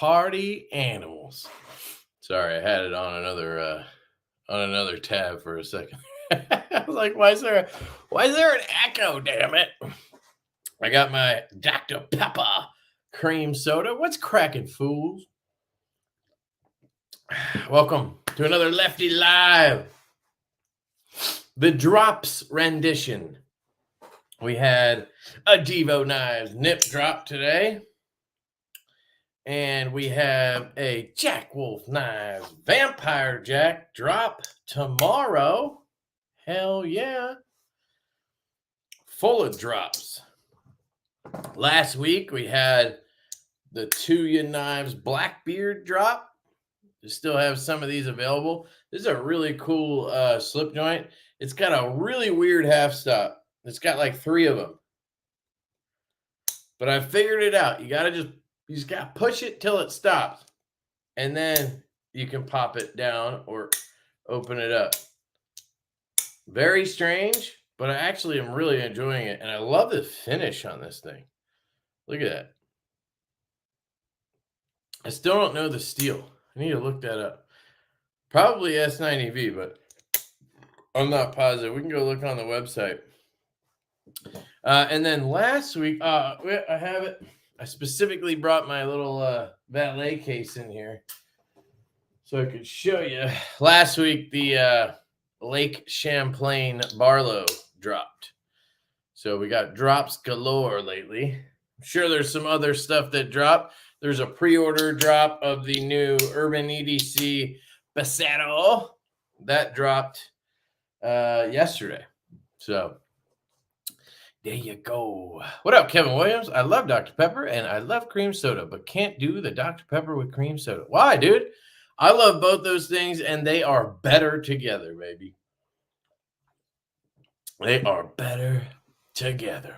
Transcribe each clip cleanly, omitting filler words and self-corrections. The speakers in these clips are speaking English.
party animals. Sorry, I had it on another tab for a second. I was like, why is there an echo, damn it? I got my Dr. Pepper cream soda. What's cracking, fools? Welcome to another Lefty Live. The drops rendition. We had a Divo knives nip drop today. And we have a JackWolf knives Vampire Jack drop tomorrow. Hell yeah. Full of drops. Last week we had the Twosun knives Blackbeard drop. We still have some of these available. This is a really cool slip joint. It's got a really weird half stop. It's got like 3 of them. But I figured it out. You just got to push it till it stops. And then you can pop it down or open it up. Very strange, but I actually am really enjoying it. And I love the finish on this thing. Look at that. I still don't know the steel. I need to look that up. Probably S90V, but I'm not positive. We can go look on the website. And then last week, I have it. I specifically brought my little valet case in here so I could show you. Last week, the Lake Champlain Barlow dropped. So we got drops galore lately. I'm sure there's some other stuff that dropped. There's a pre-order drop of the new Urban EDC Pasero. That dropped yesterday. So there you go. What up, Kevin Williams? I love Dr. Pepper and I love cream soda, but can't do the Dr. Pepper with cream soda. Why, dude? I love both those things and they are better together, baby. They are better together.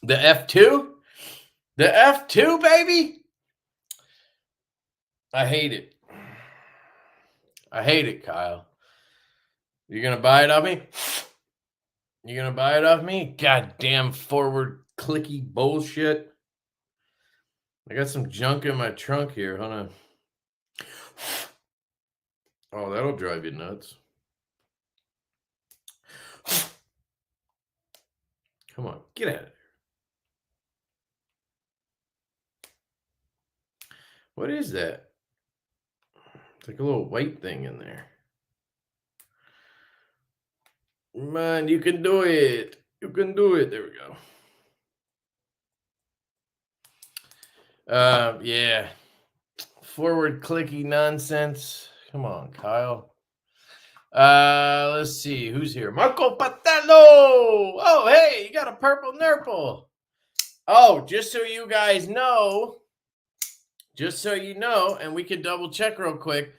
The F2? The F2, baby? I hate it. I hate it, Kyle. You going to buy it off me? You going to buy it off me? Goddamn forward clicky bullshit. I got some junk in my trunk here. Hold on. Oh, that'll drive you nuts. Come on, get out of there. What is that? It's like a little white thing in there. Man, you can do it. You can do it. There we go. Yeah. Forward clicky nonsense. Come on, Kyle. Let's see. Who's here? Marco Patello. Oh, hey, you got a purple nerple. Oh, just so you guys know, and we can double check real quick.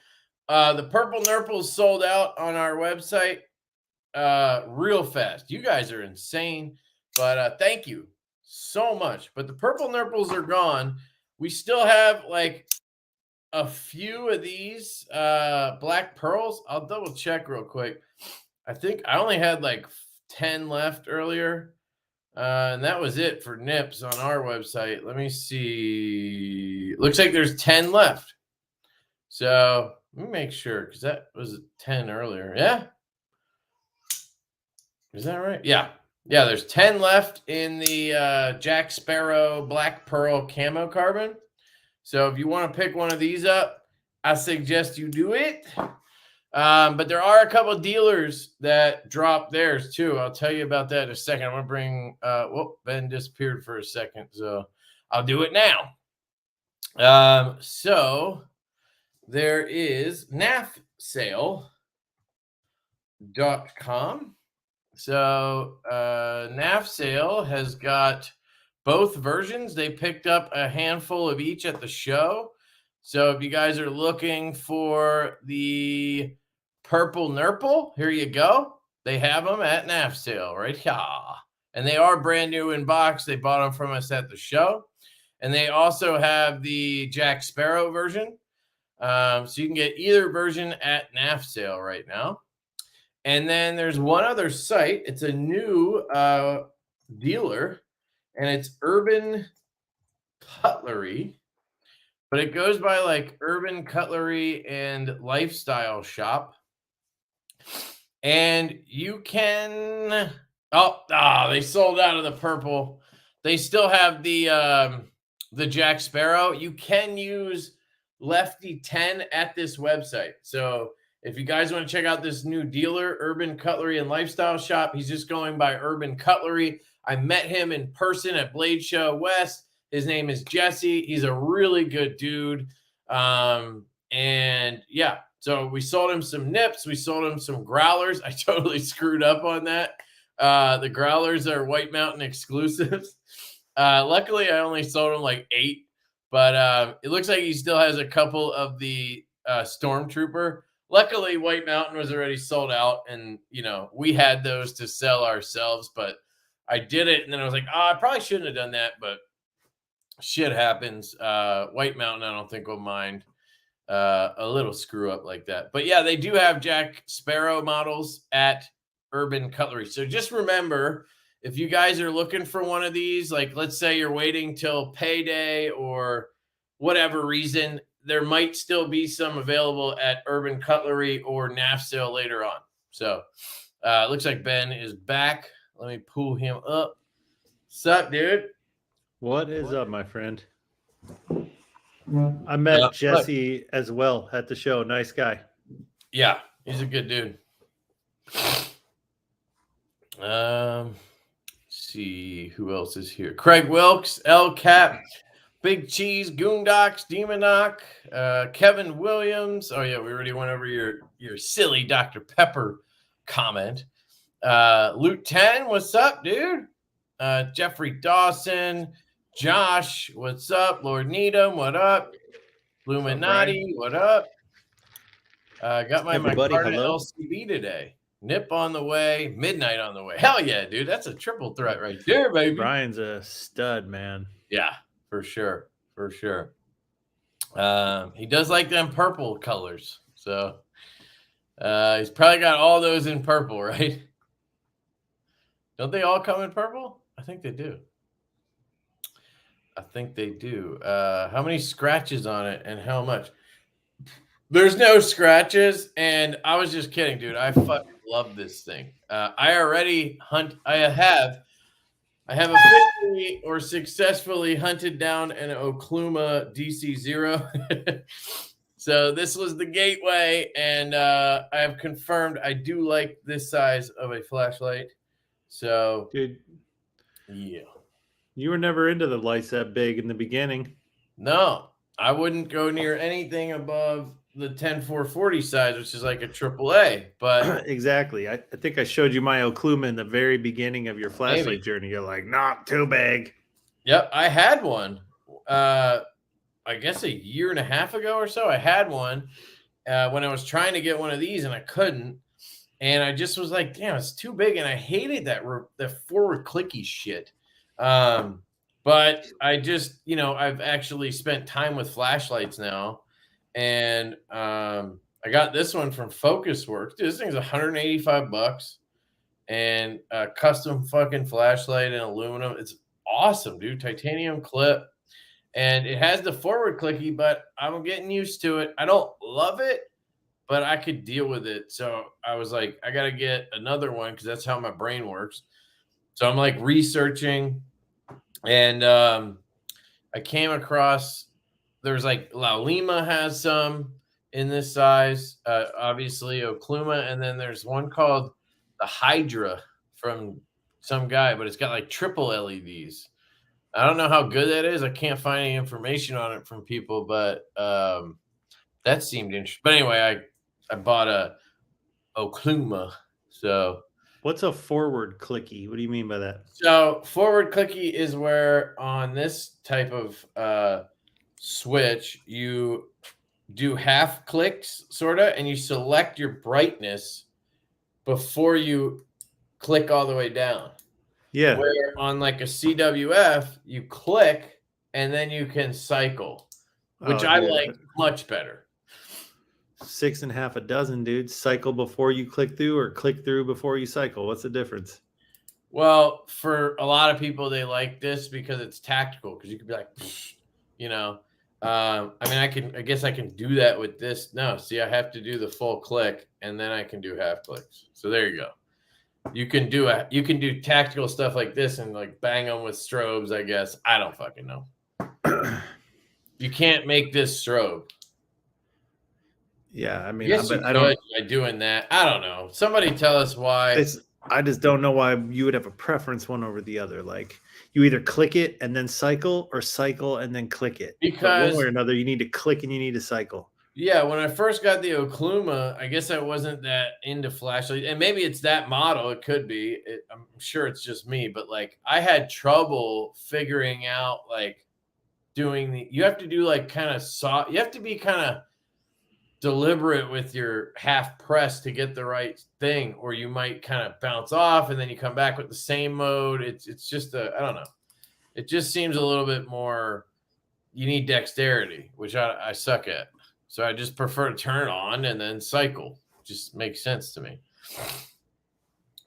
The purple nerples sold out on our website real fast. You guys are insane, but thank you so much. But the purple nerples are gone. We still have like a few of these black pearls. I'll double check real quick. I think I only had like 10 left earlier. And that was it for nips on our website. Let me see. Looks like there's 10 left. So let me make sure because that was 10 earlier. Yeah. Is that right? Yeah. Yeah, there's 10 left in the Jack Sparrow Black Pearl Camo Carbon. So if you want to pick one of these up, I suggest you do it. But there are a couple of dealers that drop theirs too. I'll tell you about that in a second. I'm going to bring, Ben disappeared for a second, so I'll do it now. So there is nafsale.com. So Nafsale has got both versions. They picked up a handful of each at the show. So if you guys are looking for the purple nerple, here you go. They have them at Nafsale right here. And they are brand new in box. They bought them from us at the show. And they also have the Jack Sparrow version. So you can get either version at Nafsale right now. And then there's one other site. It's a new dealer, and it's Urban Cutlery. but it goes by like Urban Cutlery and Lifestyle Shop. And you can they sold out of the purple. They still have the Jack Sparrow. You can use Lefty 10 at this website. So if you guys want to check out this new dealer, Urban Cutlery and Lifestyle Shop, he's just going by Urban Cutlery. I met him in person at Blade Show West. His name is Jesse. He's a really good dude. And yeah, so we sold him some nips. We sold him some growlers. I totally screwed up on that. The growlers are White Mountain exclusives. Luckily, I only sold him like 8, but it looks like he still has a couple of the Stormtrooper. Luckily, White Mountain was already sold out, and we had those to sell ourselves. But I did it, and then I was like, I probably shouldn't have done that, but shit happens. White Mountain, I don't think will mind a little screw up like that. But yeah, they do have Jack Sparrow models at Urban Cutlery. So just remember, if you guys are looking for one of these, like let's say you're waiting till payday or whatever reason, there might still be some available at Urban Cutlery or NAF sale later on. So it looks like Ben is back. Let me pull him up. What's up, dude? What is up, my friend? I met Jesse as well at the show. Nice guy. Yeah, he's a good dude. Let's see who else is here. Craig Wilkes, L Cap, Big Cheese, Goondocks, Demonock, Kevin Williams. Oh yeah, we already went over your silly Dr. Pepper comment. Loot 10, what's up, dude? Jeffrey Dawson, Josh, what's up? Lord Needham, what up? Illuminati, what up? Got my Carta LCB today. Nip on the way, midnight on the way. Hell yeah, dude. That's a triple threat right there, baby. Brian's a stud, man. Yeah, for sure. For sure. He does like them purple colors. So he's probably got all those in purple, right? Don't they all come in purple? I think they do. How many scratches on it and how much? There's no scratches, and I was just kidding, dude. I fucking love this thing. I already hunt. I have officially or successfully hunted down an Okluma DC0. So this was the gateway, and I have confirmed I do like this size of a flashlight. So, dude, yeah. You were never into the lights that big in the beginning. No, I wouldn't go near anything above the 10440 size, which is like a AAA. But exactly. I think I showed you my Okluma in the very beginning of your flashlight journey. You're like, not too big. Yep, I had one. I guess a year and a half ago or so. I had one when I was trying to get one of these, and I couldn't. And I just was like, damn, it's too big. And I hated that forward clicky shit. But I just, I've actually spent time with flashlights now. And I got this one from FocusWorks. Dude, this thing's $185. And a custom fucking flashlight in aluminum. It's awesome, dude. Titanium clip. And it has the forward clicky, but I'm getting used to it. I don't love it, but I could deal with it. So I was like, I got to get another one because that's how my brain works. So I'm like researching, and I came across, there's like La Lima has some in this size, obviously Okluma, and then there's one called the Hydra from some guy, but it's got like triple LEDs. I don't know how good that is. I can't find any information on it from people, but that seemed interesting. But anyway, I bought a Okluma. So what's a forward clicky? What do you mean by that? So forward clicky is where on this type of switch, you do half clicks sort of, and you select your brightness before you click all the way down. Yeah. Where on like a CWF, you click and then you can cycle, which I like much better. 6.5 a dozen, dude. Cycle before you click through or click through before you cycle. What's the difference? Well, for a lot of people, they like this because it's tactical, because you could be like, I mean, I guess I can do that with this. No, see, I have to do the full click and then I can do half clicks. So there you go. You can do tactical stuff like this and like bang them with strobes, I guess. I don't fucking know. You can't make this strobe. Yeah, I mean, Yes, but I don't by doing that. I don't know. Somebody tell us why. I just don't know why you would have a preference one over the other. Like you either click it and then cycle, or cycle and then click it. But Because one way or another, you need to click and you need to cycle. yeah, when I first got the Okluma, I guess I wasn't that into flashlight, and maybe it's that model. It could be. I'm sure it's just me, but like I had trouble figuring out like doing the. You have to do like kind of soft. You have to be kind of deliberate with your half press to get the right thing, or you might kind of bounce off and then you come back with the same mode. It's just I don't know. It just seems a little bit more. You need dexterity, which I suck at. So I just prefer to turn it on and then cycle. Just makes sense to me.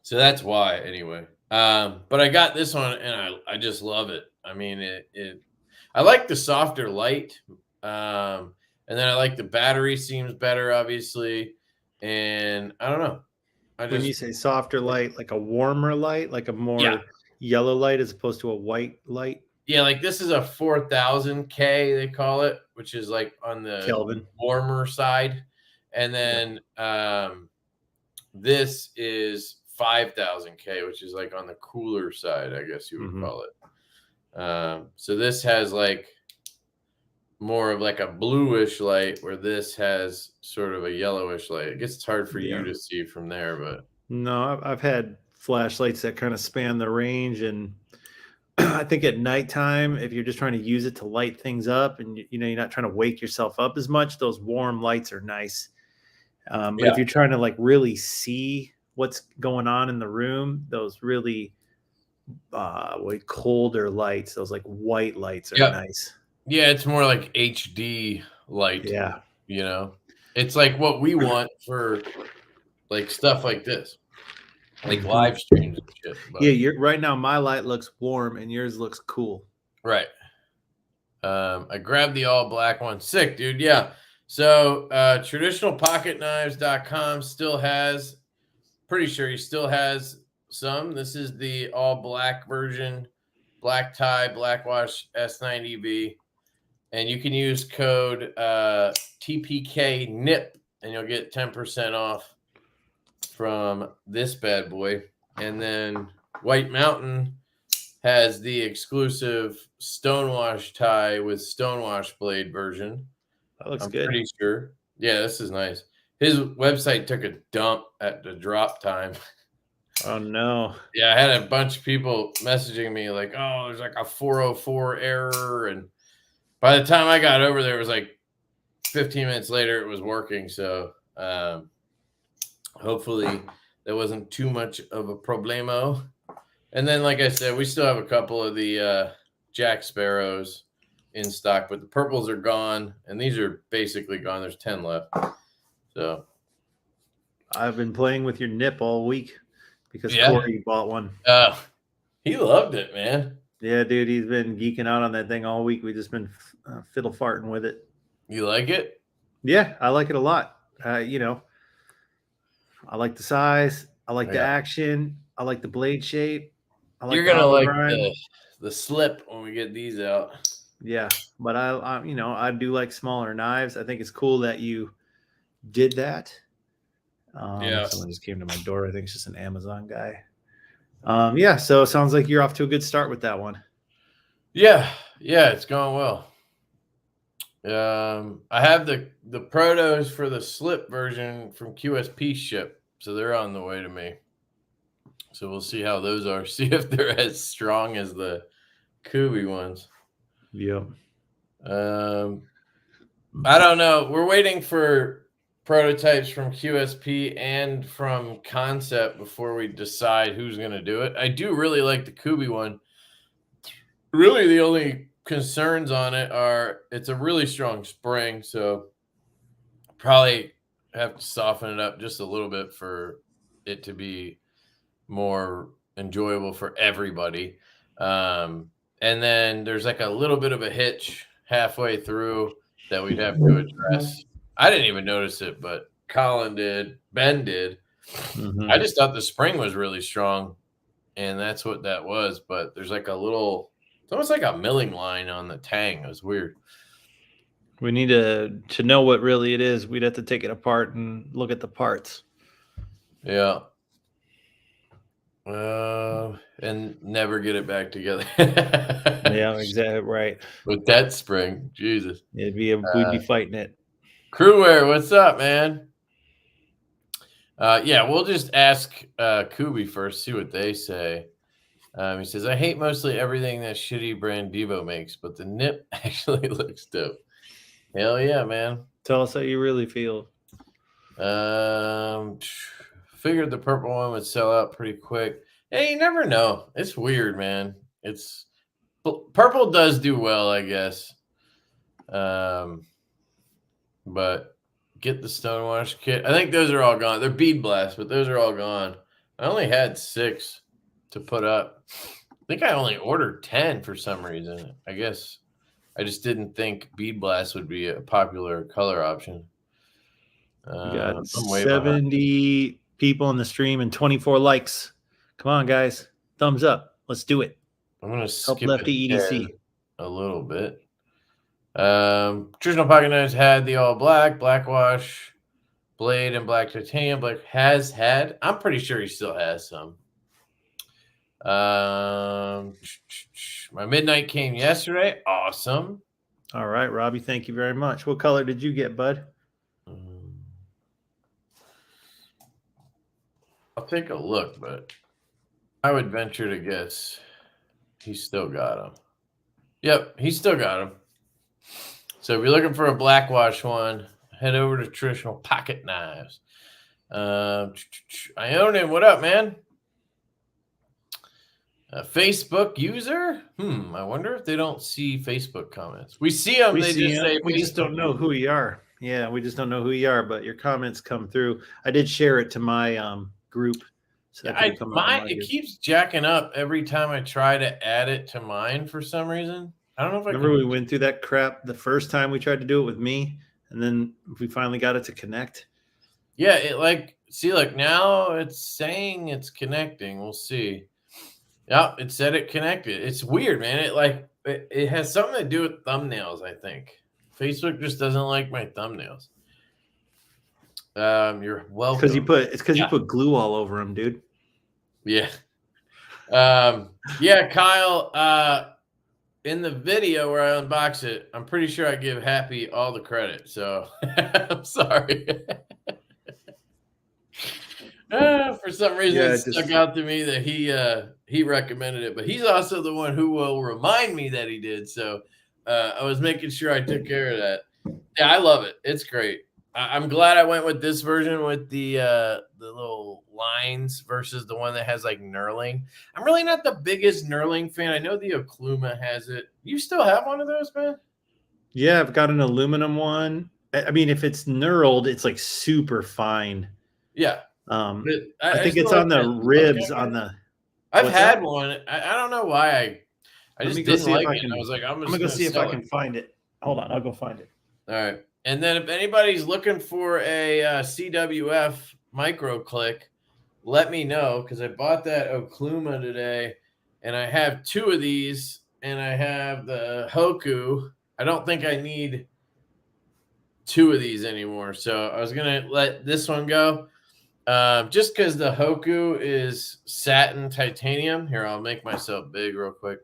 So that's why, anyway. But I got this one and I just love it. I mean, I like the softer light. And then I like the battery seems better, obviously. And I don't know. When you say softer light, like a warmer light, like a more yellow light as opposed to a white light? Yeah, like this is a 4000 K, they call it, which is like on the Kelvin warmer side. And then this is 5000 K, which is like on the cooler side, I guess you would call it. So this has like more of like a bluish light, where this has sort of a yellowish light. I guess it's hard for you to see from there, but no, I've had flashlights that kind of span the range, and I think at nighttime, if you're just trying to use it to light things up and you're not trying to wake yourself up as much, those warm lights are nice. But if you're trying to like really see what's going on in the room, those really colder lights, those like white lights are nice. Yeah, it's more like HD light. Yeah. It's like what we want for like stuff like this. Like live streams and shit. But. Yeah, right now my light looks warm and yours looks cool. Right. I grabbed the all black one. Sick, dude. Yeah. So traditionalpocketknives.com still has, pretty sure he still has some. This is the all black version, black tie, Blackwash S90B. And you can use code TPK NIP and you'll get 10% off from this bad boy. And then White Mountain has the exclusive Stonewash tie with Stonewash blade version. That looks good. Pretty sure. Yeah, this is nice. His website took a dump at the drop time. Oh no. Yeah, I had a bunch of people messaging me like, oh, there's like a 404 error. And by the time I got over there, it was like 15 minutes later, it was working. So hopefully there wasn't too much of a problemo. And then, like I said, we still have a couple of the Jack Sparrows in stock, but the purples are gone, and these are basically gone. There's 10 left. So I've been playing with your nip all week because Corey bought one. He loved it, man. Yeah, dude, he's been geeking out on that thing all week. We've just been fiddle farting with it. You like it? Yeah, I like it a lot. I like the size. I like the action. I like the blade shape. You're gonna like the slip when we get these out. Yeah, but I do like smaller knives. I think it's cool that you did that. Someone just came to my door. I think it's just an Amazon guy. So it sounds like you're off to a good start with that one. Yeah, it's going well. I have the protos for the slip version from QSP ship, so they're on the way to me. So we'll see how those are. See if they're as strong as the Kubi ones. Yep. I don't know. We're waiting for prototypes from QSP and from Concept before we decide who's going to do it. I do really like the Kubi one. Really, the only concerns on it are it's a really strong spring, so probably have to soften it up just a little bit for it to be more enjoyable for everybody. And then there's like a little bit of a hitch halfway through that we'd have to address. I didn't even notice it, but Colin did. Ben did. I just thought the spring was really strong, and that's what that was. But there's like a little, it's almost like a milling line on the tang. It was weird. We need to know what really it is. We'd have to take it apart and look at the parts. Yeah. And never get it back together. Yeah, exactly right. With that spring, Jesus, we'd be fighting it. Crewwear, what's up, man? Yeah, we'll just ask Kubi first, see what they say. He says, I hate mostly everything that shitty brand Divo makes, but the nip actually looks dope. Hell yeah, man. Tell us how you really feel. Figured the purple one would sell out pretty quick. Hey, you never know. It's weird, man. It's purple does do well, I guess. But get the Stonewash kit. I think those are all gone. They're bead blast, but those are all gone. I only had 6 to put up. I think I only ordered 10 for some reason. I guess I just didn't think bead blast would be a popular color option. We got 70 people in the stream and 24 likes. Come on, guys. Thumbs up. Let's do it. I'm going to skip LeftyEDC a little bit. Traditional pocket knives had the all black, Blackwash, blade, and black titanium. Black has had. I'm pretty sure he still has some. My midnight came yesterday. Awesome. All right, Robbie. Thank you very much. What color did you get, bud? I'll take a look, but I would venture to guess he's still got them. Yep, he's still got them. So if you're looking for a Blackwash one, head over to Traditional Pocket Knives. I own him. What up, man? A Facebook user? I wonder if they don't see Facebook comments. We see them. We just don't know who you are. Yeah, we just don't know who you are, but your comments come through. I did share it to my group. So that it keeps jacking up every time I try to add it to mine for some reason. I don't know if Remember we went through that crap the first time we tried to do it with me, and then we finally got it to connect. Yeah, look, now it's saying it's connecting. We'll see. Yep, it said it connected. It's weird, man. It has something to do with thumbnails, I think. Facebook just doesn't like my thumbnails. You're welcome. It's because you put glue all over them, dude. Yeah. Yeah, Kyle, in the video where I unbox it, I'm pretty sure I give Happy all the credit. So I'm sorry. For some reason, it stuck out to me that he recommended it, but he's also the one who will remind me that he did. So I was making sure I took care of that. Yeah, I love it. It's great. I'm glad I went with this version with the little lines versus the one that has like knurling. I'm really not the biggest knurling fan. I know the Okluma has it. You still have one of those, man? Yeah, I've got an aluminum one. I mean, if it's knurled, it's like super fine. Yeah. I think it's on the ribs on the. I've had one. I don't know why I just didn't like it. I was like, I'm gonna go see if I can find it. Hold on, I'll go find it. All right. And then if anybody's looking for a CWF micro click, let me know because I bought that Okluma today, and I have 2 of these, and I have the Hoku. I don't think I need 2 of these anymore, so I was gonna let this one go. Just because the Hoku is satin titanium. Here, I'll make myself big real quick.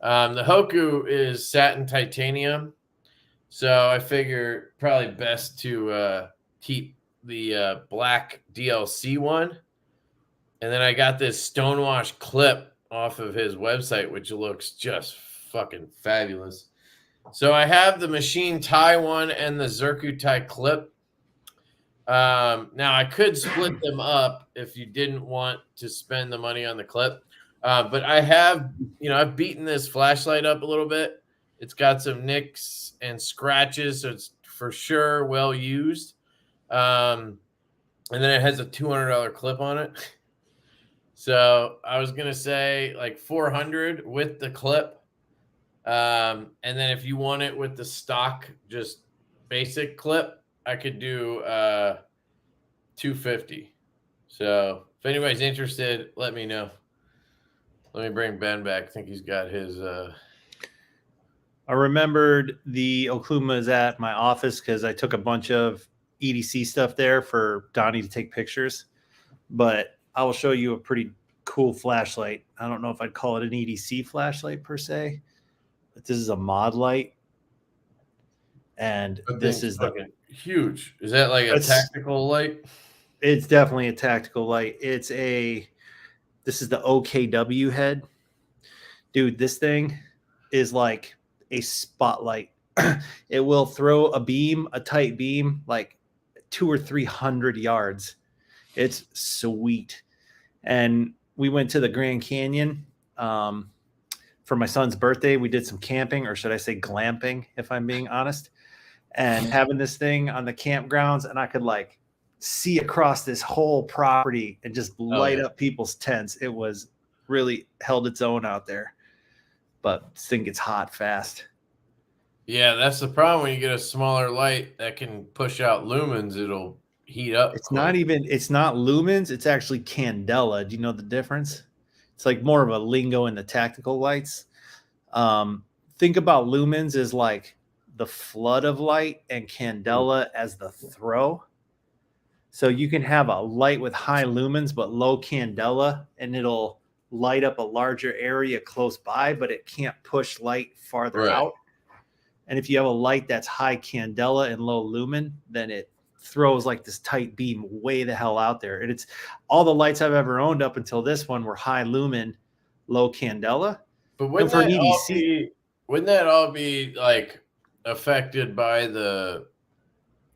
The Hoku is satin titanium. So I figure probably best to keep the black DLC one. And then I got this Stonewash clip off of his website, which looks just fucking fabulous. So I have the machine tie one and the Zirku tie clip. Now I could split them up if you didn't want to spend the money on the clip. But I have, I've beaten this flashlight up a little bit. It's got some nicks and scratches, so it's for sure well used. And then it has a $200 clip on it. So I was gonna say like $400 with the clip. And then if you want it with the stock, just basic clip, I could do $250. So if anybody's interested, let me know. Let me bring Ben back. I think he's got his. I remembered the Oklumas at my office because I took a bunch of EDC stuff there for Donnie to take pictures. But I will show you a pretty cool flashlight. I don't know if I'd call it an EDC flashlight per se, but this is a mod light. And this is the huge. Is that like a tactical light? It's definitely a tactical light. This is the OKW head. Dude, this thing is like a spotlight. It will throw a tight beam, like 200 or 300 yards. It's sweet. And we went to the Grand Canyon for my son's birthday. We did some camping, or should I say glamping, if I'm being honest. And having this thing on the campgrounds, and I could like see across this whole property and just light up people's tents. It was really held its own out there. But this thing gets hot fast. Yeah, that's the problem when you get a smaller light that can push out lumens. It'll heat up. It's not lumens. It's actually candela. Do you know the difference? It's like more of a lingo in the tactical lights. Think about lumens as like the flood of light and candela as the throw. So you can have a light with high lumens but low candela, and it'll light up a larger area close by, but it can't push light farther out. And if you have a light that's high candela and low lumen, then it throws like this tight beam way the hell out there. And it's all the lights I've ever owned up until this one were high lumen, low candela. But wouldn't that all be like affected by the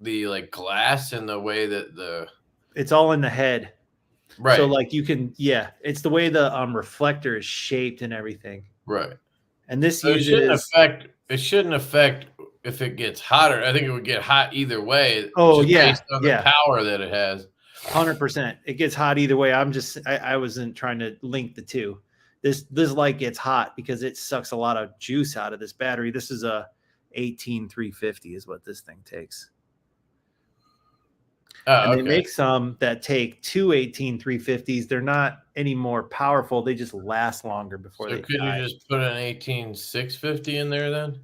like glass and the way that it's all in the head, right? So like you can, it's the way the reflector is shaped and everything, right? And this it shouldn't affect if it gets hotter. I think it would get hot either way. Based on the power that it has. 100%, it gets hot either way. I wasn't trying to link the two. This light gets hot because it sucks a lot of juice out of this battery. This is a 18350 is what this thing takes. And they make some that take two 18350s. They're not any more powerful. They just last longer before they die. Could you just put an 18650 in there then?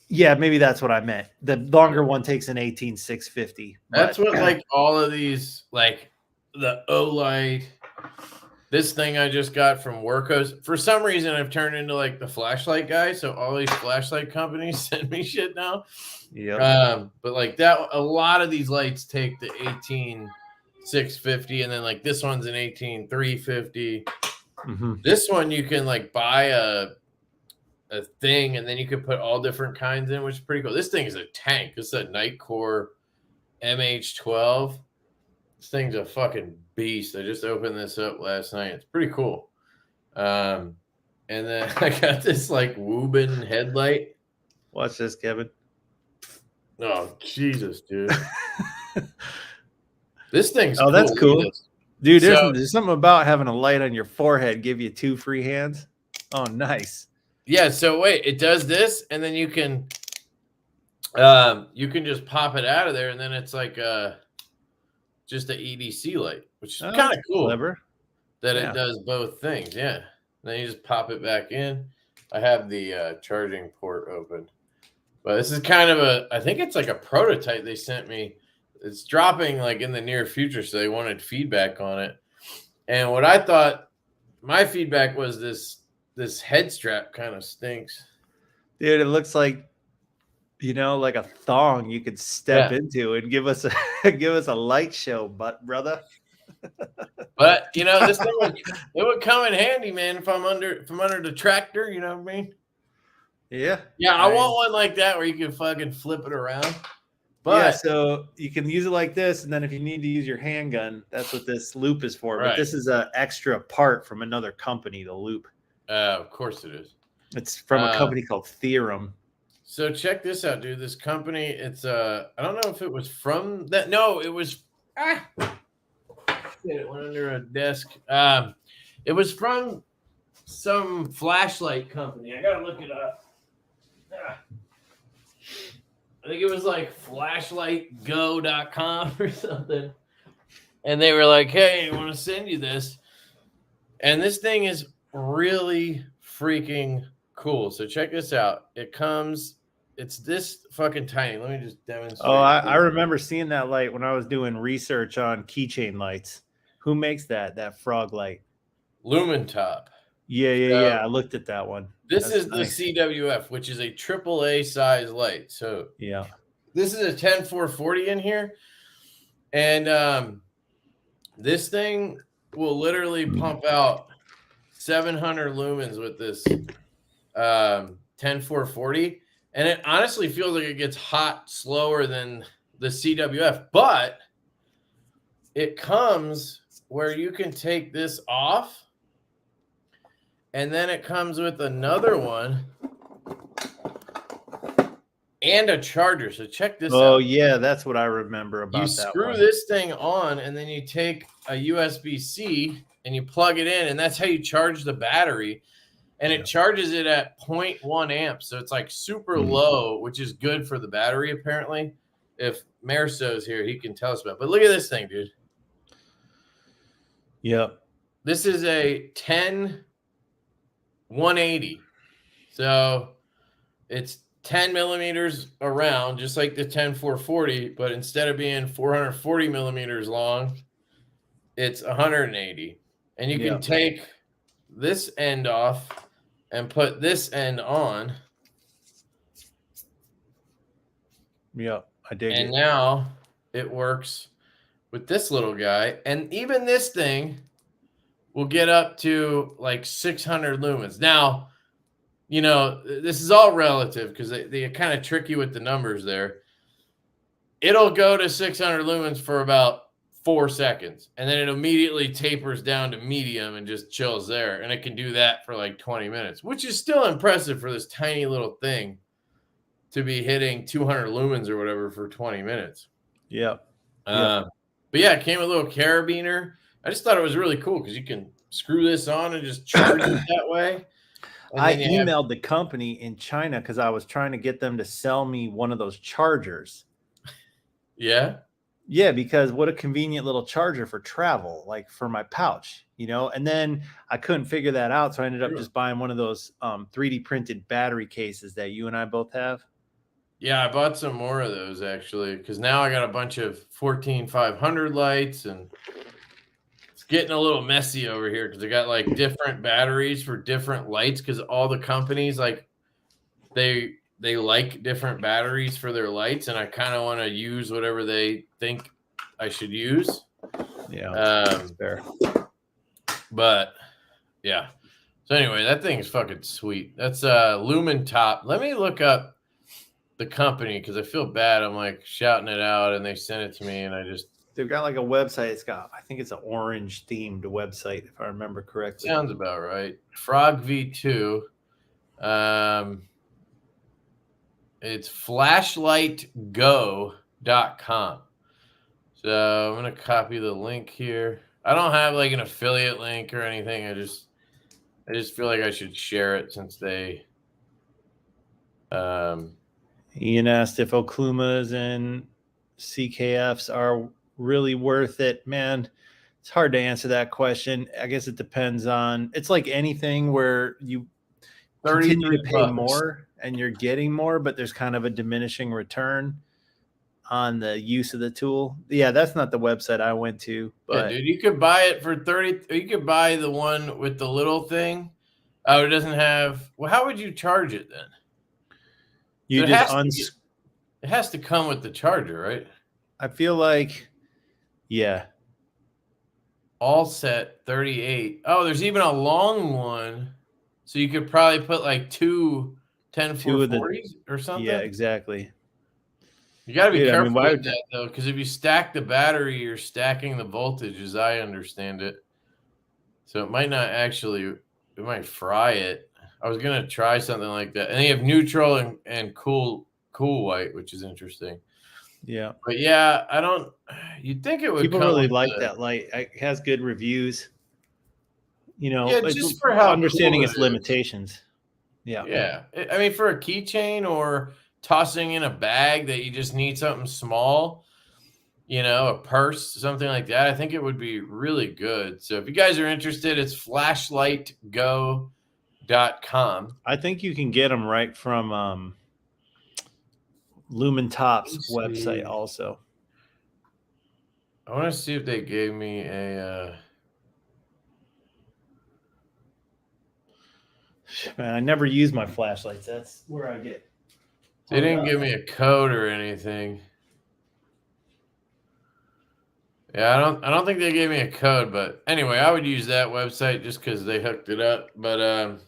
Yeah, maybe that's what I meant. The longer one takes an 18650. That's what like all of these, like the Olight, this thing I just got from Workos. For some reason, I've turned into like the flashlight guy. So all these flashlight companies send me shit now. Yeah. But like that, a lot of these lights take the 18650, and then like this one's an 18350. Mm-hmm. This one you can like buy a thing, and then you can put all different kinds in, which is pretty cool. This thing is a tank. This is a Nightcore MH12. This thing's a fucking beast. I just opened this up last night. It's pretty cool. And then I got this like Woobin headlight. Watch this, Kevin. Oh, Jesus, dude. This thing's cool. That's cool. Dude, there's something about having a light on your forehead give you 2 free hands. Oh, nice. Yeah, so wait, it does this, and then you can just pop it out of there, and then it's like just an EDC light, which is kind of cool. Clever. That it does both things, yeah. And then you just pop it back in. I have the charging port open. But this is kind of I think it's like a prototype they sent me. It's dropping like in the near future, so they wanted feedback on it. And what I thought, my feedback was this head strap kind of stinks. Dude, it looks like, like a thong you could step into and give us a light show, brother. But this thing would come in handy, man, if I'm under the tractor, you know what I mean? Yeah. Yeah, I want one like that where you can fucking flip it around. But yeah, so you can use it like this, and then if you need to use your handgun, that's what this loop is for. Right. But this is an extra part from another company, the loop. Of course it is. It's from a company called Theorem. So check this out, dude. This company, it's I don't know if it was from that. No, it was it went under a desk. It was from some flashlight company. I gotta look it up. I think it was like flashlightgo.com or something. And they were like, hey, I want to send you this. And this thing is really freaking cool. So check this out. It's this fucking tiny. Let me just demonstrate. Oh, I remember seeing that light when I was doing research on keychain lights. Who makes that? That frog light? Lumentop. Yeah. I looked at that one. This is nice. The CWF, which is a AAA size light. So yeah, this is a 10440 in here. And this thing will literally pump out 700 lumens with this 10440. And it honestly feels like it gets hot slower than the CWF. But it comes where you can take this off. And then it comes with another one and a charger. So check this out. Oh, yeah, that's what I remember about that. You screw this thing on, and then you take a USB-C and you plug it in, and that's how you charge the battery. And it charges it at 0.1 amps. So it's like super low, which is good for the battery, apparently. If Marceau's here, he can tell us about it. But look at this thing, dude. Yep. This is a 180. So it's 10 millimeters around, just like the 10440, but instead of being 440 millimeters long, it's 180. And you can take this end off and put this end on. Yep, I dig it. And now it works with this little guy. And even this thing will get up to like 600 lumens. Now, you know, this is all relative because they kind of trick you with the numbers there. It'll go to 600 lumens for about 4 seconds, and then it immediately tapers down to medium and just chills there. And it can do that for like 20 minutes, which is still impressive for this tiny little thing to be hitting 200 lumens or whatever for 20 minutes. Yep. But yeah, it came with a little carabiner. I just thought it was really cool because you can screw this on and just charge it that way. I emailed the company in China because I was trying to get them to sell me one of those chargers. Yeah. Yeah, because what a convenient little charger for travel, like for my pouch, you know. And then I couldn't figure that out, so I ended up just buying one of those 3D printed battery cases that you and I both have. Yeah, I bought some more of those actually because now I got a bunch of 14500 lights, and it's getting a little messy over here because I got like different batteries for different lights because all the companies like they like different batteries for their lights, and I kind of want to use whatever they think I should use. Yeah, that's fair. But yeah. So anyway, that thing is fucking sweet. That's Lumentop. Let me look up the company because I feel bad. I'm like shouting it out, and they sent it to me, and they've got like a website. It's got, I think it's an orange themed website, if I remember correctly. Sounds about right. Frog V2. It's flashlightgo.com. So I'm going to copy the link here. I don't have like an affiliate link or anything. I just feel like I should share it since they Ian asked if Oklumas and CKFs are really worth it. Man, it's hard to answer that question. I guess it depends on, it's like anything where you continue to pay more and you're getting more, but there's kind of a diminishing return on the use of the tool. Yeah, that's not the website I went to. But yeah, dude, you could buy it for 30. You could buy the one with the little thing. Oh, it doesn't have. Well, how would you charge it then? You so just it has to come with the charger, right? I feel like, yeah. All set 38. Oh, there's even a long one. So you could probably put like two 10440s or something. Yeah, exactly. You got to be careful with that, though, because if you stack the battery, you're stacking the voltage, as I understand it. So it might not actually, it might fry it. I was going to try something like that. And they have neutral and cool white, which is interesting. Yeah. But yeah, you'd think it would. People really like that light. It has good reviews. Yeah, it's just for how understanding cool its it is. limitations. Yeah. Yeah. I mean, for a keychain or tossing in a bag that you just need something small, a purse, something like that, I think it would be really good. So if you guys are interested, it's flashlightgo.com. I think you can get them right from Lumen Top's website also. I want to see if they gave me a Man, I never use my flashlights. That's where I get. they didn't give me a code or anything. Yeah, I don't think they gave me a code, but anyway, I would use that website just because they hooked it up. But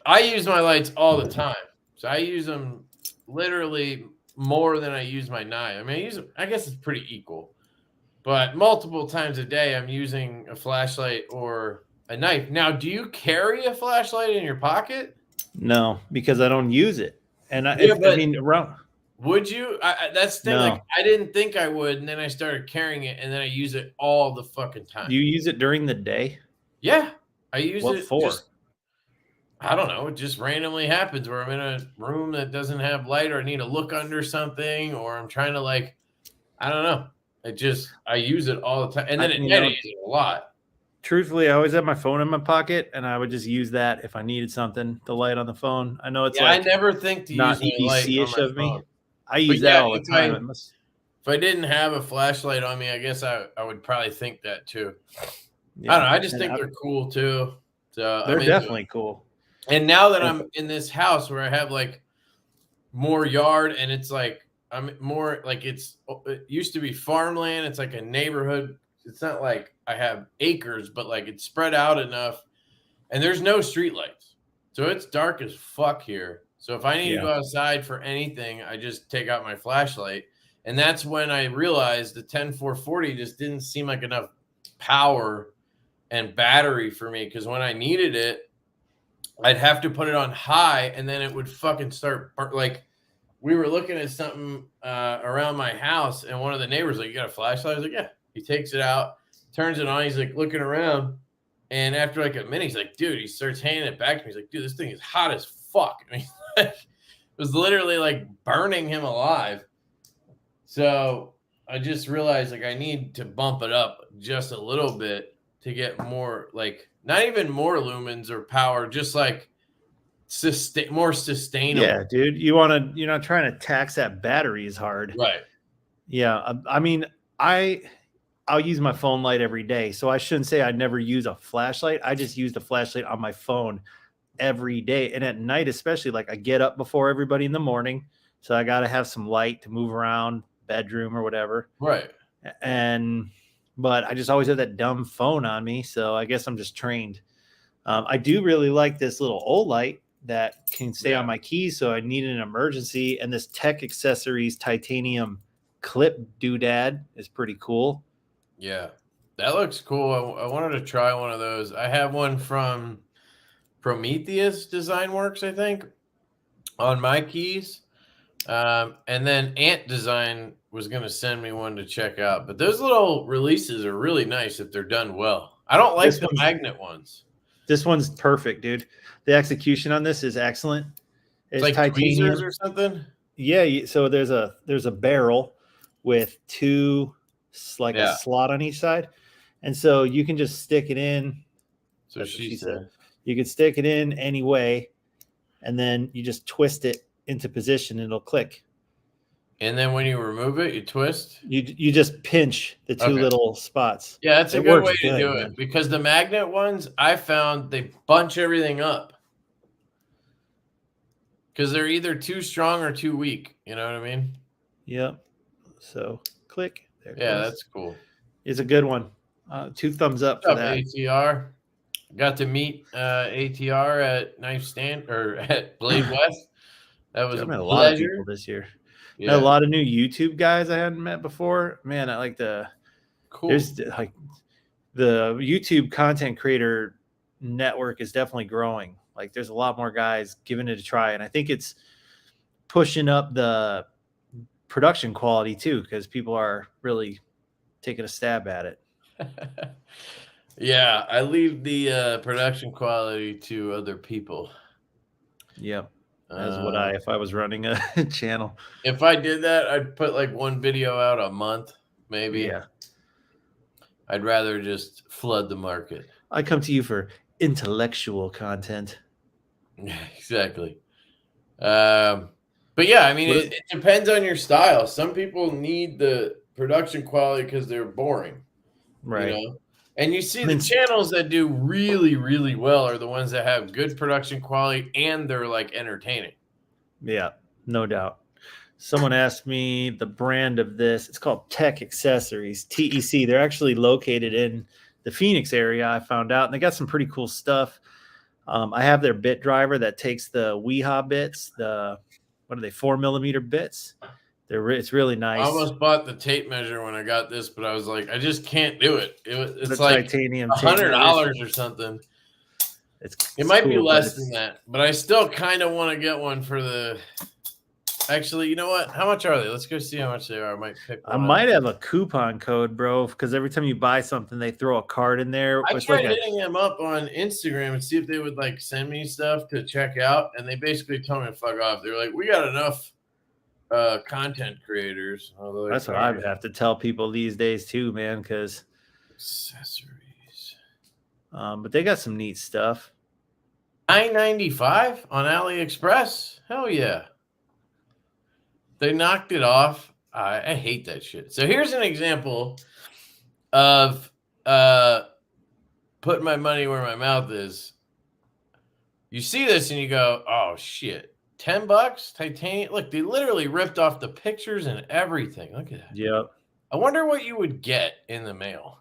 I use my lights all the time, so I use them literally more than I use my knife. I mean, I guess it's pretty equal, but multiple times a day I'm using a flashlight or a knife. Now, do you carry a flashlight in your pocket? No, because I don't use it, and I mean around. Would you? That's the thing. No. Like, I didn't think I would, and then I started carrying it, and then I use it all the fucking time. Do you use it during the day? Yeah, I use What it for? I don't know. It just randomly happens where I'm in a room that doesn't have light, or I need to look under something, or I'm trying to I don't know. I use it all the time, and then at night I use it a lot. Truthfully, I always have my phone in my pocket, and I would just use that if I needed something, the light on the phone. I know it's I never think to not use my light on my of me. phone. I use that all the time. If I didn't have a flashlight on me, I guess I would probably think that too. Yeah, I don't know. I just think they're cool too. So they're definitely cool. And now that I'm in this house where I have more yard, and it's I'm more it used to be farmland. It's like a neighborhood. It's not like I have acres, but it's spread out enough, and there's no street lights. So it's dark as fuck here. So if I need to go outside for anything, I just take out my flashlight. And that's when I realized the 10440 just didn't seem like enough power and battery for me, because when I needed it, I'd have to put it on high, and then it would fucking start we were looking at something around my house, and one of the neighbors you got a flashlight? I was like, yeah. He takes it out, turns it on. He's looking around, and after a minute, he's like, dude, he starts handing it back to me. He's like, dude, this thing is hot as fuck. I mean, it was literally burning him alive. So I just realized I need to bump it up just a little bit to get more not even more lumens or power, just more sustainable. Yeah, dude, you're not trying to tax that battery as hard. Right. Yeah. I mean, I'll use my phone light every day. So I shouldn't say I never use a flashlight. I just use the flashlight on my phone every day. And at night, especially, I get up before everybody in the morning. So I got to have some light to move around, bedroom or whatever. Right. But I just always have that dumb phone on me. So I guess I'm just trained. I do really like this little Olight that can stay on my keys. So I need an emergency. And this Tech Accessories titanium clip doodad is pretty cool. Yeah, that looks cool. I wanted to try one of those. I have one from Prometheus Design Works, I think, on my keys. And then Ant Design was going to send me one to check out. But those little releases are really nice if they're done well. I don't like the magnet ones. This one's perfect, dude. The execution on this is excellent. It's like titanium or something. Yeah, so there's a barrel with two a slot on each side, and so you can just stick it in. So she said you can stick it in any way, and then you just twist it into position and it'll click. And then when you remove it, you twist. You just pinch the two little spots. Yeah, that's a good way to do it, because the magnet ones, I found they bunch everything up because they're either too strong or too weak. You know what I mean? Yep. So click. Yeah, that's cool. It's a good one. 2 thumbs up for that. ATR. Got to meet ATR at Knife Stand or at Blade West. That was a lot of people this year. Yeah. A lot of new YouTube guys I hadn't met before. Man, I like there's the YouTube content creator network is definitely growing. There's a lot more guys giving it a try, and I think it's pushing up the production quality too, because people are really taking a stab at it. Yeah, I leave the production quality to other people. Yep. As would I if I was running a channel. If I did that, I'd put like one video out a month, maybe. Yeah. I'd rather just flood the market. I come to you for intellectual content. Yeah, exactly. But yeah, I mean, it depends on your style. Some people need the production quality because they're boring, right? You know? And you see the channels that do really, really well are the ones that have good production quality and they're like entertaining. Yeah, no doubt. Someone asked me the brand of this. It's called Tech Accessories, TEC. They're actually located in the Phoenix area, I found out, and they got some pretty cool stuff. I have their bit driver that takes the Weehaw bits, the, what are they, 4mm bits. It's really nice. I almost bought the tape measure when I got this, but I was like, I just can't do it. It's the like titanium $100 or something. It might be less than that, but I still kind of want to get one for the. Actually, you know what? How much are they? Let's go see how much they are. I might pick one. I might have a coupon code, bro, because every time you buy something, they throw a card in there. I tried hitting them up on Instagram and see if they would like send me stuff to check out, and they basically told me to fuck off. They're like, we got enough content creators. That's what I have to tell people these days too, man, because accessories. But they got some neat stuff. $9.95 on AliExpress. Hell yeah. They knocked it off. I hate that shit. So here's an example of putting my money where my mouth is. You see this and you go, oh shit. $10 titanium. Look, they literally ripped off the pictures and everything. Look at that. Yep. I wonder what you would get in the mail.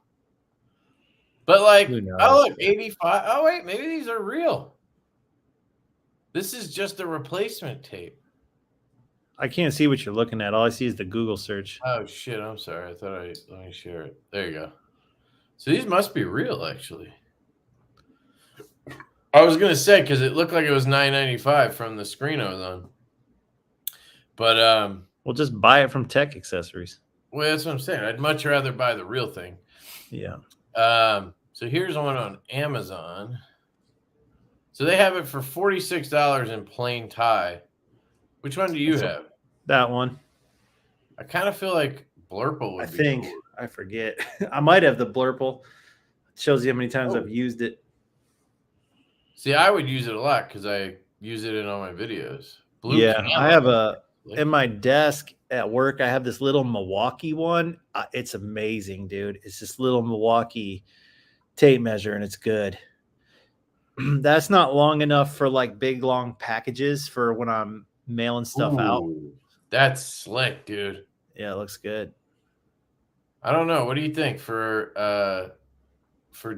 But like, oh look, 85. Oh wait, maybe these are real. This is just a replacement tape. I can't see what you're looking at. All I see is the Google search. Oh shit, I'm sorry. Let me share it. There you go. So these must be real, actually. I was gonna say because it looked like it was $9.95 from the screen I was on. But we'll just buy it from Tech Accessories. Well, that's what I'm saying. I'd much rather buy the real thing. Yeah. So here's one on Amazon. So they have it for $46 in plain tie. Which one do you have? That one. I kind of feel like Blurple would be cool. I forget. I might have the Blurple. It shows you how many times I've used it. See, I would use it a lot because I use it in all my videos. Camo. I have in my desk at work, I have this little Milwaukee one. It's amazing, dude. It's this little Milwaukee tape measure, and it's good. That's not long enough for like big, long packages for when I'm mailing stuff out. That's slick, dude. Yeah, it looks good. I don't know. What do you think for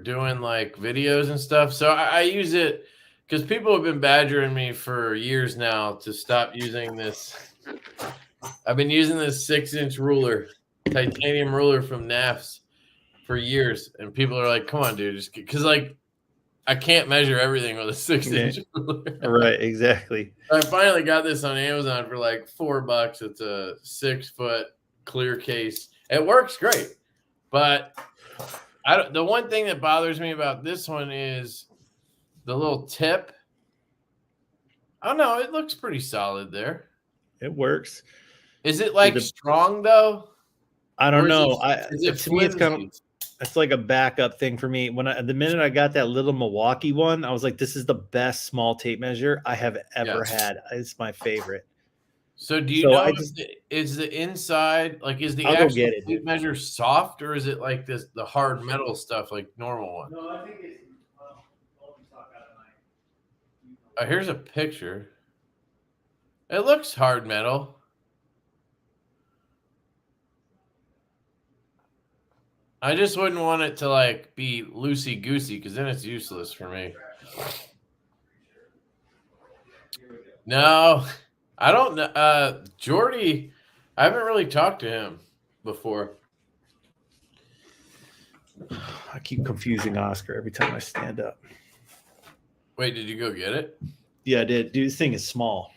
doing like videos and stuff? So I use it because people have been badgering me for years now to stop using this. I've been using this 6-inch ruler, titanium ruler from NAFS for years. And people are like, come on, dude. Just because like I can't measure everything with a 6-inch ruler. Right, exactly. I finally got this on Amazon for like $4. It's a 6-foot clear case. It works great. But the one thing that bothers me about this one is the little tip. I don't know. It looks pretty solid there. It works. Is it like strong though? I don't know. To me, it's kind of, it's like a backup thing for me. The minute I got that little Milwaukee one, I was like, this is the best small tape measure I have ever had. It's my favorite. So do you know is the inside, like, is the actual tape measure soft, or is it like the hard metal stuff like normal one? No, I think it's here's a picture. It looks hard metal. I just wouldn't want it to like be loosey goosey because then it's useless for me. No, I don't know. Jordy, I haven't really talked to him before. I keep confusing Oscar every time I stand up. Wait, did you go get it? Yeah, I did. Dude, this thing is small.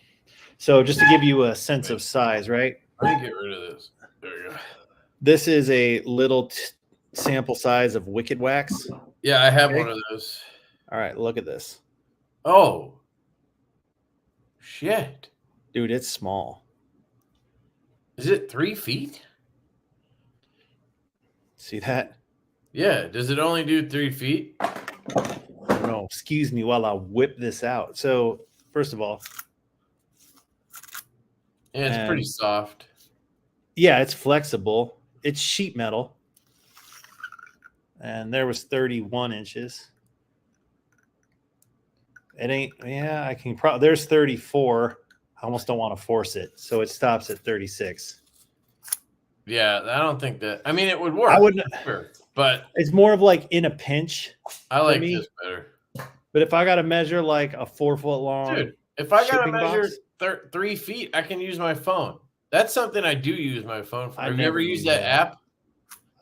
So just to give you a sense of size, right? Let me get rid of this. There you go. This is a little sample size of Wicked Wax. Yeah, I have Okay. one of those. All right, look at this. Oh, shit. Dude, it's small. Is it 3 feet? See that? Yeah. Does it only do 3 feet? No, excuse me while I whip this out. So, first of all, Yeah, it's pretty soft. yeah, it's flexible. It's sheet metal. And there was 31 inches. It ain't, yeah, I can probably, there's 34. I almost don't want to force it. So it stops at 36. Yeah, I don't think that, I mean, it would work. I wouldn't, sure, but it's more of like in a pinch. I like me. this better. But if I got to measure like a 4 foot long, Dude, if I got to shipping measure box? 3 feet, I can use my phone. That's something I do use my phone for. I Have you never ever used use that that. app?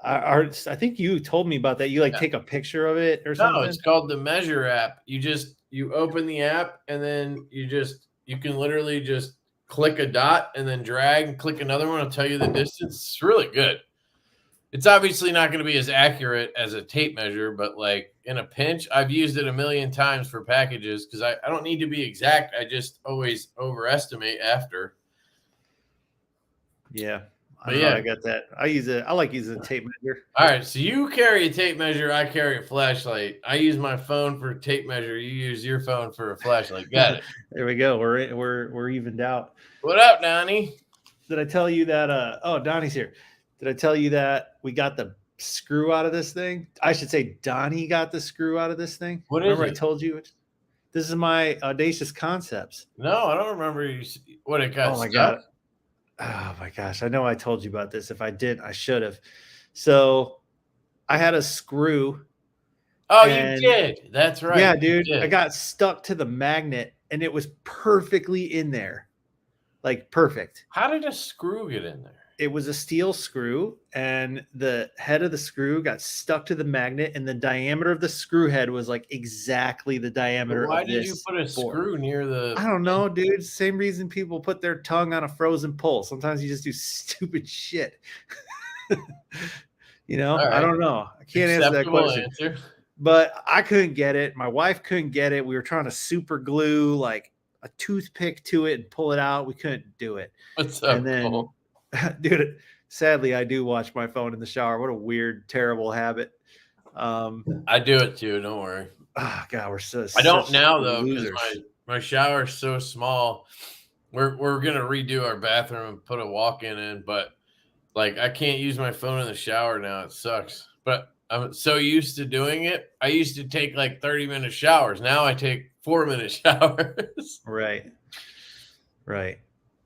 I think you told me about that. You like take a picture of it or something? No, it's called the Measure app. You open the app and then you can literally just click a dot and then drag and click another one. It'll tell you the distance. It's really good. It's obviously not going to be as accurate as a tape measure, but like in a pinch, I've used it a million times for packages because I don't need to be exact. I just always overestimate after. Yeah. But yeah, I got that. I use it. I like using a tape measure. All right, so you carry a tape measure. I carry a flashlight. I use my phone for a tape measure. You use your phone for a flashlight. Got it. There we go. We're evened out. What up, Donnie? Did I tell you that? Oh, Donnie's here. Did I tell you that we got the screw out of this thing? I should say Donnie got the screw out of this thing. What is Remember it? I told you? This is my Audacious Concepts. No, I don't remember you. What it got? Oh my stuck? God. Oh my gosh. I know I told you about this. If I didn't, I should have. So I had a screw. Oh, you did. That's right. Yeah, dude. I got stuck to the magnet and it was perfectly in there. Like perfect. How did a screw get in there? It was a steel screw and the head of the screw got stuck to the magnet and the diameter of the screw head was like exactly the diameter Why of did this you put a board. screw near the... I don't know, dude. Same reason people put their tongue on a frozen pole. Sometimes you just do stupid shit. You know, Right. I don't know. I can't answer that question. Answer. But I couldn't get it. My wife couldn't get it. We were trying to super glue like a toothpick to it and pull it out. We couldn't do it. What's up, and then, Cole? dude, sadly, I do watch my phone in the shower. What a weird, terrible habit. I do it too. Don't worry. Oh God, we're so. I don't now though because my shower is so small. We're gonna redo our bathroom and put a walk-in in, but like I can't use my phone in the shower now. It sucks. But I'm so used to doing it. I used to take like 30-minute showers. Now I take 4-minute showers. Right.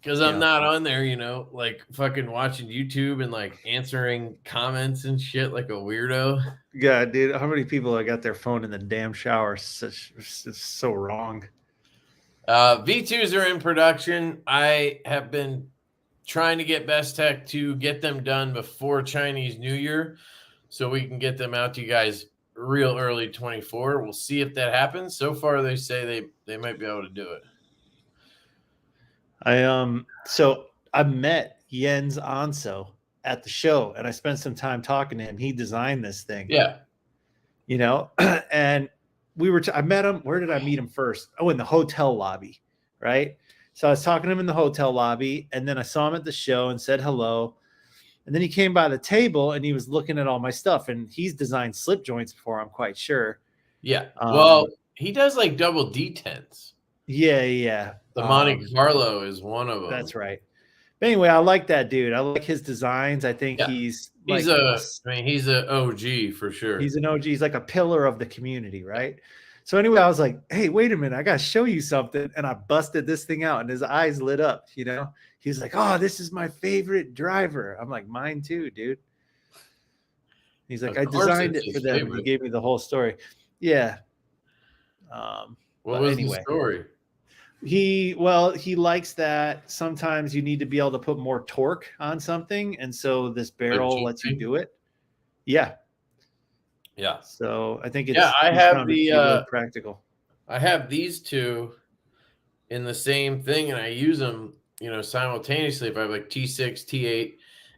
Because I'm not on there, you know, like fucking watching YouTube and like answering comments and shit like a weirdo. Yeah, dude. How many people got their phone in the damn shower? It's so wrong. V2s are in production. I have been trying to get Best Tech to get them done before Chinese New Year so we can get them out to you guys real early 24. We'll see if that happens. So far, they say they might be able to do it. So I met Jens Anso at the show and I spent some time talking to him. He designed this thing. Yeah. You know, and I met him. Where did I meet him first? Oh, in the hotel lobby. Right. So I was talking to him in the hotel lobby and then I saw him at the show and said hello. And then he came by the table and he was looking at all my stuff and he's designed slip joints before, I'm quite sure. Yeah. Well, he does like double D10s. Yeah. The Monte Carlo is one of them. That's right. But anyway, I like that dude. I like his designs. I think he's an OG for sure. He's an OG. He's like a pillar of the community, right? So anyway, I was like, hey, wait a minute. I got to show you something. And I busted this thing out and his eyes lit up, you know? He was like, oh, this is my favorite driver. I'm like, mine too, dude. He's like, I designed it for them. Favorite. He gave me the whole story. Yeah. What was the story? He likes that sometimes you need to be able to put more torque on something. And so this barrel lets you do it. Yeah. Yeah. So I think it's I have the practical. I have these two in the same thing and I use them, you know, simultaneously if I have like T6, T8.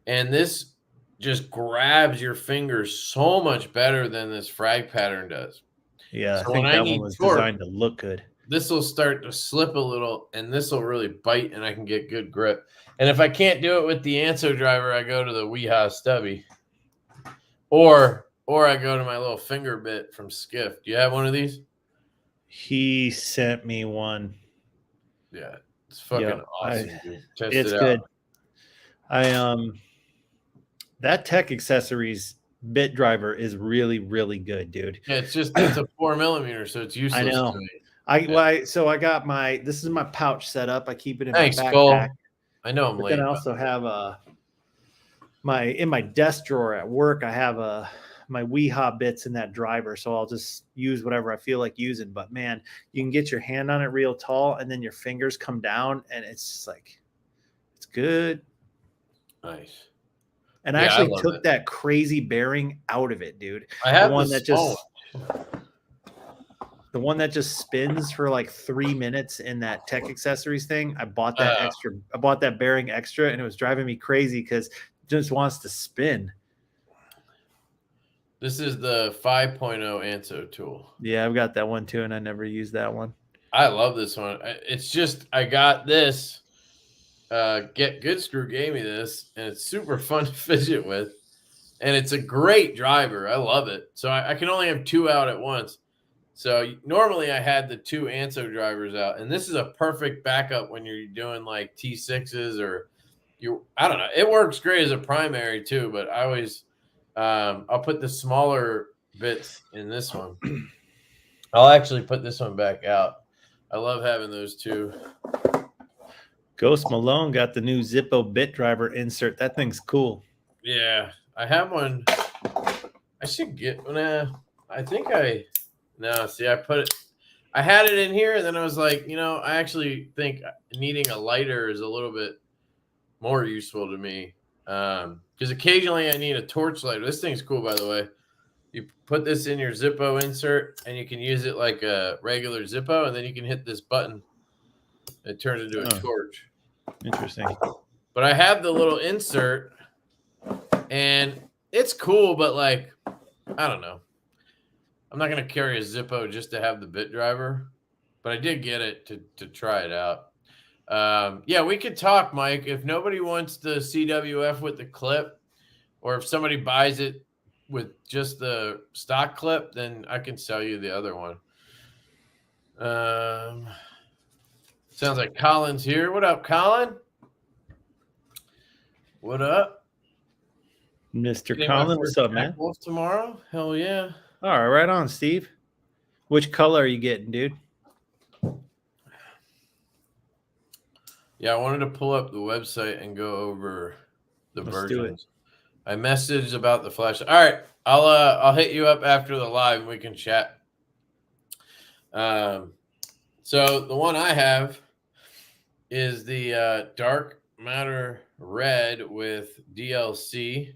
And this just grabs your fingers so much better than this frag pattern does. Yeah, I So when think I that one need was torque, designed to look good. this will start to slip a little, and this will really bite, and I can get good grip. And if I can't do it with the Anso driver, I go to the Weehaw Stubby, or I go to my little finger bit from Skiff. Do you have one of these? He sent me one. Yeah, it's fucking Yep, awesome, dude. Test it's it good. out. That Tech Accessories bit driver is really, really good, dude. Yeah, it's a 4mm, so it's useless. I know. To me. I got this is my pouch set up. I keep it in Thanks, my backpack. Cole. I know I'm But late. then I also have in my desk drawer at work, I have my Weehaw bits in that driver. So I'll just use whatever I feel like using. But man, you can get your hand on it real tall and then your fingers come down and it's just like, it's good. Nice. And I actually took that crazy bearing out of it, dude. I have the one that just spins for like 3 minutes in that Tech Accessories thing. I bought that extra. I bought that bearing extra, and it was driving me crazy because it just wants to spin. This is the 5.0 Anso tool. Yeah, I've got that one too, and I never used that one. I love this one. It's just I got this. Get Good Screw gave me this, and it's super fun to fidget with, and it's a great driver. I love it. So I can only have 2 out at once. So normally I had the 2 Anso drivers out, and this is a perfect backup when you're doing like T6s or I don't know. It works great as a primary too, but I always I'll put the smaller bits in this one. I'll actually put this one back out. I love having those 2. Ghost Malone got the new Zippo bit driver insert. That thing's cool. Yeah, I have one. I should get one. I think see, I had it in here, and then I was like, I actually think needing a lighter is a little bit more useful to me. Because occasionally I need a torch lighter. This thing's cool, by the way. You put this in your Zippo insert, and you can use it like a regular Zippo, and then you can hit this button. It turns into a torch. Interesting. But I have the little insert, and it's cool, but like, I don't know. I'm not going to carry a Zippo just to have the bit driver, but I did get it to try it out. Yeah, we could talk, Mike. If nobody wants the CWF with the clip, or if somebody buys it with just the stock clip, then I can sell you the other one. Sounds like Colin's here. What up, Colin? What up? Mr. Colin, what's up, man? JackWolf tomorrow? Hell yeah. All right, right on, Steve. Which color are you getting, dude? Yeah, I wanted to pull up the website and go over the versions. Do it. I messaged about the flash. All right, I'll hit you up after the live and we can chat. So the one I have is the dark matter red with DLC,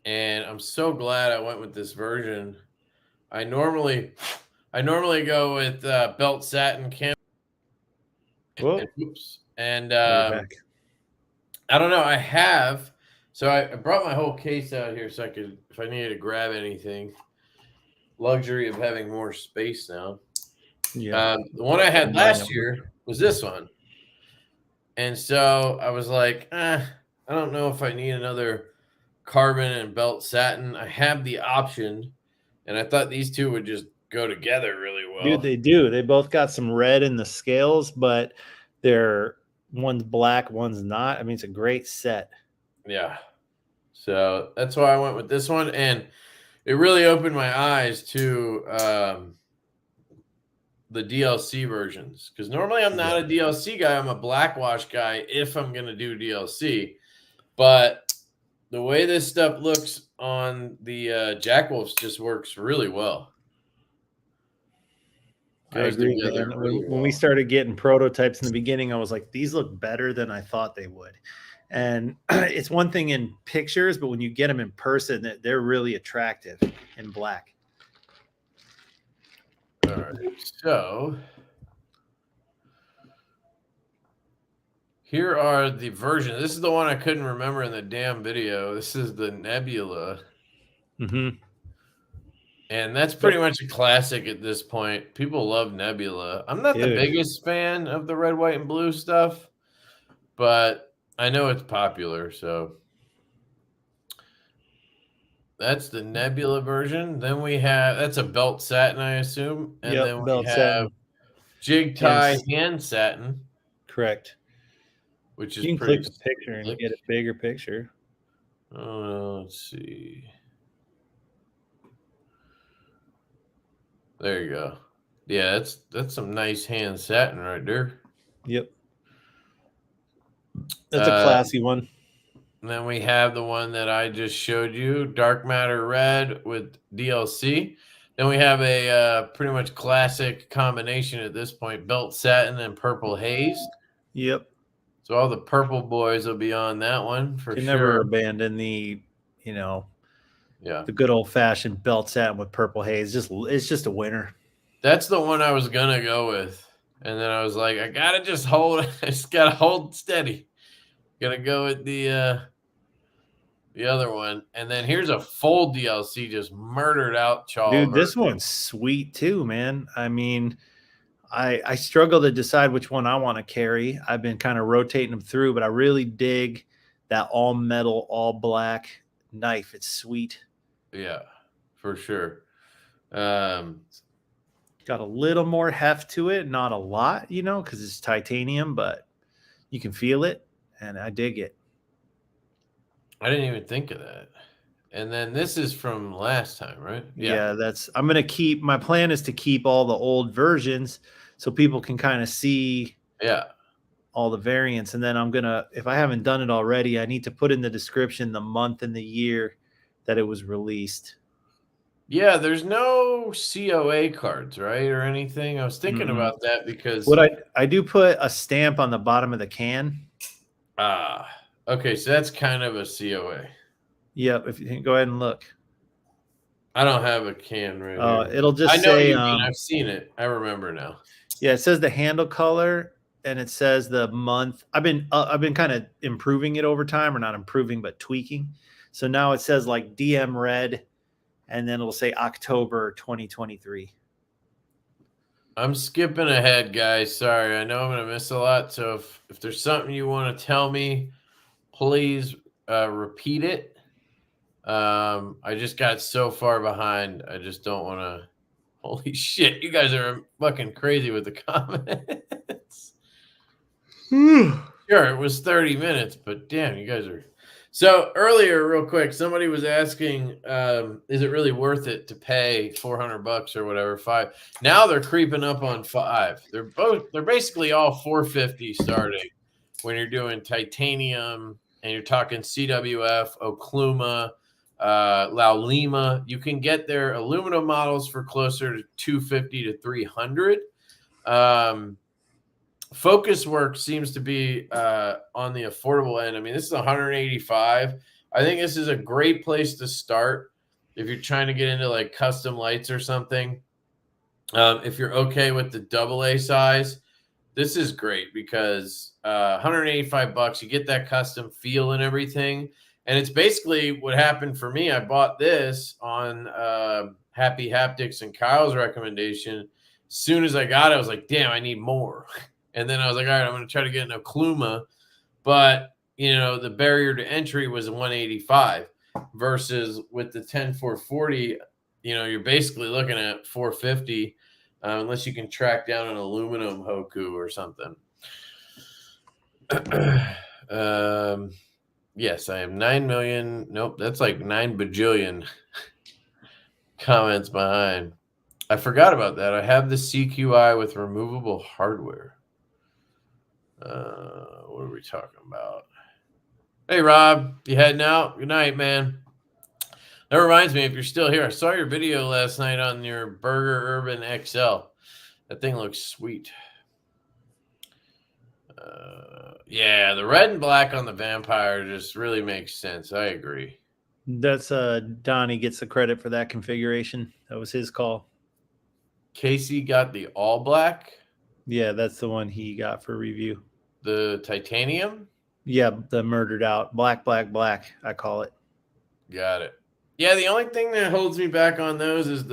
and I'm so glad I went with this version. I normally go with belt satin camo. And I don't know. I brought my whole case out here so I could, if I needed to grab anything. Luxury of having more space now. Yeah. The one I had last year was this one. And so I was like, I don't know if I need another carbon and belt satin. I have the option, and I thought these two would just go together really well. Dude, they do. They both got some red in the scales, but one's black, one's not. I mean, it's a great set. Yeah. So that's why I went with this one. And it really opened my eyes to the DLC versions. Because normally I'm not a DLC guy. I'm a Blackwash guy if I'm going to do DLC. But the way this stuff looks on the JackWolfs just works really well. I agree. When we started getting prototypes in the beginning, I was like, these look better than I thought they would. And it's one thing in pictures, but when you get them in person, they're really attractive in black. All right. So Here are the versions. This is the one I couldn't remember in the damn video. This is the Nebula. Mm-hmm. And that's pretty much a classic at this point. People love Nebula. I'm not the biggest fan of the red, white, and blue stuff, but I know it's popular, so that's the Nebula version. Then we have, that's a belt satin, I assume. And then we have jig tie hand satin. Correct. Which is you can pretty click the picture and get a bigger picture. Let's see. There you go. Yeah, that's some nice hand satin right there. Yep. That's a classy one. And then we have the one that I just showed you, dark matter red with DLC. Then we have a pretty much classic combination at this point, belt satin and purple haze. Yep. So all the purple boys will be on that one for sure. Never abandon the, the good old fashioned belt satin with purple haze. It's just a winner. That's the one I was gonna go with, and then I was like, I gotta just hold. I just gotta hold steady. Gonna go with the other one, and then here's a full DLC just murdered out, Dude, this one's sweet too, man. I mean, I struggle to decide which one I want to carry. I've been kind of rotating them through, but I really dig that all metal, all black knife. It's sweet. Yeah, for sure. Got a little more heft to it, not a lot, because it's titanium, but you can feel it, and I dig it. I didn't even think of that. And then this is from last time, right? Yeah, I'm going to keep, my plan is to keep all the old versions so people can kind of see all the variants. And then I'm going to, if I haven't done it already, I need to put in the description the month and the year that it was released. Yeah, there's no COA cards, right, or anything. I was thinking about that because what I do put a stamp on the bottom of the can. Okay, so that's kind of a COA. Yep, if you can go ahead and look. I don't have a can right here. It'll just I know say I've seen it. I remember now. Yeah, it says the handle color and it says the month. I've been kind of improving it over time, or not improving, but tweaking. So now it says like DM red, and then it'll say October 2023. I'm skipping ahead, guys. Sorry, I know I'm going to miss a lot. So if there's something you want to tell me, please repeat it. I just got so far behind. I just don't want to. Holy shit, you guys are fucking crazy with the comments. Sure, it was 30 minutes, but damn, you guys are. So earlier, real quick, somebody was asking, is it really worth it to pay $400 or whatever, $5? Now they're creeping up on $5. They're basically all $450 starting when you're doing titanium and you're talking CWF, Okluma, Laulima. You can get their aluminum models for closer to $250 to $300. Focus work seems to be on the affordable end. I mean, this is $185. I think this is a great place to start if you're trying to get into like custom lights or something. If you're okay with the AA size, this is great because $185, you get that custom feel and everything. And it's basically what happened for me. I bought this on Happy Haptics and Kyle's recommendation. As soon as I got it, I was like, damn, I need more. And then I was like, all right, I'm going to try to get an Okluma. But, the barrier to entry was $185 versus with the 10440, you're basically looking at $450 unless you can track down an aluminum Hoku or something. Yes, I am 9 million. Nope, that's like 9 bajillion comments behind. I forgot about that. I have the CQI with removable hardware. What are we talking about? Hey, Rob, you heading out? Good night, man. That reminds me, if you're still here, I saw your video last night on your Burger Urban XL. That thing looks sweet. Yeah, the red and black on the Vampire just really makes sense. I agree. That's Donnie gets the credit for that configuration. That was his call. Casey got the all black. Yeah, that's the one he got for review. The titanium? Yeah, the murdered out. Black, I call it. Got it. Yeah, the only thing that holds me back on those is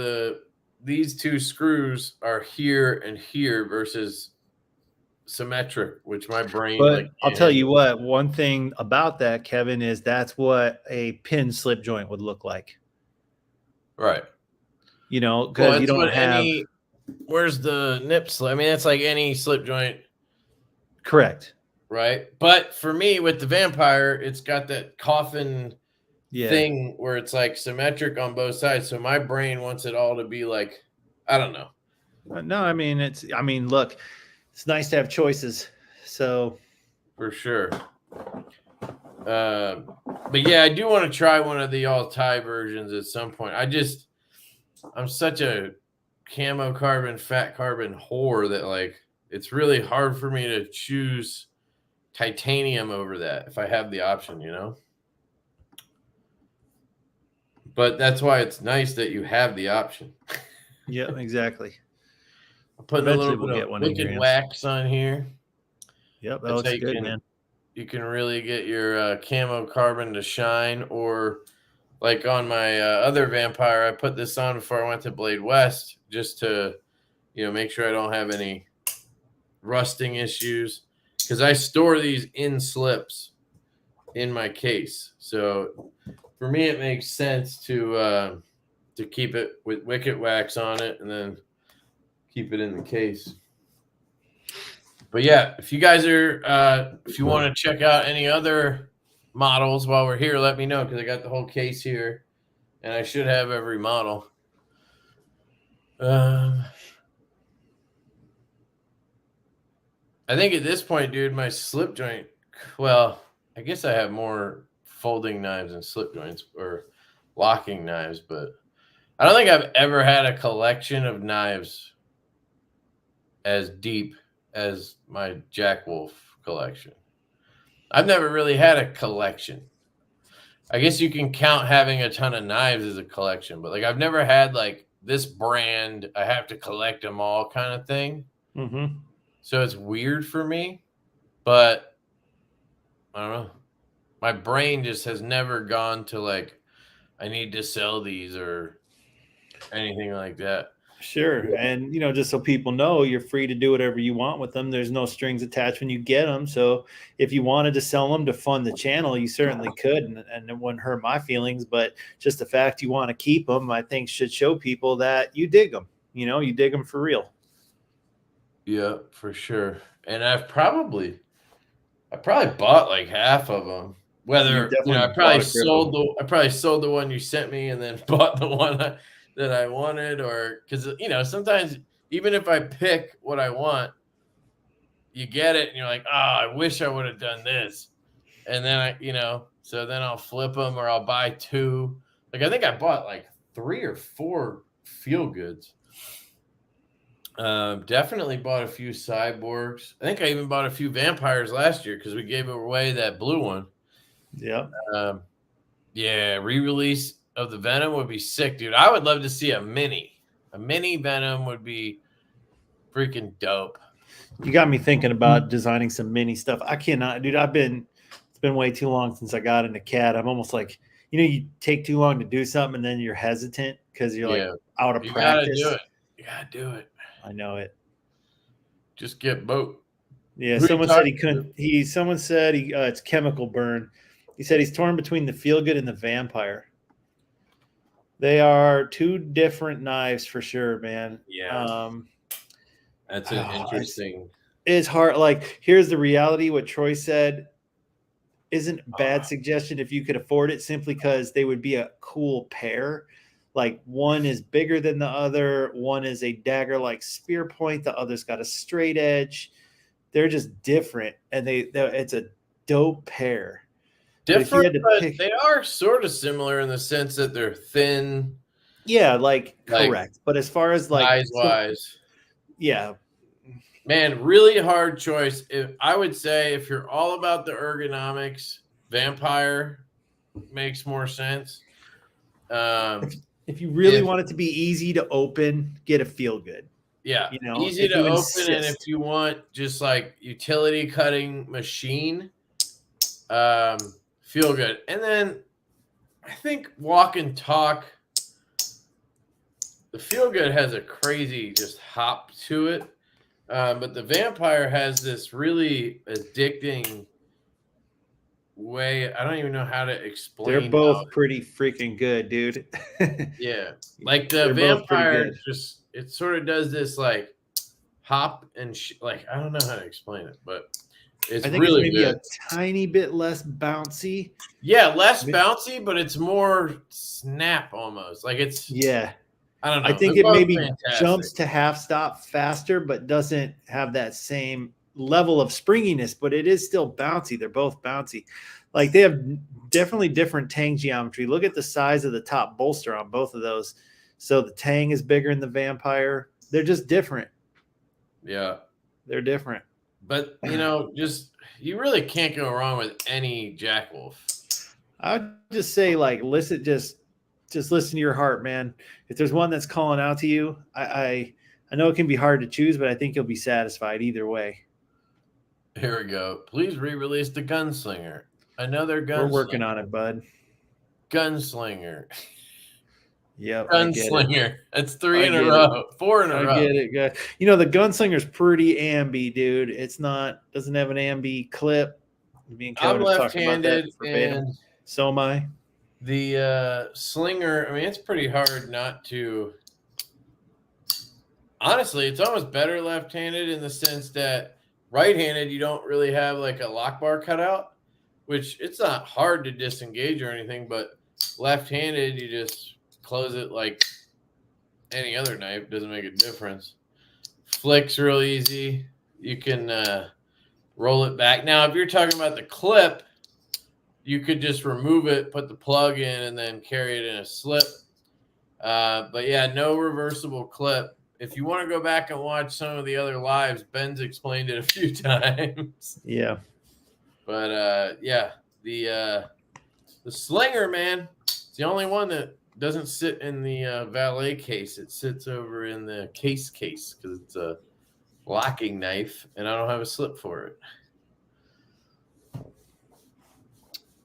these two screws are here and here versus symmetric, which my brain But like. I'll tell you what, one thing about that, Kevin, is that's what a pin slip joint would look like. Right. You know, because you don't have. Where's the nip slip? I mean, it's like any slip joint. Correct. Right. But for me, with the Vampire, it's got that coffin thing where it's like symmetric on both sides. So my brain wants it all to be like, I don't know. No, I mean, look, it's nice to have choices. So for sure. But yeah, I do want to try one of the all tie versions at some point. I'm such a camo carbon, fat carbon whore that like it's really hard for me to choose titanium over that if I have the option, you know. But that's why it's nice that you have the option. Yeah, exactly. I'm putting a little bit of wicked wax on here. Yep, that looks good, man. You can really get your camo carbon to shine, or like on my other Vampire, I put this on before I went to Blade West just to, you know, make sure I don't have any rusting issues, because I store these in slips in my case. So for me, it makes sense to keep it with wicket wax on it and then keep it in the case. But yeah, if you guys are, if you want to check out any other models while we're here, let me know, because I got the whole case here and I should have every model. I think at this point, dude, my slip joint, well, I guess I have more folding knives and slip joints or locking knives, but I don't think I've ever had a collection of knives as deep as my JackWolf collection. I've never really had a collection. I guess you can count having a ton of knives as a collection, but like I've never had like this brand, I have to collect them all kind of thing. Mm-hmm. So it's weird for me, but I don't know. My brain just has never gone to like, I need to sell these or anything like that. Sure. And, you know, just so people know, you're free to do whatever you want with them. There's no strings attached when you get them. So if you wanted to sell them to fund the channel, you certainly could. And it wouldn't hurt my feelings. But just the fact you want to keep them, I think should show people that you dig them. You know, you dig them for real. Yeah, for sure. And I probably bought like half of them. Whether, you know, I probably sold the one you sent me and then bought the one that I wanted, or because, you know, sometimes even if I pick what I want, you get it and you're like, oh, I wish I would have done this. And then so then I'll flip them or I'll buy two. Like I think I bought like 3 or 4 Feelgoods. Definitely bought a few Cyborgs. I think I even bought a few Vampires last year because we gave away that blue one. Yeah. Yeah, re-release of the Venom would be sick, dude. I would love to see a mini. A mini Venom would be freaking dope. You got me thinking about designing some mini stuff. I cannot, dude. It's been way too long since I got into CAD. I'm almost like, you know, you take too long to do something and then you're hesitant because you're like out of practice. You gotta do it. I know it. Just get boat. Yeah, someone said he couldn't. Someone said it's chemical burn. He said he's torn between the Feelgood and the Vampire. They are 2 different knives for sure, man. Yeah. That's an interesting. It's hard. Like, here's the reality. What Troy said isn't a bad suggestion if you could afford it, simply because they would be a cool pair. Like, one is bigger than the other. One is a dagger-like spear point. The other's got a straight edge. They're just different, and it's a dope pair. Different, but they are sort of similar in the sense that they're thin. Yeah, like correct. But as far as like size-wise, yeah, man, really hard choice. I would say if you're all about the ergonomics, Vampire makes more sense. If you really want it to be easy to open, get a Feelgood. Yeah, You know, easy if to you open, and if insist. you want just like utility cutting machine, feel good. And then I think walk and talk. The feel good has a crazy just hop to it, but the vampire has this really addicting way. I don't even know how to They're explain how. both pretty freaking good, dude. Yeah, like the They're both pretty vampire, good. just it sort of does this like hop and like I don't know how to explain it, but it's I think it's really maybe good. a tiny bit less bouncy. Yeah, less bouncy, but it's more snap almost. Like it's Yeah. I don't I know. think They're it both maybe fantastic. jumps to half stop faster, but doesn't have that same level of springiness, but it is still bouncy. They're both bouncy. Like they have definitely different tang geometry. Look at the size of the top bolster on both of those. So the tang is bigger in the vampire. They're just different. Yeah. They're different. But you know, just you really can't go wrong with any JackWolf. I'd just say like listen, just listen to your heart, man. If there's one that's calling out to you, I know it can be hard to choose, but I think you'll be satisfied either way. Here we go. Please re-release the Gunslinger. Another Gunslinger. We're working on it, bud. Gunslinger. Yep, Gunslinger. That's 3 in a row. 4 in a row. I get it, guy. You know, the Gunslinger's pretty ambi, dude. It's not, doesn't have an ambi clip. Me and Kevin I'm have talked about that left-handed, verbatim. and So am I. the slinger, I mean, it's pretty hard not to. Honestly, it's almost better left-handed in the sense that right-handed, you don't really have like a lock bar cutout, which it's not hard to disengage or anything, but left-handed, you just close it like any other knife. Doesn't make a difference. Flick's real easy. You can roll it back. Now, if you're talking about the clip, you could just remove it, put the plug in, and then carry it in a slip. But yeah, no reversible clip. If you want to go back and watch some of the other lives, Ben's explained it a few times. Yeah. But yeah, the slinger, man, it's the only one that doesn't sit in the valet case. It sits over in the case because it's a locking knife, and I don't have a slip for it.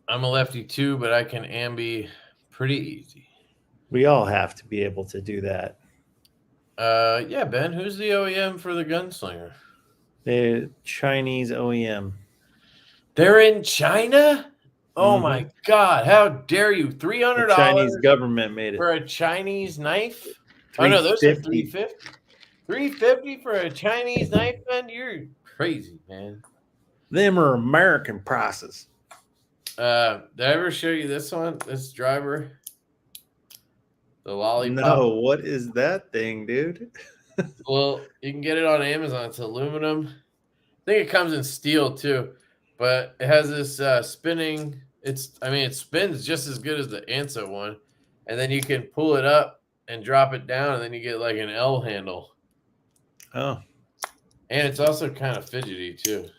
I'm a lefty too, but I can ambi pretty easy. We all have to be able to do that. Yeah, Ben, who's the OEM for the Gunslinger? The Chinese OEM. They're in China? Oh my God! How dare you? $300. The Chinese government made it for a Chinese knife. Oh no, those are $350. $350 for a Chinese knife, Ben? You're crazy, man. Them are American prices. Did I ever show you this one? This driver, the lollipop. No, what is that thing, dude? Well, you can get it on Amazon. It's aluminum. I think it comes in steel too, but it has this spinning. It spins just as good as the Anso one, and then you can pull it up and drop it down, and then you get like an L handle. Oh, and it's also kind of fidgety too.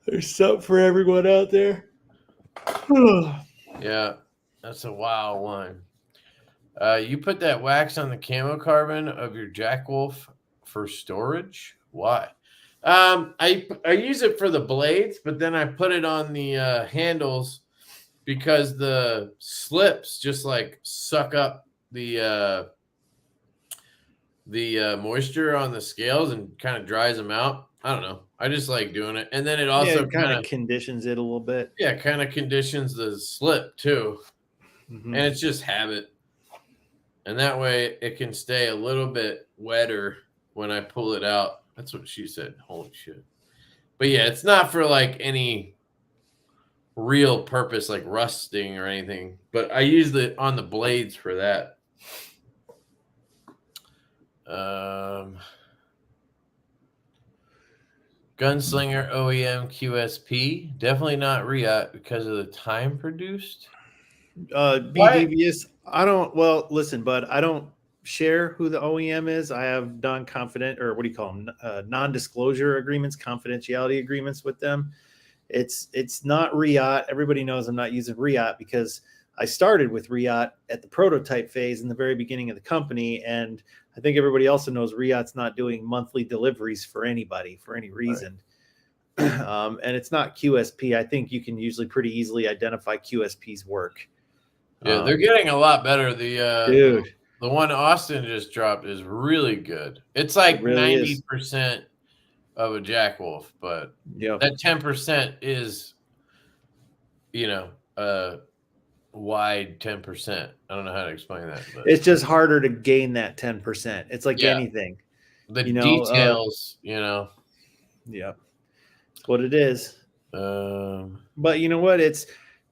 There's something for everyone out there. Yeah, that's a wild one. You put that wax on the camo carbon of your JackWolf for storage? Why? I use it for the blades, but then I put it on the handles because the slips just like suck up the moisture on the scales and kind of dries them out. I don't know. I just like doing it. And then it also kind of conditions it a little bit. Yeah, kind of conditions the slip too. Mm-hmm. And it's just habit. And that way it can stay a little bit wetter when I pull it out. That's what she said. Holy shit. But yeah, it's not for like any real purpose like rusting or anything. But I use it on the blades for that. Gunslinger OEM QSP. Definitely not Riot because of the time produced. BDVS. Listen, bud, I don't share who the OEM is. I have non-confident, or what do you call them? Non-disclosure agreements, confidentiality agreements with them. It's not Riot. Everybody knows I'm not using Riot because I started with Riot at the prototype phase in the very beginning of the company. And I think everybody also knows Riot's not doing monthly deliveries for anybody for any reason. Right. And it's not QSP. I think you can usually pretty easily identify QSP's work. Yeah, they're getting a lot better. Dude. The one Austin just dropped is really good. It's like it really 90% of a JackWolf, but that 10% is, wide 10%. I don't know how to explain that. But it's just harder to gain that 10%. It's like anything. The details, Yeah. It's what it is. But you know what? It's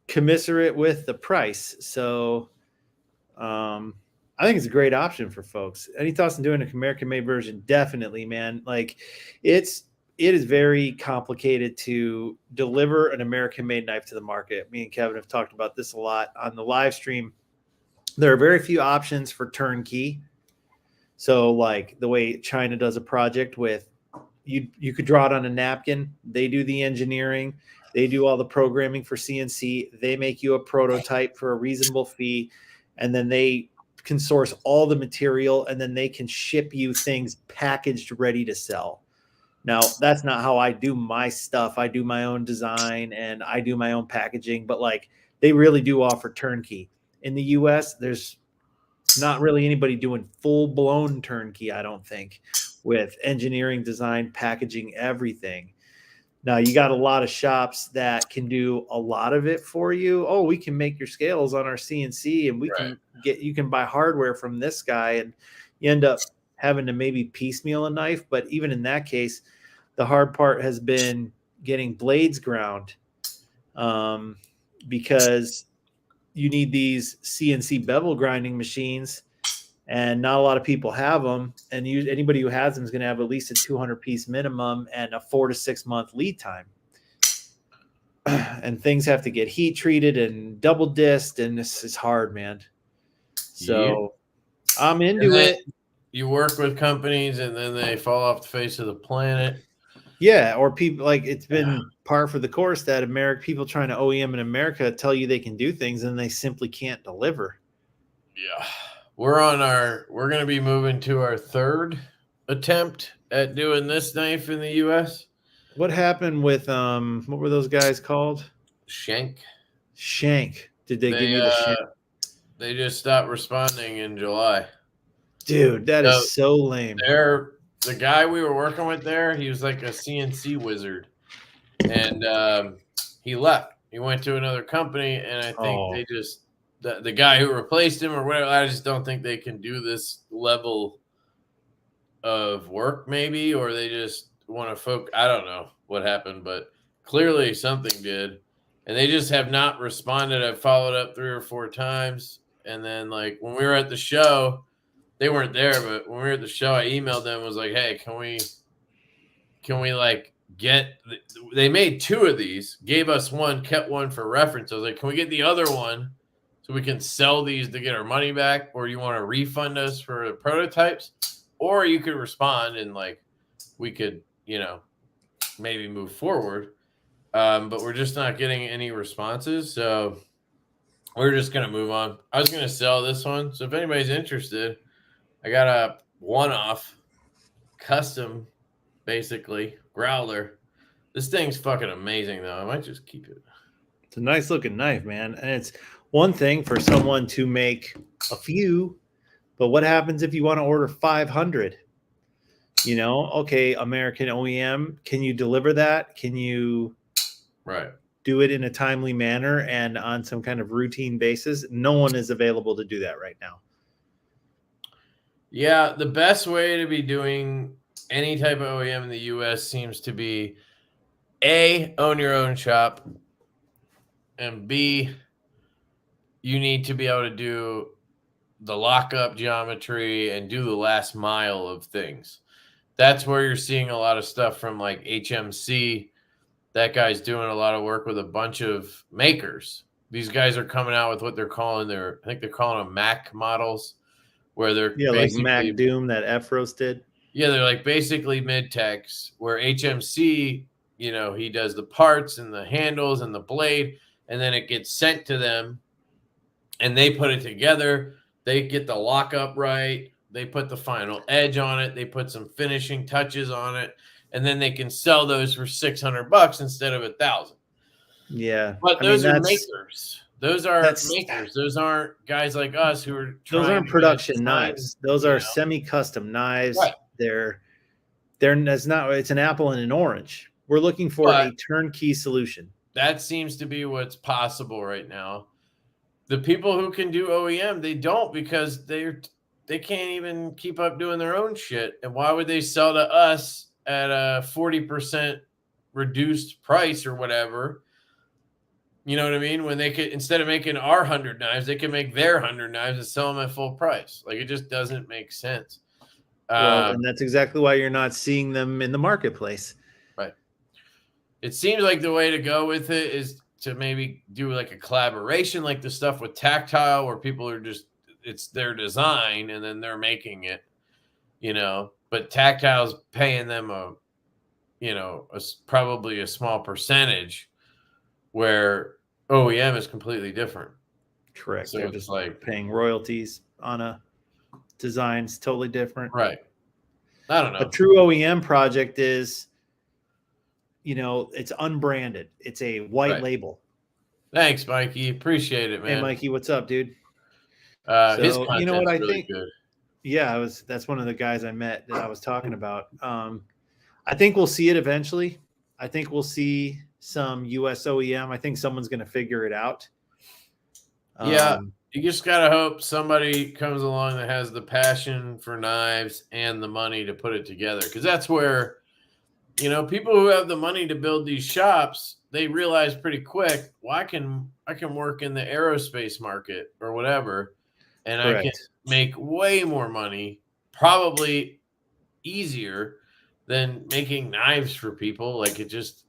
commensurate with the price. So I think it's a great option for folks. Any thoughts on doing an American-made version? Definitely, man. Like it is very complicated to deliver an American-made knife to the market. Me and Kevin have talked about this a lot on the live stream. There are very few options for turnkey. So like the way China does a project with you could draw it on a napkin. They do the engineering. They do all the programming for CNC. They make you a prototype for a reasonable fee. And then they can source all the material, and then they can ship you things packaged, ready to sell. Now, that's not how I do my stuff. I do my own design and I do my own packaging, but like they really do offer turnkey. In the US, there's not really anybody doing full-blown turnkey, I don't think, with engineering, design, packaging, everything. Now, you got a lot of shops that can do a lot of it for you. Oh, we can make your scales on our CNC, and you can buy hardware from this guy, and you end up having to maybe piecemeal a knife. But even in that case, the hard part has been getting blades ground because you need these CNC bevel grinding machines, and not a lot of people have them. And anybody who has them is going to have at least a 200-piece minimum and a 4 to 6 month lead time. And things have to get heat treated and double disced, and this is hard, man. So I'm into it. You work with companies, and then they fall off the face of the planet. Yeah, or people like it's been par for the course that people trying to OEM in America tell you they can do things, and they simply can't deliver. Yeah. We're going to be moving to our third attempt at doing this knife in the US. What happened with what were those guys called? Shank. Did they give you the shank? They just stopped responding in July. Dude, that is so lame. The guy we were working with there, he was like a CNC wizard. And he left. He went to another company, and I think they just the guy who replaced him or whatever, I just don't think they can do this level of work maybe, or they just want to focus. I don't know what happened, but clearly something did. And they just have not responded. I've followed up 3 or 4 times. And then like when we were at the show, they weren't there, but when we were at the show, I emailed them and was like, hey, can we like they made 2 of these, gave us one, kept one for reference. I was like, can we get the other one so we can sell these to get our money back, or you want to refund us for the prototypes, or you could respond and like we could, maybe move forward. But we're just not getting any responses. So we're just going to move on. I was going to sell this one. So if anybody's interested, I got a one-off custom, basically, growler. This thing's fucking amazing, though. I might just keep it. It's a nice looking knife, man. And it's one thing for someone to make a few, but what happens if you want to order 500? Okay, American OEM, can you deliver that? Can you do it in a timely manner and on some kind of routine basis? No one is available to do that right now. Yeah, the best way to be doing any type of OEM in the US seems to be A, own your own shop, and B, you need to be able to do the lockup geometry and do the last mile of things. That's where you're seeing a lot of stuff from like HMC. That guy's doing a lot of work with a bunch of makers. These guys are coming out with what they're calling I think they're calling them Mac models, where they're like Mac Doom that Efros did. Yeah, they're like basically mid-techs, where HMC, he does the parts and the handles and the blade, and then it gets sent to them and they put it together. They get the lockup right. They put the final edge on it. They put some finishing touches on it, and then they can sell those for $600 instead of $1,000. Yeah, But those are makers. Those are makers. Those aren't guys like us who are trying. Those aren't production knives. Those are semi-custom knives. Right. It's an apple and an orange. We're looking for a turnkey solution. That seems to be what's possible right now. The people who can do OEM, they don't, because they can't even keep up doing their own shit. And why would they sell to us at a 40% reduced price or whatever? You know what I mean? When they could, instead of making our 100 knives, they can make their 100 knives and sell them at full price. Like, it just doesn't make sense. Well, and that's exactly why you're not seeing them in the marketplace. Right. It seems like the way to go with it is to maybe do like a collaboration, like the stuff with Tactile, where people are just, it's their design and then they're making it, but Tactile's paying them probably a small percentage, where OEM is completely different. Correct. So they're just like paying royalties on a design's totally different. Right. I don't know. A true OEM project is, it's unbranded. It's a white label. Thanks, Mikey. Appreciate it, man. Hey, Mikey, what's up, dude? His content's what I really think? Good. Yeah, that's one of the guys I met that I was talking about. I think we'll see it eventually. I think we'll see some US OEM. I think someone's going to figure it out. Yeah, you just got to hope somebody comes along that has the passion for knives and the money to put it together. Because that's where, people who have the money to build these shops, they realize pretty quick, well, I can work in the aerospace market or whatever, and Correct. I can make way more money, probably easier than making knives for people. Like, it just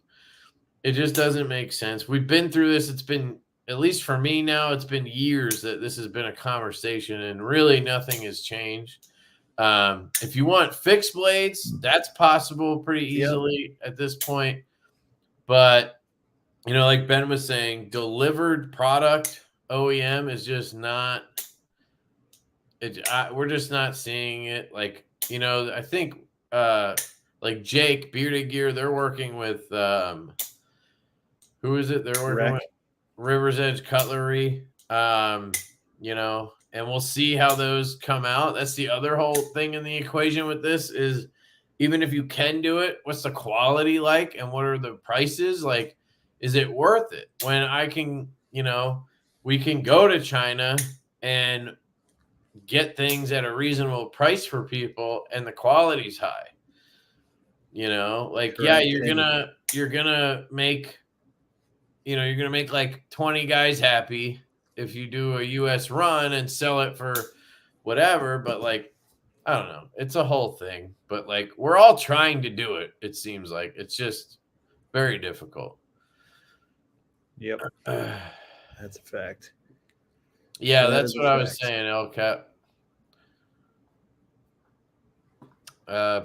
doesn't make sense. We've been through this. It's been, at least for me now, it's been years that this has been a conversation, and really nothing has changed. If you want fixed blades, that's possible pretty easily at this point. But, like Ben was saying, delivered product OEM is just not, we're just not seeing it. Like, I think like Jake, Bearded Gear, they're working with, who is it? They're working with River's Edge Cutlery, and we'll see how those come out. That's the other whole thing in the equation with this is, even if you can do it, what's the quality like, and what are the prices? Like, is it worth it when I can, we can go to China and get things at a reasonable price for people and the quality's high, like, yeah, you're gonna make, you're going to make like 20 guys happy if you do a US run and sell it for whatever. But like, I don't know. It's a whole thing. But like, we're all trying to do it. It seems like it's just very difficult. Yep. That's a fact. Yeah, that's what I was saying, LCAP.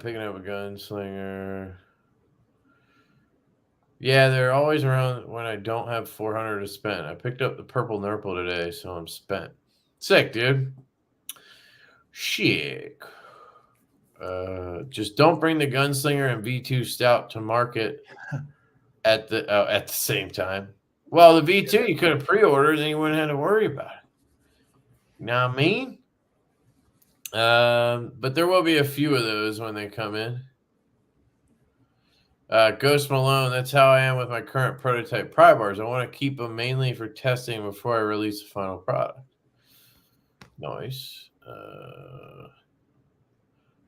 Picking up a gunslinger. Yeah, they're always around when I don't have 400 to spend. I picked up the purple nerple today, so I'm spent. Sick, dude. Shit. Just don't bring the Gunslinger and V2 Stout to market at the same time. Well, the V2 you could have pre-ordered and you wouldn't have to worry about it. You know what I mean? But there will be a few of those when they come in. Ghost Malone, that's how I am with my current prototype pry bars. I want to keep them mainly for testing before I release the final product. Nice.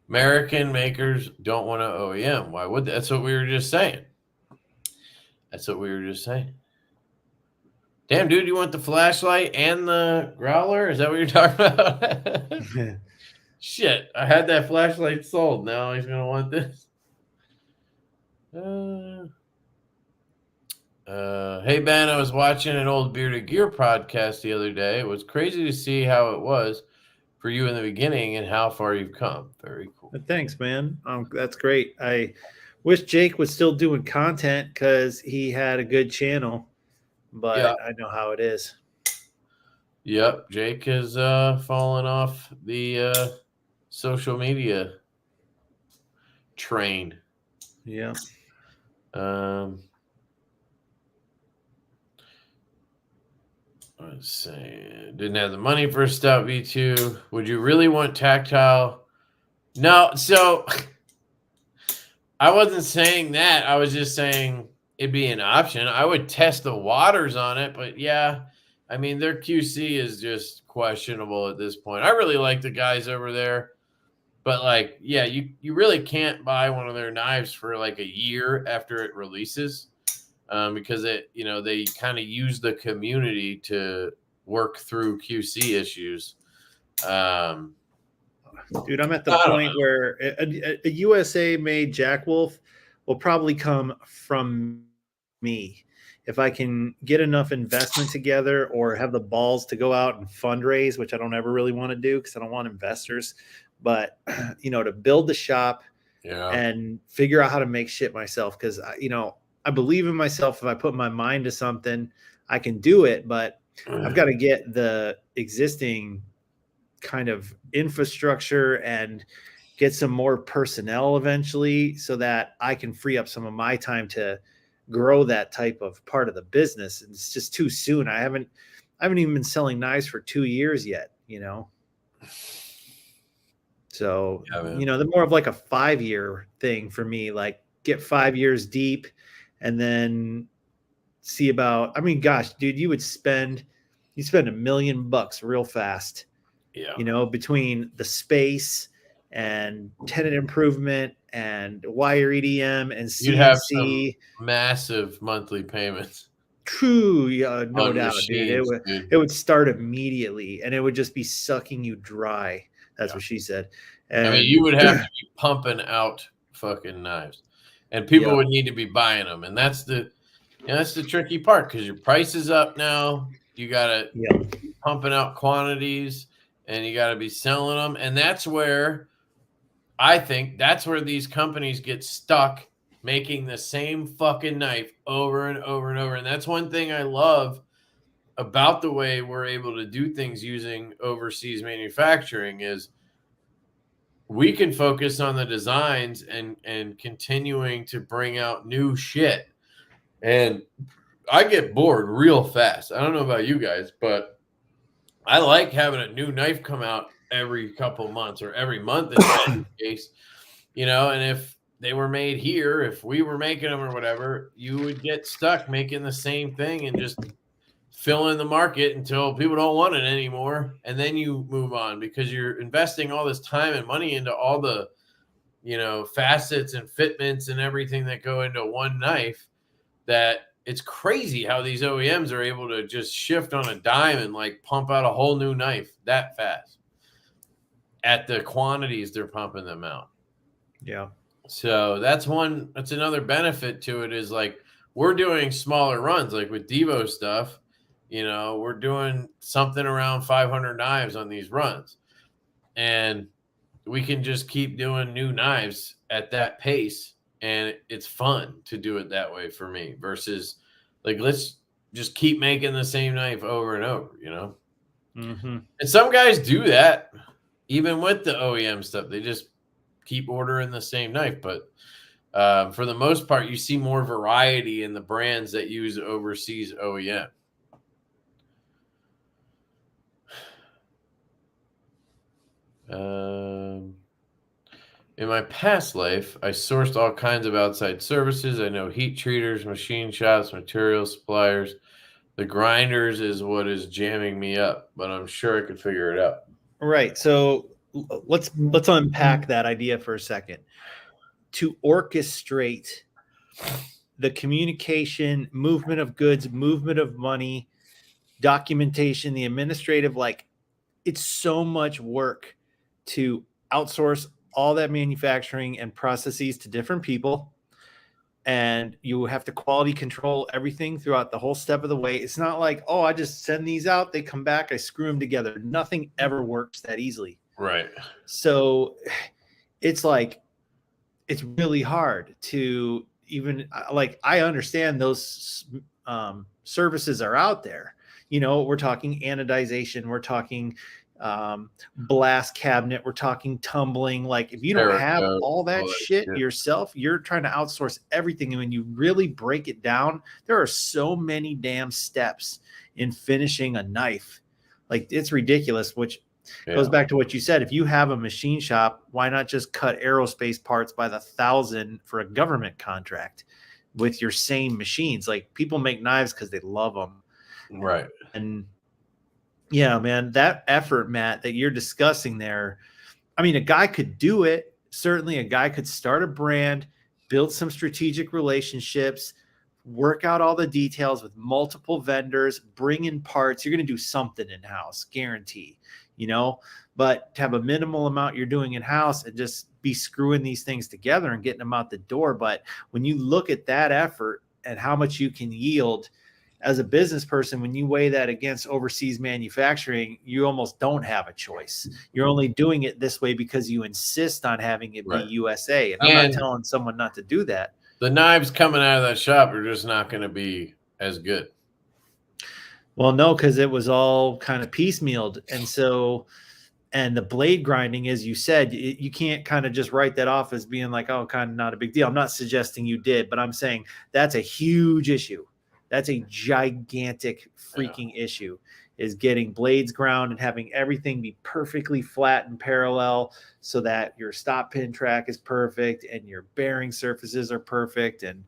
American makers don't want to OEM. Why would they? That's what we were just saying. Damn, dude, you want the flashlight and the growler? Is that what you're talking about? Shit, I had that flashlight sold. Now he's going to want this. Hey Ben, I was watching an old Bearded Gear podcast the other day. It was crazy to see how it was for you in the beginning and how far you've come. Very cool. Thanks, man. That's great. I wish Jake was still doing content because he had a good channel, but yeah. I know how it is. Yep, Jake has fallen off the social media train. Yeah. Let's see. Didn't have the money for a stout V2. Would you really want tactile? No. So I wasn't saying that. I was just saying it'd be an option. I would test the waters on it, but yeah, I mean, their QC is just questionable at this point. I really like the guys over there, but like, yeah, you really can't buy one of their knives for like a year after it releases, because they kind of use the community to work through QC issues. Dude, I'm at the point where a USA made JackWolf will probably come from me. If I can get enough investment together or have the balls to go out and fundraise, which I don't ever really want to do because I don't want investors, but to build the shop and figure out how to make shit myself. Cause I believe in myself. If I put my mind to something, I can do it, but I've got to get the existing kind of infrastructure and get some more personnel eventually so that I can free up some of my time to grow that type of part of the business. And it's just too soon. I haven't even been selling knives for 2 years yet, So, they're more of like a 5-year thing for me, like get 5 years deep and then see about, gosh, dude, you spend $1 million real fast. Yeah. Between the space and tenant improvement and wire EDM and CNC. You'd have some massive monthly payments. True, no doubt, machines, dude. It would start immediately and it would just be sucking you dry. That's what she said. And you would have to be pumping out fucking knives, and people would need to be buying them, and that's the tricky part because your price is up now. You gotta pumping out quantities, and you gotta be selling them, and that's where I think these companies get stuck making the same fucking knife over and over and over. And that's one thing I love about the way we're able to do things using overseas manufacturing is we can focus on the designs and continuing to bring out new shit. And I get bored real fast. I don't know about you guys, but I like having a new knife come out every couple months or every month in that case, and if they were made here, if we were making them or whatever, you would get stuck making the same thing and just fill in the market until people don't want it anymore. And then you move on because you're investing all this time and money into all the, facets and fitments and everything that go into one knife that it's crazy how these OEMs are able to just shift on a dime and like pump out a whole new knife that fast at the quantities they're pumping them out. Yeah. So that's another benefit to it is like we're doing smaller runs, like with Divo stuff, we're doing something around 500 knives on these runs, and we can just keep doing new knives at that pace. And it's fun to do it that way for me versus like, let's just keep making the same knife over and over, Mm-hmm. And some guys do that even with the OEM stuff. They just keep ordering the same knife. But for the most part, you see more variety in the brands that use overseas OEM. In my past life, I sourced all kinds of outside services. I know heat treaters, machine shops, material suppliers. The grinders is what is jamming me up, but I'm sure I could figure it out. Right. So let's unpack that idea for a second. To orchestrate the communication, movement of goods, movement of money, documentation, the administrative, it's so much work to outsource all that manufacturing and processes to different people. And you have to quality control everything throughout the whole step of the way. It's not like, oh, I just send these out, they come back, I screw them together. Nothing ever works that easily. Right. So it's really hard to even I understand those services are out there. you know, we're talking anodization, we're talking blast cabinet, we're talking tumbling. Like if you don't have all that shit yourself, you're trying to outsource everything. And when you really break it down, there are so many damn steps in finishing a knife. Like it's ridiculous, which goes back to what you said. If you have a machine shop, why not just cut aerospace parts by the thousand for a government contract with your same machines? Like people make knives because they love them. Right. And yeah, man, that effort, Matt, that you're discussing there, I mean, a guy could do it. Certainly a guy could start a brand, build some strategic relationships, work out all the details with multiple vendors, bring in parts. You're going to do something in-house, guarantee, you know, but to have a minimal amount you're doing in-house and just be screwing these things together and getting them out the door. But when you look at that effort and how much you can yield as a business person, when you weigh that against overseas manufacturing, you almost don't have a choice. You're only doing it this way because you insist on having it be USA. And I'm not telling someone not to do that. The knives coming out of that shop are just not going to be as good. Well, no, because it was all kind of piecemealed. And so, and the blade grinding, as you said, you can't kind of just write that off as being like, oh, kind of not a big deal. I'm not suggesting you did, but I'm saying that's a huge issue. That's a gigantic freaking issue, is getting blades ground and having everything be perfectly flat and parallel so that your stop pin track is perfect and your bearing surfaces are perfect and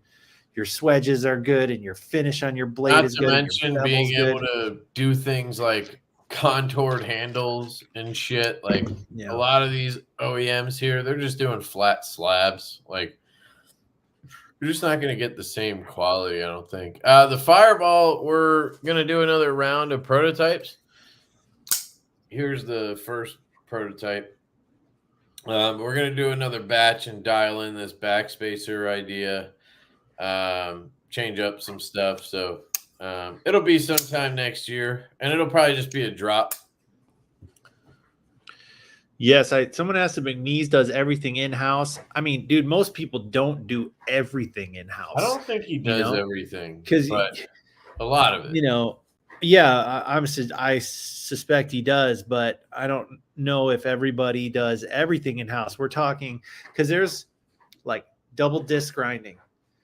your swedges are good and your finish on your blade is good. Not to mention being able to do things like contoured handles and shit. Like a lot of these OEMs here, they're just doing flat slabs. Like, you're just not going to get the same quality, I don't think. The Fireball, we're going to do another round of prototypes. Here's the first prototype. We're going to do another batch and dial in this backspacer idea, change up some stuff. So it'll be sometime next year, and it'll probably just be a drop. Yes, someone asked if McNeese does everything in-house. I mean, dude, most people don't do everything in-house. I don't think he does everything, but a lot of it. You know, yeah, I suspect he does, but I don't know if everybody does everything in-house. We're talking, because there's like double disc grinding.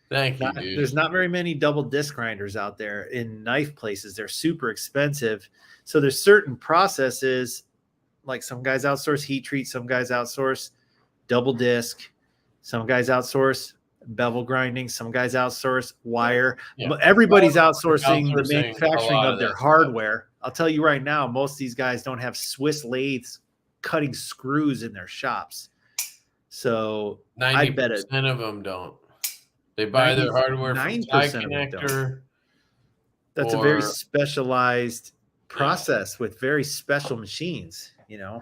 Thank you, dude. There's not very many double disc grinders out there in knife places. They're super expensive. So there's certain processes. Like some guys outsource heat treat, some guys outsource double disc, some guys outsource bevel grinding, some guys outsource wire. Yeah. Everybody's outsourcing the manufacturing of their hardware. I'll tell you right now, most of these guys don't have Swiss lathes cutting screws in their shops. So 90% of them don't. They buy their hardware from tie connector. That's a very specialized process with very special machines. You know,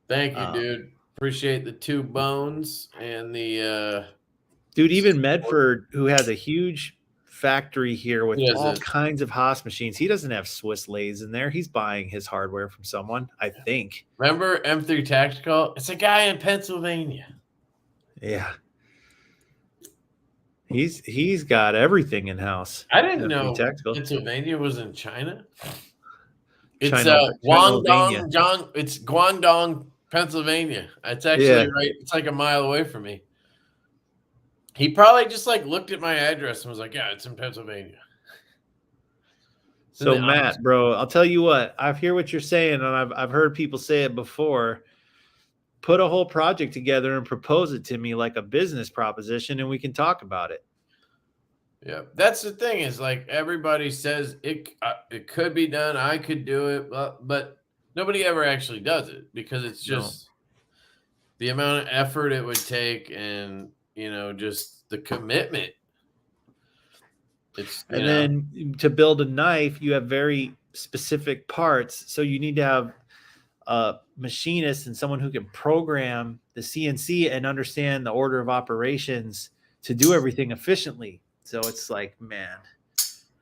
thank you, dude. Appreciate the 2 bones and the dude. Even Medford, who has a huge factory here with all kinds of Haas machines, he doesn't have Swiss lathes in there. He's buying his hardware from someone, I think. Remember M3 Tactical? It's a guy in Pennsylvania. Yeah, he's got everything in house. I didn't know Pennsylvania was in China. It's Guangdong, it's Guangdong, Pennsylvania. It's actually right. It's like a mile away from me. He probably just like looked at my address and was like, "Yeah, it's in Pennsylvania." So Matt, bro, I'll tell you what. I hear what you're saying, and I've heard people say it before. Put a whole project together and propose it to me like a business proposition, and we can talk about it. Yeah, that's the thing is like everybody says it could be done. I could do it, but nobody ever actually does it because it's just the amount of effort it would take and, you know, just the commitment. And then to build a knife, you have very specific parts. So you need to have a machinist and someone who can program the CNC and understand the order of operations to do everything efficiently. So it's like, man.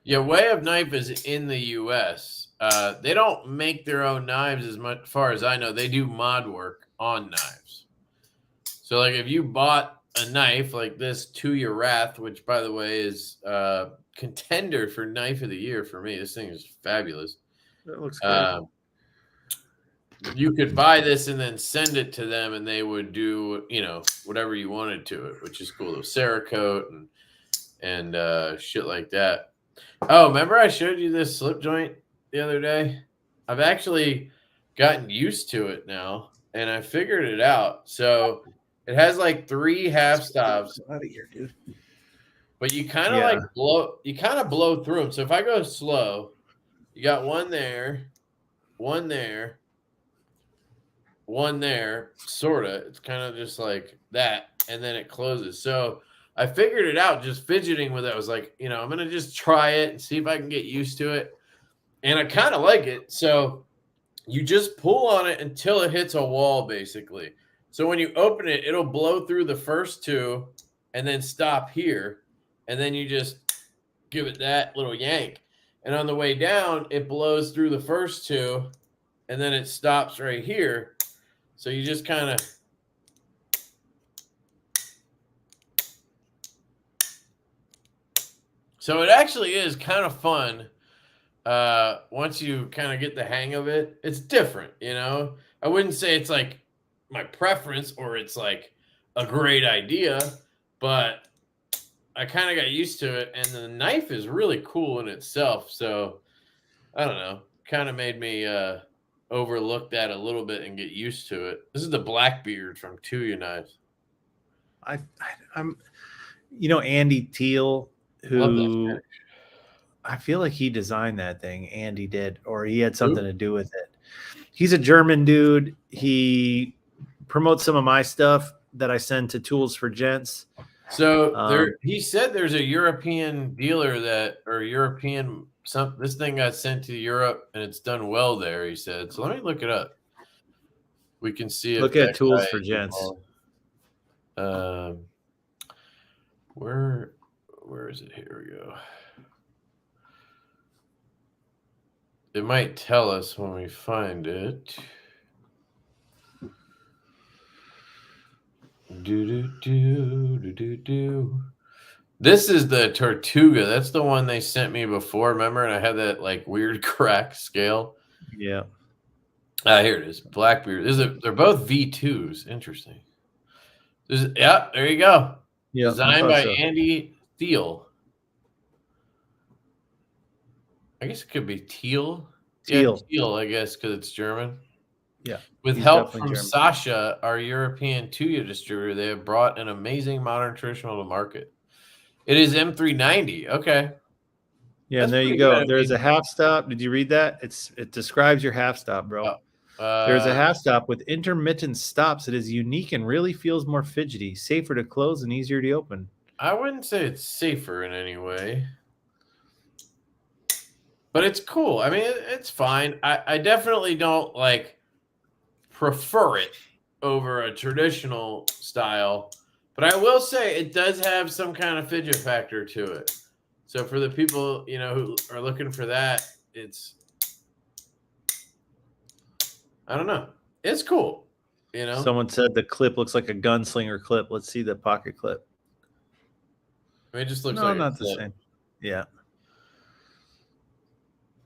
Yeah, Way of Knife is in the U.S. They don't make their own knives as much, far as I know. They do mod work on knives. So, like, if you bought a knife like this Tuya Wrath, which by the way is contender for knife of the year for me. This thing is fabulous. That looks good. You could buy this and then send it to them, and they would do, you know, whatever you wanted to it, which is cool. The Cerakote and shit like that. Oh, remember I showed you this slip joint the other day? I've actually gotten used to it now, and I figured it out. So it has like 3 half stops. Out of here, dude. But you kind of like blow through them. So if I go slow, you got one there, one there, one there, sort of. It's kind of just like that, and then it closes. So I figured it out just fidgeting with it. I was like, you know, I'm going to just try it and see if I can get used to it. And I kind of like it. So you just pull on it until it hits a wall, basically. So when you open it, it'll blow through the first 2 and then stop here. And then you just give it that little yank. And on the way down, it blows through the first 2 and then it stops right here. So you just kind of so it actually is kind of fun once you kind of get the hang of it. It's different, you know. I wouldn't say it's like my preference or it's like a great idea, but I kind of got used to it, and the knife is really cool in itself. So I don't know, kind of made me overlook that a little bit and get used to it. This is the Blackbeard from Tuya Knives. I'm, you know, Andy Theel, who I feel like he designed that thing. Andy did, or he had something to do with it. He's a German dude. He promotes some of my stuff that I send to Tools for Gents. So he said there's a European dealer this thing got sent to Europe and it's done well there, he said. So let me look it up. We can see Look at Tools for Gents. Where is it? Here we go. It might tell us when we find it. This is the Tortuga. That's the one they sent me before. Remember? And I had that like weird crack scale. Yeah. Here it is. Blackbeard. They're both V2s. Interesting. Yeah, there you go. Yeah. Designed by Andy Theel. I guess it could be Theel. Theel. Yeah, Theel, I guess, because it's German. Yeah. With help from Sasha, our European Tuya distributor, they have brought an amazing modern traditional to market. It is M390. Okay. Yeah, and there you go. There's a half stop. Did you read that? It describes your half stop, bro. There's a half stop with intermittent stops. It is unique and really feels more fidgety, safer to close and easier to open. I wouldn't say it's safer in any way, but it's cool. I mean, it's fine. I definitely don't like prefer it over a traditional style, but I will say it does have some kind of fidget factor to it. So for the people, you know, who are looking for that, I don't know. It's cool. You know, someone said the clip looks like a Gunslinger clip. Let's see the pocket clip. I mean, it just looks like not the same. Yeah.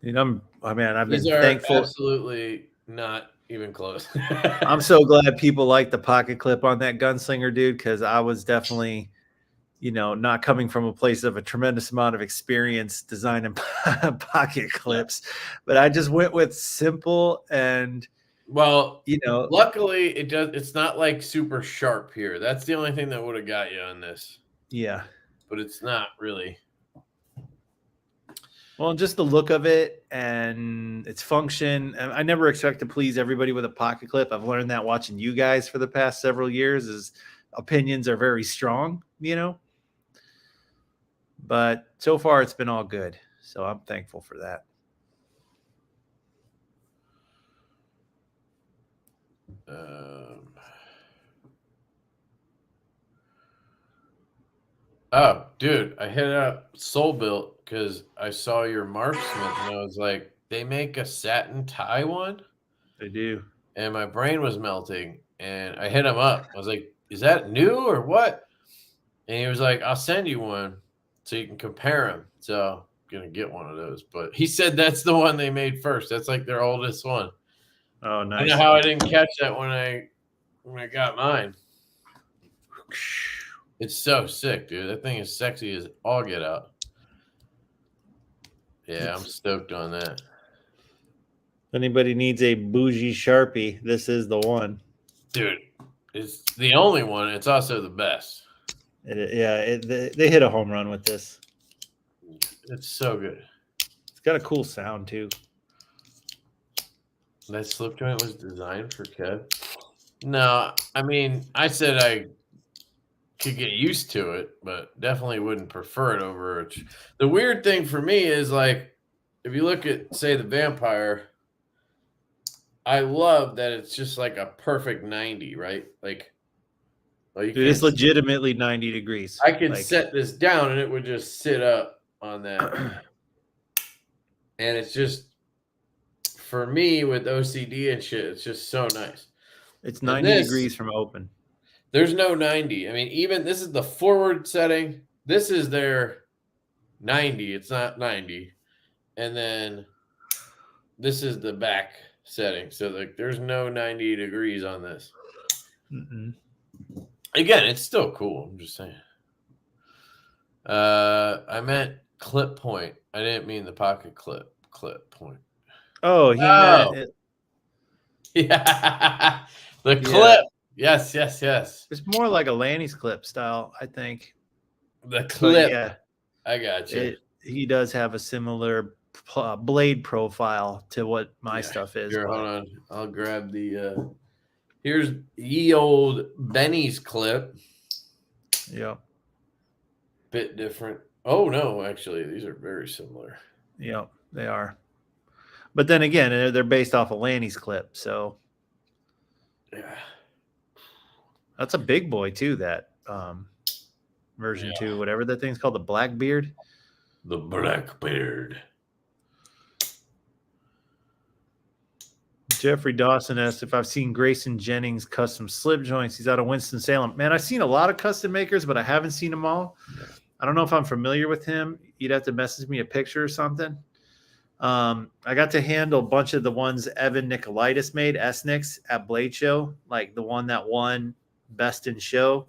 You know, I've been thankful. Absolutely not even close. I'm so glad people like the pocket clip on that Gunslinger, dude, because I was definitely, you know, not coming from a place of a tremendous amount of experience designing pocket clips, but I just went with simple and, well, you know, luckily it's not like super sharp here. That's the only thing that would have got you on this. Yeah. But it's not really. Well, just the look of it and its function. I never expect to please everybody with a pocket clip. I've learned that watching you guys for the past several years, is opinions are very strong, you know. But so far it's been all good. So I'm thankful for that. Oh, dude, I hit up Soul Built because I saw your Marksmith and I was like, they make a satin tie one? They do. And my brain was melting and I hit them up. I was like, is that new or what? And he was like, I'll send you one so you can compare them. So I'm going to get one of those. But he said that's the one they made first. That's like their oldest one. Oh, I nice. don't know how I didn't catch that when I got mine. It's so sick, dude. That thing is sexy as all get out. Yeah, I'm stoked on that. If anybody needs a bougie Sharpie, this is the one. Dude, it's the only one. It's also the best. They hit a home run with this. It's so good. It's got a cool sound, too. That slip joint was designed for Kev. No, I mean, I said I could get used to it, but definitely wouldn't prefer it over it. The weird thing for me is, like, if you look at, say, the Vampire, I love that it's just like a perfect 90, right? Like, well, Dude, it's legitimately 90 degrees. I could set this down and it would just sit up on that. And it's just, for me with OCD and shit, it's just so nice. It's 90 degrees from open. There's no 90. I mean, even this is the forward setting. This is their 90. It's not 90. And then this is the back setting. So like there's no 90 degrees on this. Again, it's still cool. I'm just saying. I meant clip point. I didn't mean the pocket clip point. Oh, he meant it. Yeah. The clip. Yes. It's more like a Lanny's clip style, I think. The clip. Yeah. I got you. He does have a similar blade profile to what my stuff is. Here, hold on. I'll grab the here's ye old Benny's clip. Yep. Bit different. Oh no, actually, these are very similar. Yep, they are. But then again, they're based off of Lanny's clip, so yeah. That's a big boy too, that version 2, whatever that thing's called, the Blackbeard. The Blackbeard. Jeffrey Dawson asked if I've seen Grayson Jennings custom slip joints. He's out of Winston-Salem. Man, I've seen a lot of custom makers, but I haven't seen them all. I don't know if I'm familiar with him. You'd have to message me a picture or something. I got to handle a bunch of the ones Evan Nicolaitis made, S-Nix, at Blade Show, like the one that won Best in Show.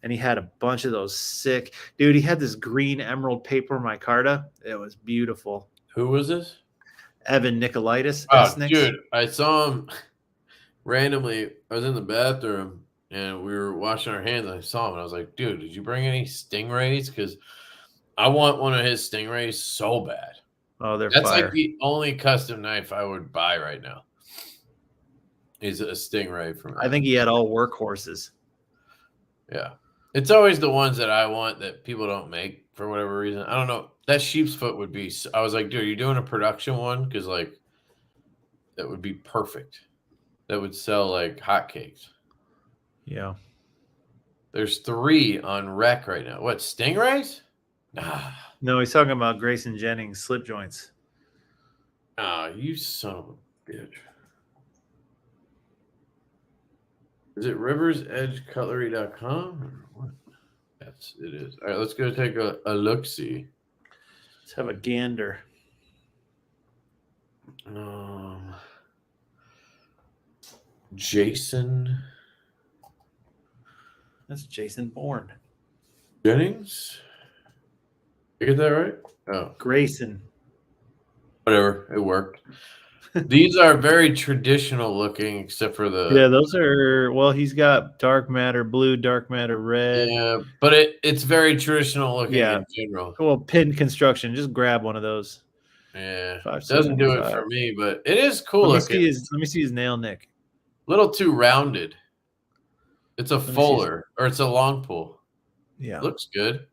And he had a bunch of those sick. Dude, he had this green emerald paper micarta. It was beautiful. Who was this? Evan Nicolaitis. Oh, dude, I saw him randomly. I was in the bathroom and we were washing our hands. And I saw him and I was like, dude, did you bring any stingrays? Because I want one of his stingrays so bad. Oh, that's fire. Like the only custom knife I would buy right now is a stingray from. I think he had all workhorses. Yeah, it's always the ones that I want that people don't make for whatever reason. I don't know. That sheep's foot would be. I was like, dude, you're doing a production one because like that would be perfect. That would sell like hotcakes. Yeah. There's 3 on rec right now. What, stingrays? Nah. No, he's talking about Grayson Jennings slip joints. Ah, you son of a bitch. Is it riversedgecutlery.com? Or what? Yes, it is. All right, let's go take a look-see. Let's have a gander. Jason. That's Jason Bourne. Jennings? You get that right? Oh. Grayson. Whatever. It worked. These are very traditional looking, except for the... Yeah, those are... Well, he's got dark matter blue, dark matter red. Yeah, but it's very traditional looking in general. Well, pin construction. Just grab one of those. Yeah. Doesn't do it for me, but it is cool looking. Let me see his nail nick. A little too rounded. It's a fuller, or it's a long pull. Yeah. Looks good.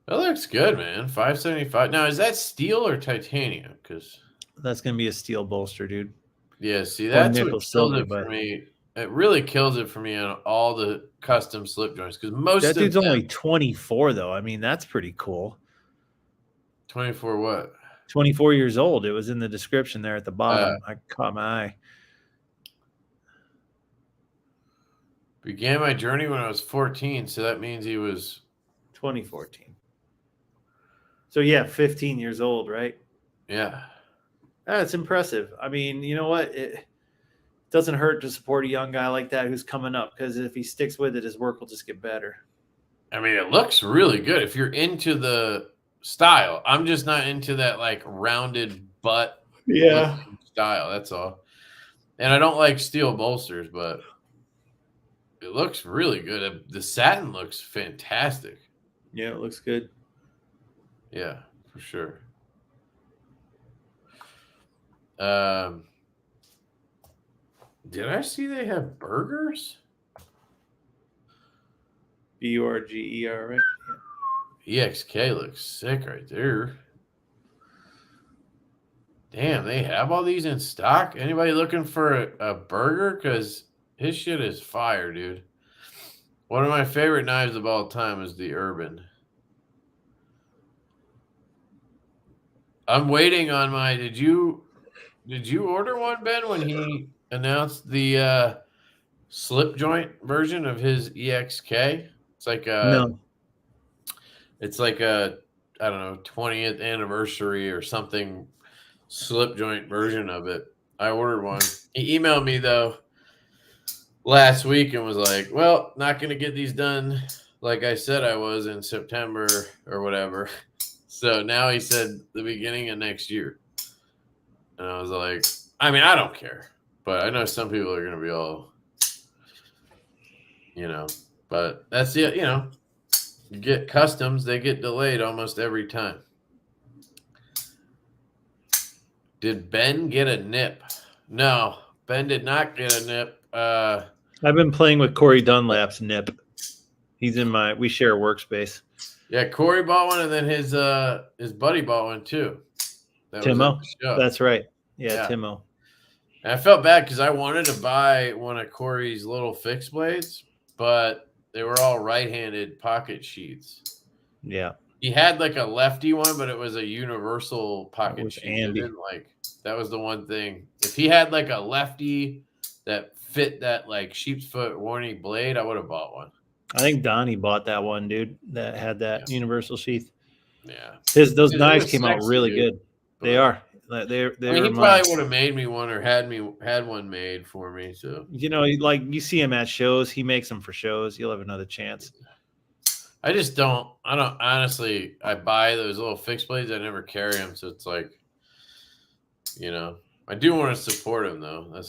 That looks good, man. $575. Now, is that steel or titanium? Because that's gonna be a steel bolster, dude. Yeah, see, that's what kills it for me. It really kills it for me on all the custom slip joints because most that dude's only 24 though. I mean, that's pretty cool. 24 what? 24 years old. It was in the description there at the bottom. I caught my eye. Began my journey when I was 14, so that means he was 2014. So yeah, 15 years old, right? Yeah. That's impressive. I mean, you know what? It doesn't hurt to support a young guy like that who's coming up, because if he sticks with it, his work will just get better. I mean, it looks really good if you're into the style. I'm just not into that like rounded butt style. That's all. And I don't like steel bolsters, but it looks really good. The satin looks fantastic. Yeah, it looks good. Yeah, for sure. Did I see they have burgers? BURGER, right? Yeah. EXK looks sick right there. Damn, they have all these in stock? Anybody looking for a burger? Because his shit is fire, dude. One of my favorite knives of all time is the Urban. I'm waiting on my... Did you order one, Ben, when he announced the slip joint version of his EXK? It's like No. It's like a, I don't know, 20th anniversary or something slip joint version of it. I ordered one. He emailed me though last week and was like, well, not going to get these done like I said I was in September or whatever. So now he said the beginning of next year. And I was like, I mean, I don't care. But I know some people are going to be all, but that's it, You get customs, they get delayed almost every time. Did Ben get a nip? No, Ben did not get a nip. I've been playing with Corey Dunlap's nip. He's in we share a workspace. Yeah, Corey bought one, and then his buddy bought one too. Timo? That's right. Yeah, Timo. And I felt bad because I wanted to buy one of Corey's little fixed blades, but they were all right-handed pocket sheaths. Yeah. He had like a lefty one, but it was a universal pocket sheath. Andy. That was the one thing. If he had like a lefty that fit that like sheep's foot warning blade, I would have bought one. I think Donnie bought that one, dude, that had that universal sheath. Yeah. Those knives came out really good. They are. He probably would have made me one or had one made for me. So like you see him at shows, he makes them for shows. You'll have another chance. I don't honestly. I buy those little fixed blades. I never carry them, so it's like, I do want to support him though.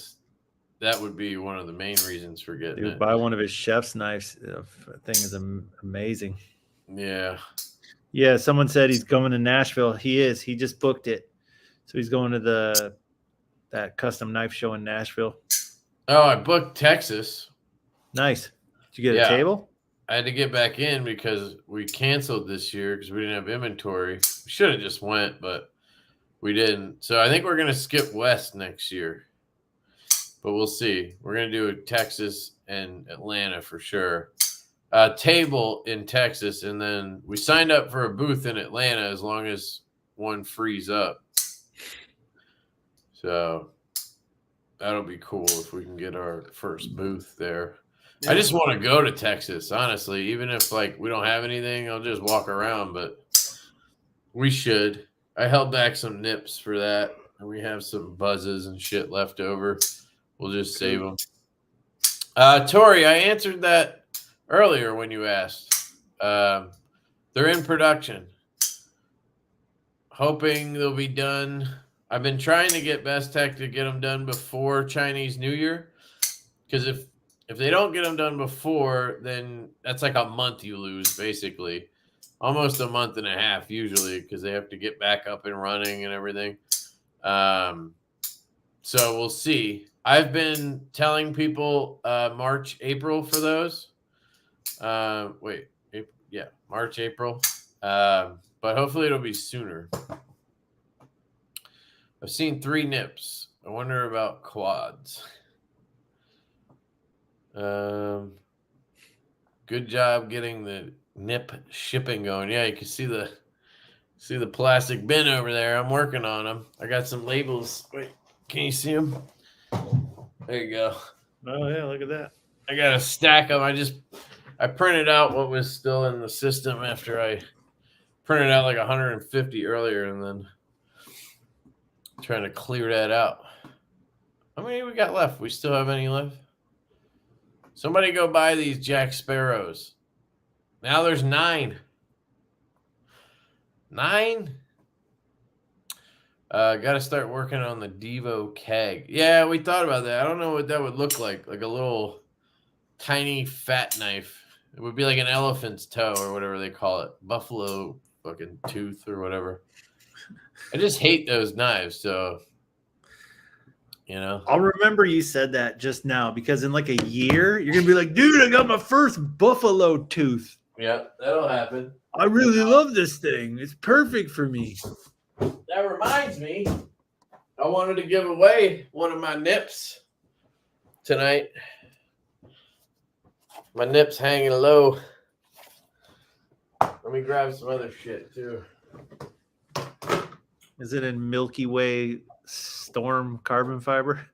That would be one of the main reasons for getting it. Buy one of his chef's knives. The thing is amazing. Yeah. Yeah. Someone said he's going to Nashville. He is. He just booked it. So he's going to that custom knife show in Nashville. Oh, I booked Texas. Nice. Did you get a table? I had to get back in because we canceled this year because we didn't have inventory. We should have just went, but we didn't. So I think we're going to skip West next year. But we'll see. We're going to do Texas and Atlanta for sure. Table in Texas, and then we signed up for a booth in Atlanta as long as one frees up. So that'll be cool if we can get our first booth there. I just want to go to Texas, honestly. Even if we don't have anything, I'll just walk around. But we should. I held back some nips for that, and we have some buzzes and shit left over. We'll just save them. Tori, I answered that earlier when you asked. They're in production. Hoping they'll be done. I've been trying to get Best Tech to get them done before Chinese New Year. Because if they don't get them done before, then that's like a month you lose, basically. Almost a month and a half, usually, because they have to get back up and running and everything. So we'll see. I've been telling people March, April for those. March, April. But hopefully it'll be sooner. I've seen 3 nips. I wonder about quads. Good job getting the nip shipping going. Yeah, you can see the plastic bin over there. I'm working on them. I got some labels. Wait, can you see them? There you go. Oh yeah, look at that. I got to stack them. I printed out what was still in the system after I printed out like 150 earlier, and then trying to clear that out. How many we got left? We still have any left? Somebody go buy these Jack Sparrows. Now there's 9. 9? Got to start working on the Divo keg. Yeah, we thought about that. I don't know what that would look like a little tiny fat knife. It would be like an elephant's toe or whatever they call it. Buffalo fucking tooth or whatever. I just hate those knives, so, you know. I'll remember you said that just now, because in like a year, you're going to be like, dude, I got my first buffalo tooth. Yeah, that'll happen. I really love this thing. It's perfect for me. That reminds me, I wanted to give away one of my nips tonight. My nip's hanging low. Let me grab some other shit too. Is it in Milky Way Storm carbon fiber?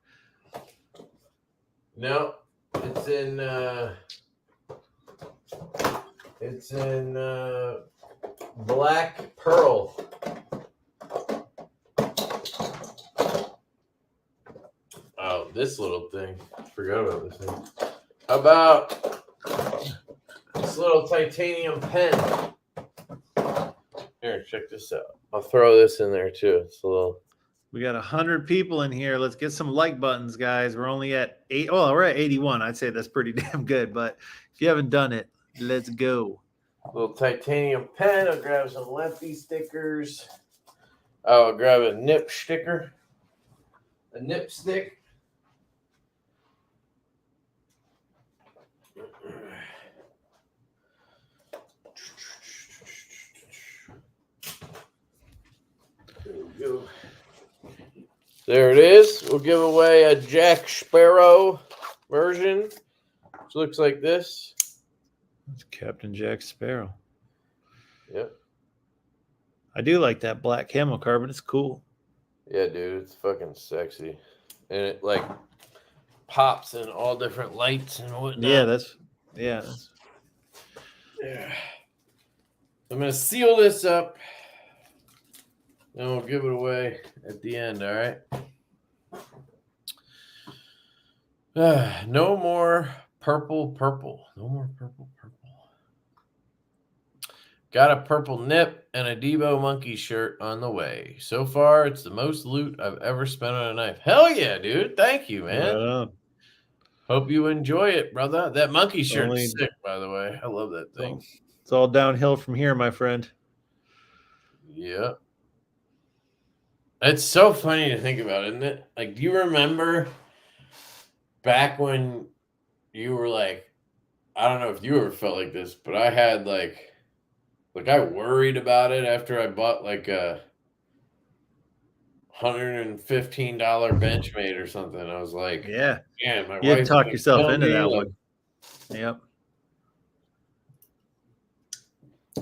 No, it's in black pearl. Oh, this little thing. Forgot about this thing. How about this little titanium pen? Here, check this out. I'll throw this in there too. It's a little. We got 100 people in here. Let's get some like buttons, guys. We're only at 8. Oh, we're at 81. I'd say that's pretty damn good. But if you haven't done it, let's go. Little titanium pen. I'll grab some Lefty stickers. I'll grab a nip sticker. A nip stick. There we go. There it is. We'll give away a Jack Sparrow version, which looks like this. It's Captain Jack Sparrow. Yep. I do like that black camo carbon. It's cool. Yeah, dude, it's fucking sexy. And it like pops in all different lights and whatnot. Yeah. Yeah. I'm gonna seal this up. Then we'll give it away at the end, all right? No more purple. No more purple. Got a purple nip and a Divo monkey shirt on the way. So far, it's the most loot I've ever spent on a knife. Hell yeah, dude. Thank you, man. Right. Hope you enjoy it, brother. That monkey shirt's sick, by the way. I love that thing. It's all downhill from here, my friend. Yeah. It's so funny to think about, isn't it? Like, do you remember back when you were like, I don't know if you ever felt like this, but I had like I worried about it after I bought like a $115 Benchmade or something. I was like, yeah, my you wife talk yourself into that like, one. Yep.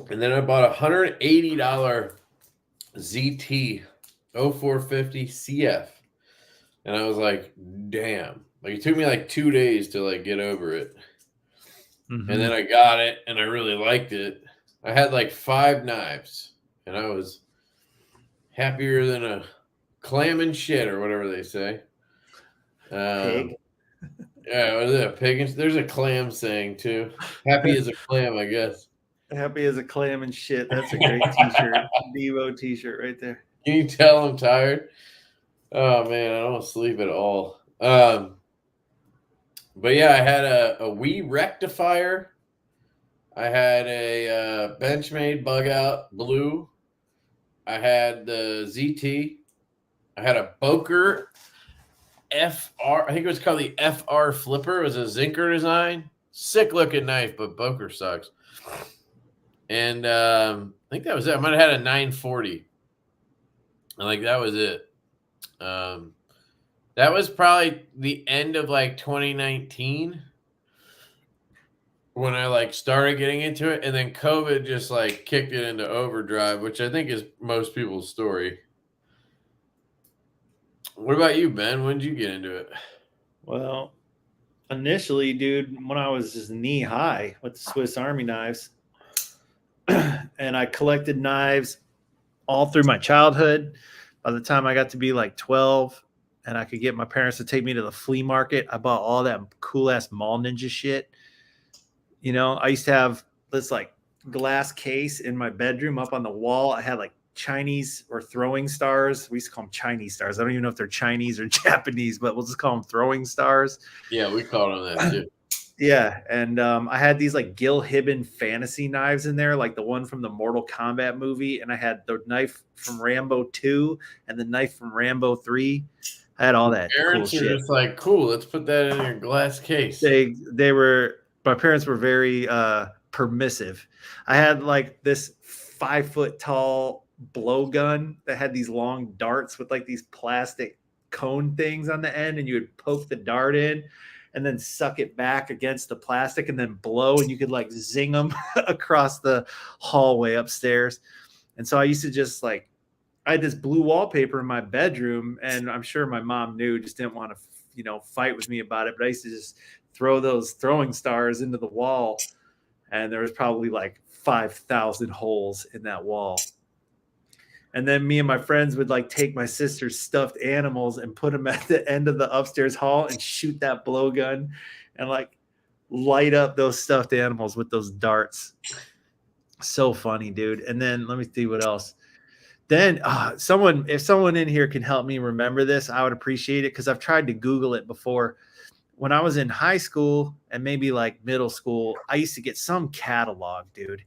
And then I bought a $180 ZT 0450 CF. And I was like, damn. Like, it took me like 2 days to like get over it. Mm-hmm. And then I got it and I really liked it. I had like 5 knives and I was happier than a clam and shit or whatever they say. Pig. Yeah, was it a pig? There's a clam saying too. Happy as a clam, I guess. Happy as a clam and shit. That's a great t-shirt. Divo t-shirt right there. Can you tell I'm tired? Oh man, I don't sleep at all. But yeah, I had a Wii rectifier. I had a Benchmade bug out blue. I had the ZT. I had a Boker FR. I think it was called the FR Flipper. It was a Zinker design. Sick looking knife, but Boker sucks. And I think that was it. I might have had a 940. And like that was it. That was probably the end of like 2019 when I like started getting into it, and then COVID just like kicked it into overdrive, which I think is most people's story. What about you, Ben? When did you get into it? Well, initially, dude, when I was just knee high with the Swiss Army knives, and I collected knives all through my childhood. By the time I got to be like 12 and I could get my parents to take me to the flea market, I bought all that cool ass Mall Ninja shit. You know, I used to have this like glass case in my bedroom up on the wall. I had like Chinese or throwing stars. We used to call them Chinese stars. I don't even know if they're Chinese or Japanese, but we'll just call them throwing stars. Yeah, we called them that too. Yeah, and I had these like Gil Hibben fantasy knives in there, like the one from the Mortal Kombat movie, and I had the knife from Rambo 2 and the knife from Rambo 3. I had all that Parents cool are shit. just like, cool, let's put that in your glass case. They were, my parents were very permissive. I had like this 5-foot tall blowgun that had these long darts with like these plastic cone things on the end, and you would poke the dart in and then suck it back against the plastic and then blow, and you could like zing them across the hallway upstairs. And so I used to just like, I had this blue wallpaper in my bedroom, and I'm sure my mom knew, just didn't want to, you know, fight with me about it. But I used to just throw those throwing stars into the wall, and there was probably like 5,000 holes in that wall. And then me and my friends would like take my sister's stuffed animals and put them at the end of the upstairs hall and shoot that blowgun and like light up those stuffed animals with those darts. So funny, dude. And then let me see what else. Then if someone in here can help me remember this, I would appreciate it, because I've tried to Google it before. When I was in high school and maybe like middle school, I used to get some catalog, dude.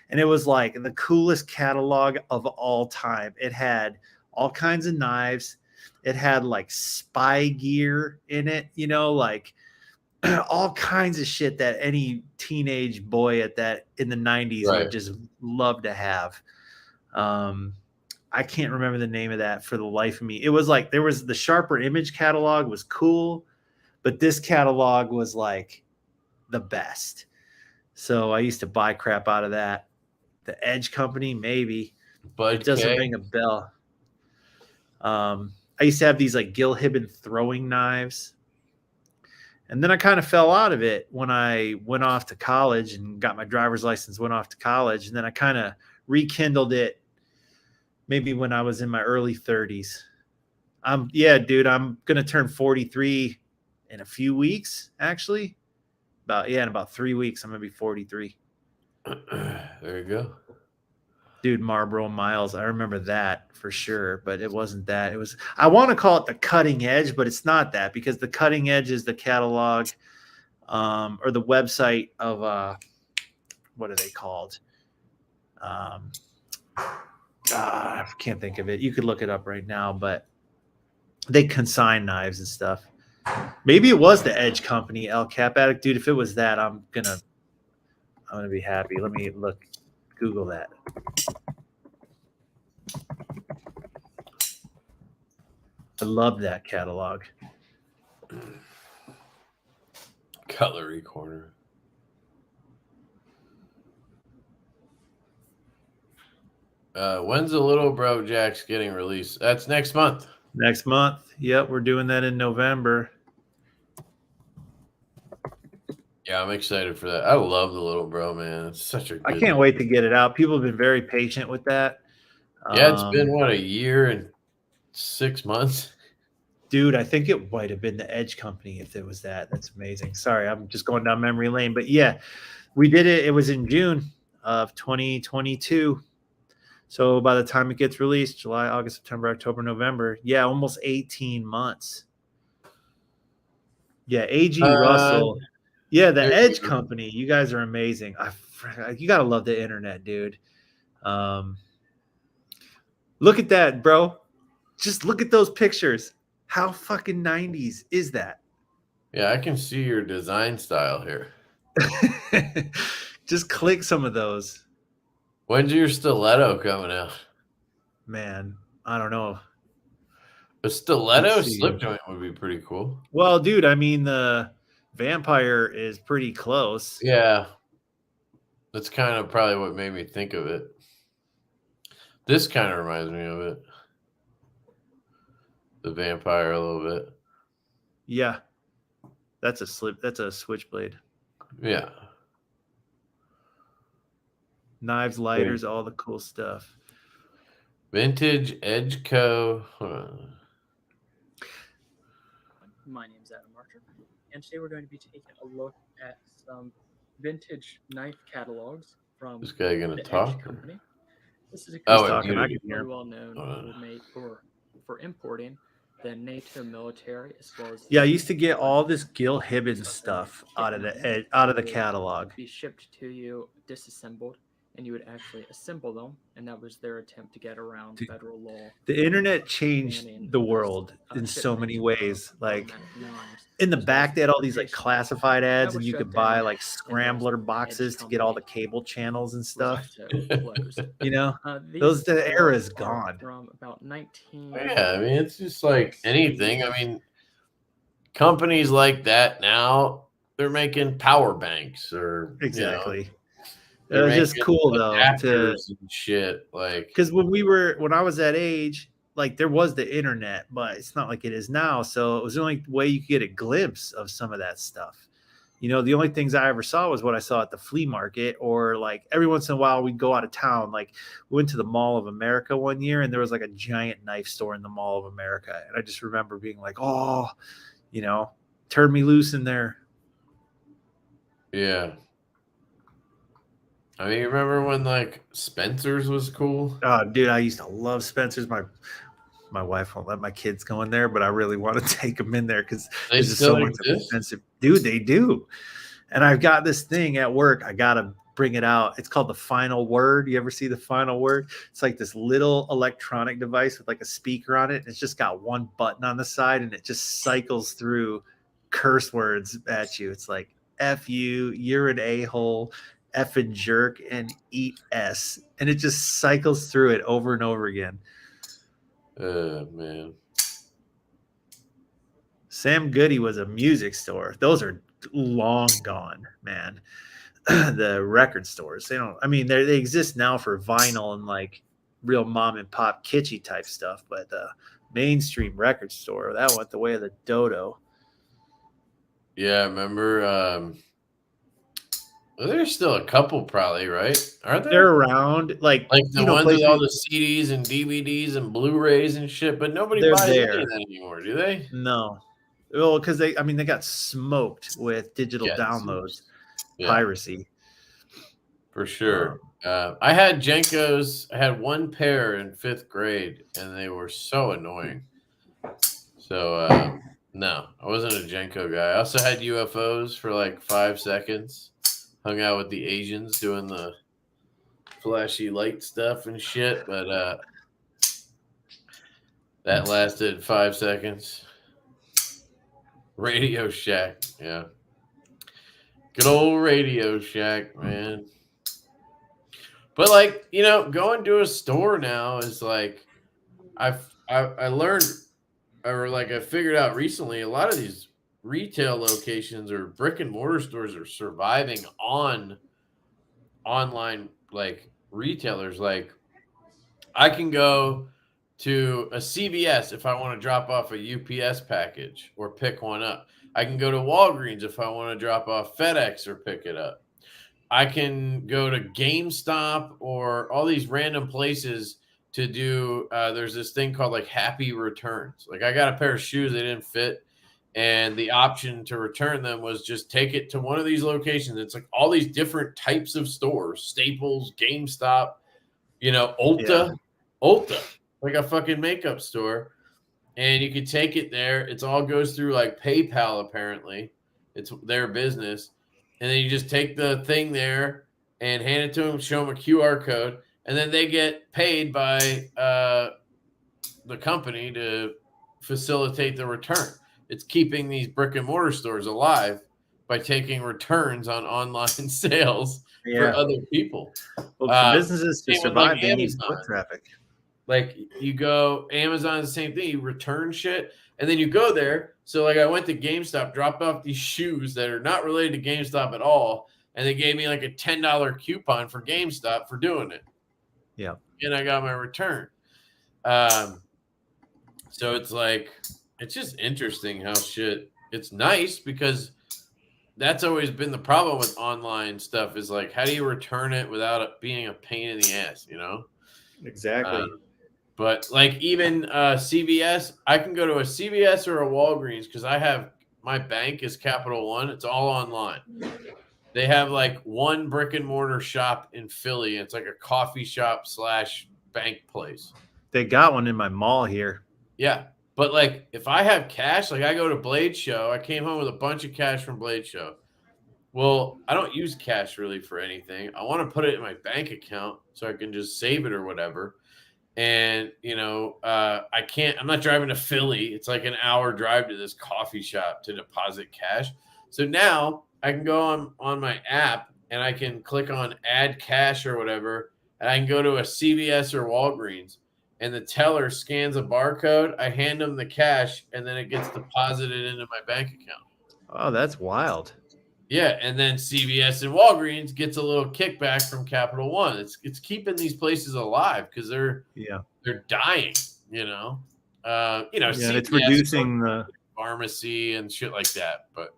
And it was like the coolest catalog of all time. It had all kinds of knives. It had like spy gear in it, you know, like all kinds of shit that any teenage boy at that in the 90s would just love to have. I can't remember the name of that for the life of me. It was like, there was the Sharper Image catalog was cool, but this catalog was like the best. So I used to buy crap out of that. The Edge Company, maybe. But it doesn't ring a bell. I used to have these like Gil Hibben throwing knives. And then I kind of fell out of it when I went off to college and got my driver's license, went off to college. And then I kind of rekindled it maybe when I was in my early 30s. Yeah, dude, I'm going to turn 43 in a few weeks, actually. In about 3 weeks, I'm going to be 43. There you go. Dude, Marlboro Miles. I remember that for sure, but it wasn't that. It was, I want to call it the Cutting Edge, but it's not that, because the Cutting Edge is the catalog or the website of, what are they called? I can't think of it. You could look it up right now, but they consign knives and stuff. Maybe it was the Edge Company, El Cap Addict. Dude, if it was that, I'm gonna be happy. Let me look, Google that. I love that catalog. Cutlery Corner. When's the Little Bro Jacks getting released? That's next month. Next month. Yep, we're doing that in November. Yeah, I'm excited for that. I love the Little Bro, man. It's such a good, I can't wait to get it out. People have been very patient with that. Yeah, it's been what, a year and 6 months? Dude, I think it might have been the Edge Company if it was that. That's amazing. Sorry, I'm just going down memory lane. But yeah, we did it. It was in June of 2022. So by the time it gets released, July, August, September, October, November, yeah, almost 18 months. Yeah, A.G. Russell. Yeah, the Edge Company. You guys are amazing. You got to love the internet, dude. Look at that, bro. Just look at those pictures. How fucking 90s is that? Yeah, I can see your design style here. Just click some of those. When's your stiletto coming out? Man, I don't know. A stiletto slip joint would be pretty cool. Well, dude, I mean, the Vampire is pretty close. Yeah. That's kind of probably what made me think of it. This kind of reminds me of it. The Vampire a little bit. Yeah. That's a switchblade. Yeah. Knives, lighters, all the cool stuff. Vintage Edge Co. Huh. My name's Adam Archer, and today we're going to be taking a look at some vintage knife catalogs from This guy gonna the talk? Edge Company. This is a Oh, company talking. I that's can hear. very well known for importing the NATO military as well as Yeah, I used to get all this Gil Hibbins stuff out of the catalog. be shipped to you disassembled, and you would actually assemble them, and that was their attempt to get around federal law. The internet changed the world in so many ways. Like in the back, they had all these like classified ads, and you could buy like scrambler boxes to get all the cable channels and stuff. You know, the era is gone. From about 19. Yeah, I mean, it's just like anything. I mean, companies like that now, they're making power banks or exactly. You know, it's just cool though and shit. Like, because when I was that age, like there was the internet, but it's not like it is now. So it was the only way you could get a glimpse of some of that stuff. You know, the only things I ever saw was what I saw at the flea market, or like every once in a while we'd go out of town. Like we went to the Mall of America one year, and there was like a giant knife store in the Mall of America, and I just remember being like, oh, you know, turn me loose in there. Yeah. I mean, you remember when like Spencer's was cool? Oh, dude, I used to love Spencer's. My wife won't let my kids go in there, but I really want to take them in there because there's just so much expensive. Dude, they do. And I've got this thing at work. I gotta bring it out. It's called the Final Word. You ever see the Final Word? It's like this little electronic device with like a speaker on it. And it's just got one button on the side, and it just cycles through curse words at you. It's like F you, you're an a-hole, effing jerk, and eat S, and it just cycles through it over and over again. Man. Sam Goody was a music store. Those are long gone, man. The record stores, they exist now for vinyl and like real mom and pop kitschy type stuff, but the mainstream record store, that went the way of the dodo. Yeah, I remember there's still a couple, probably, right? Aren't there? They're around, like the ones with all the CDs and DVDs and Blu-rays and shit, but nobody buys any of that anymore, do they? No. Well, because they got smoked with digital downloads, piracy. For sure. I had Jenkos. I had one pair in 5th grade, and they were so annoying. So, no, I wasn't a Jenko guy. I also had UFOs for like 5 seconds. Hung out with the Asians doing the flashy light stuff and shit, but that lasted 5 seconds. Radio Shack, yeah. Good old Radio Shack, man. But like, you know, going to a store now is like I learned, or like I figured out recently, a lot of these retail locations or brick and mortar stores are surviving on online like retailers. Like I can go to a CVS if I want to drop off a UPS package or pick one up. I can go to Walgreens if I want to drop off FedEx or pick it up. I can go to GameStop or all these random places to do, there's this thing called like happy returns. Like I got a pair of shoes that didn't fit, and the option to return them was just take it to one of these locations. It's like all these different types of stores, Staples, GameStop, you know, Ulta, like a fucking makeup store. And you can take it there. It all goes through like PayPal, apparently. It's their business. And then you just take the thing there and hand it to them, show them a QR code, and then they get paid by the company to facilitate the return. It's keeping these brick and mortar stores alive by taking returns on online sales for other people. Well, for businesses to survive, like they need foot traffic. Like you go, Amazon's the same thing. You return shit, and then you go there. So like I went to GameStop, dropped off these shoes that are not related to GameStop at all, and they gave me like a $10 coupon for GameStop for doing it. Yeah. And I got my return. So it's like, it's just interesting how shit it's nice because that's always been the problem with online stuff is like, how do you return it without it being a pain in the ass, you know? Exactly. But like even CVS, I can go to a CVS or a Walgreens because I have my bank is Capital One. It's all online. They have like one brick and mortar shop in Philly. It's like a coffee shop / bank place. They got one in my mall here. Yeah. But like if I have cash, like I go to Blade Show, I came home with a bunch of cash from Blade Show. Well, I don't use cash really for anything. I want to put it in my bank account so I can just save it or whatever. And, you know, I'm not driving to Philly. It's like an hour drive to this coffee shop to deposit cash. So now I can go on my app and I can click on add cash or whatever. And I can go to a CVS or Walgreens and the teller scans a barcode. I hand them the cash and then it gets deposited into my bank account. Oh, that's wild. Yeah, and then CVS and Walgreens gets a little kickback from Capital One. It's keeping these places alive because they're dying, you know. Yeah, CVS, and it's reducing the pharmacy and shit like that. But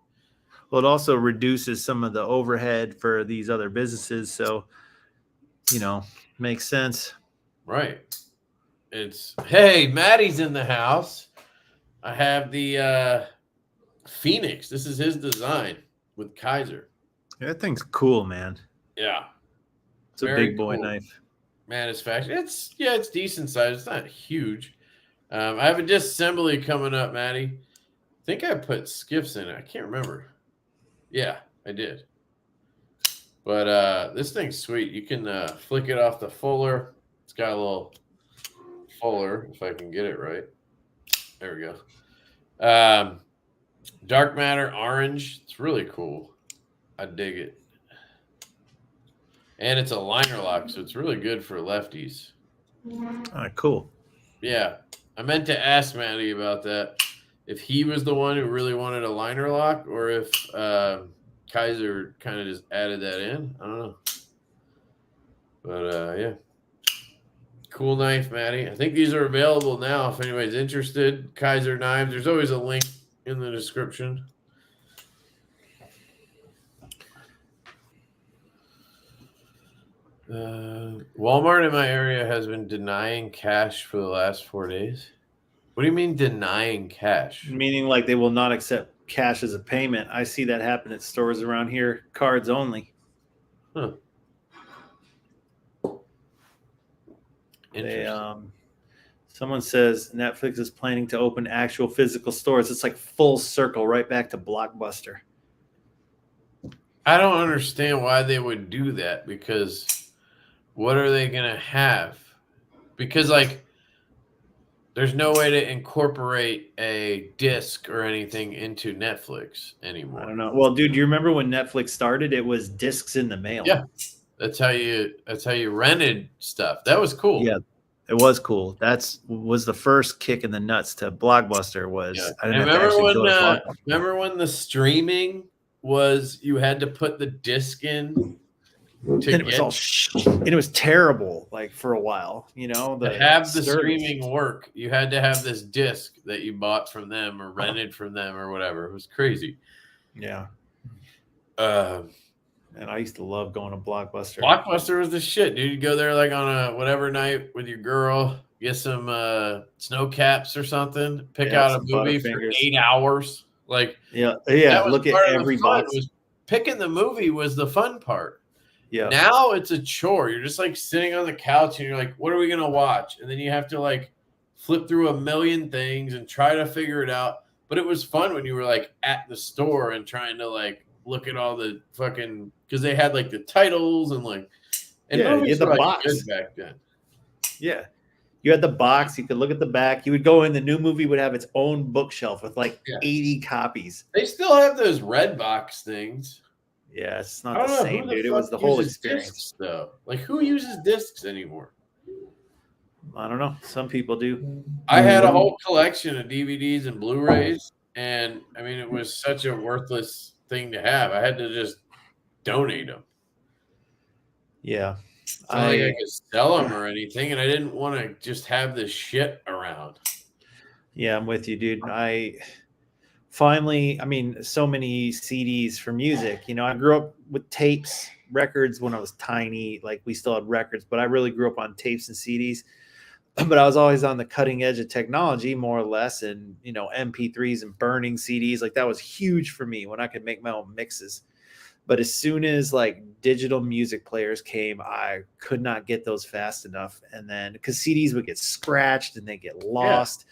it also reduces some of the overhead for these other businesses. So, you know, makes sense. right, hey, Maddie's in the house. I have the Phoenix. This is his design with Kaiser. That thing's cool, man. Yeah, It's a big boy knife. Man, it's fashion. It's decent size. It's not huge. I have a disassembly coming up, Maddie. I think I put skiffs in it. I can't remember. Yeah, I did. But this thing's sweet. You can flick it off the fuller. It's got a little fuller, if I can get it right. There we go. Dark matter orange. It's really cool. I dig it. And it's a liner lock, so it's really good for lefties. Cool. Yeah. I meant to ask Maddie about that. If he was the one who really wanted a liner lock or if Kaiser kind of just added that in. I don't know. But yeah. Cool knife, Maddie. I think these are available now if anybody's interested. Kaiser knives. There's always a link in the description. Walmart in my area has been denying cash for the last 4 days. What do you mean denying cash? Meaning like they will not accept cash as a payment. I see that happen at stores around here. Cards only. Huh. They, someone says Netflix is planning to open actual physical stores. It's like full circle right back to Blockbuster. I don't understand why they would do that because what are they going to have? Because like there's no way to incorporate a disc or anything into Netflix anymore. I don't know. Well, dude, you remember when Netflix started? It was discs in the mail. Yeah. That's how you rented stuff. That was cool. Yeah, it was cool. Was the first kick in the nuts to Blockbuster was. Yeah. I didn't have to actually go to Blockbuster. Remember when the streaming was you had to put the disc in and it was terrible like for a while, you know, to have the streaming work. You had to have this disc that you bought from them or rented from them or whatever. It was crazy. Yeah. And I used to love going to Blockbuster. Blockbuster was the shit, dude. You go there like on a whatever night with your girl, get some snow caps or something, pick out a movie for 8 hours. Like yeah. Look at every box. Picking the movie was the fun part. Yeah. Now it's a chore. You're just like sitting on the couch and you're like, what are we gonna watch? And then you have to like flip through a million things and try to figure it out. But it was fun when you were like at the store and trying to like look at all the fucking because they had like the titles and like you had the box good back then. Yeah. You had the box, you could look at the back. You would go in, the new movie would have its own bookshelf with like 80 copies. They still have those red box things. Yeah, it's not the same, dude. It was the whole experience. Discs, though. Like, who uses discs anymore? I don't know. Some people do. I had a whole collection of DVDs and Blu-rays, and I mean, it was such a worthless thing to have. I had to just donate them. Yeah. It's not like I could sell them or anything, and I didn't want to just have this shit around. Yeah, I'm with you, dude. finally, I mean, so many CDs for music. You know, I grew up with tapes, records when I was tiny. Like we still had records, but I really grew up on tapes and CDs. But I was always on the cutting edge of technology, more or less, and you know, MP3s and burning CDs. Like that was huge for me when I could make my own mixes. But as soon as like digital music players came, I could not get those fast enough. And then because CDs would get scratched and they get lost.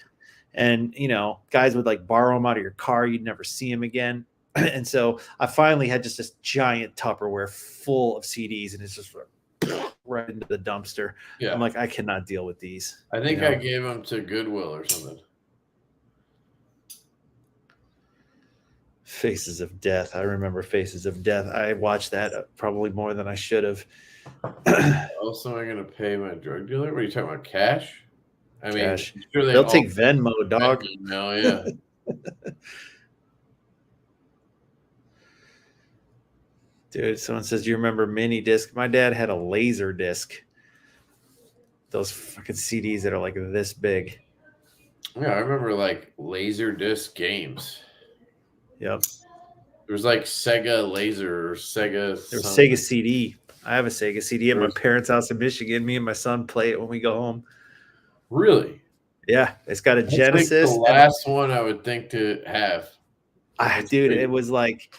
And, you know, guys would like borrow them out of your car. You'd never see them again. And so I finally had just this giant Tupperware full of CDs, and it's just right into the dumpster. Yeah. I'm like, I cannot deal with these. I think I gave them to Goodwill or something. Faces of Death. I remember Faces of Death. I watched that probably more than I should have. Also, am I going to pay my drug dealer? What are you talking about? Cash? I mean, Cash. sure They'll take Venmo, dog. No, yeah. Dude, someone says, you remember mini disc? My dad had a laser disc. Those fucking CDs that are like this big. Yeah, I remember like laser disc games. Yep. There was like Sega Laser or Sega. There was Sega CD. I have a Sega CD at my parents' house in Michigan. Me and my son play it when we go home. Really? Yeah, it's got a That's Genesis. Like the last one I would think to have. Dude, it was like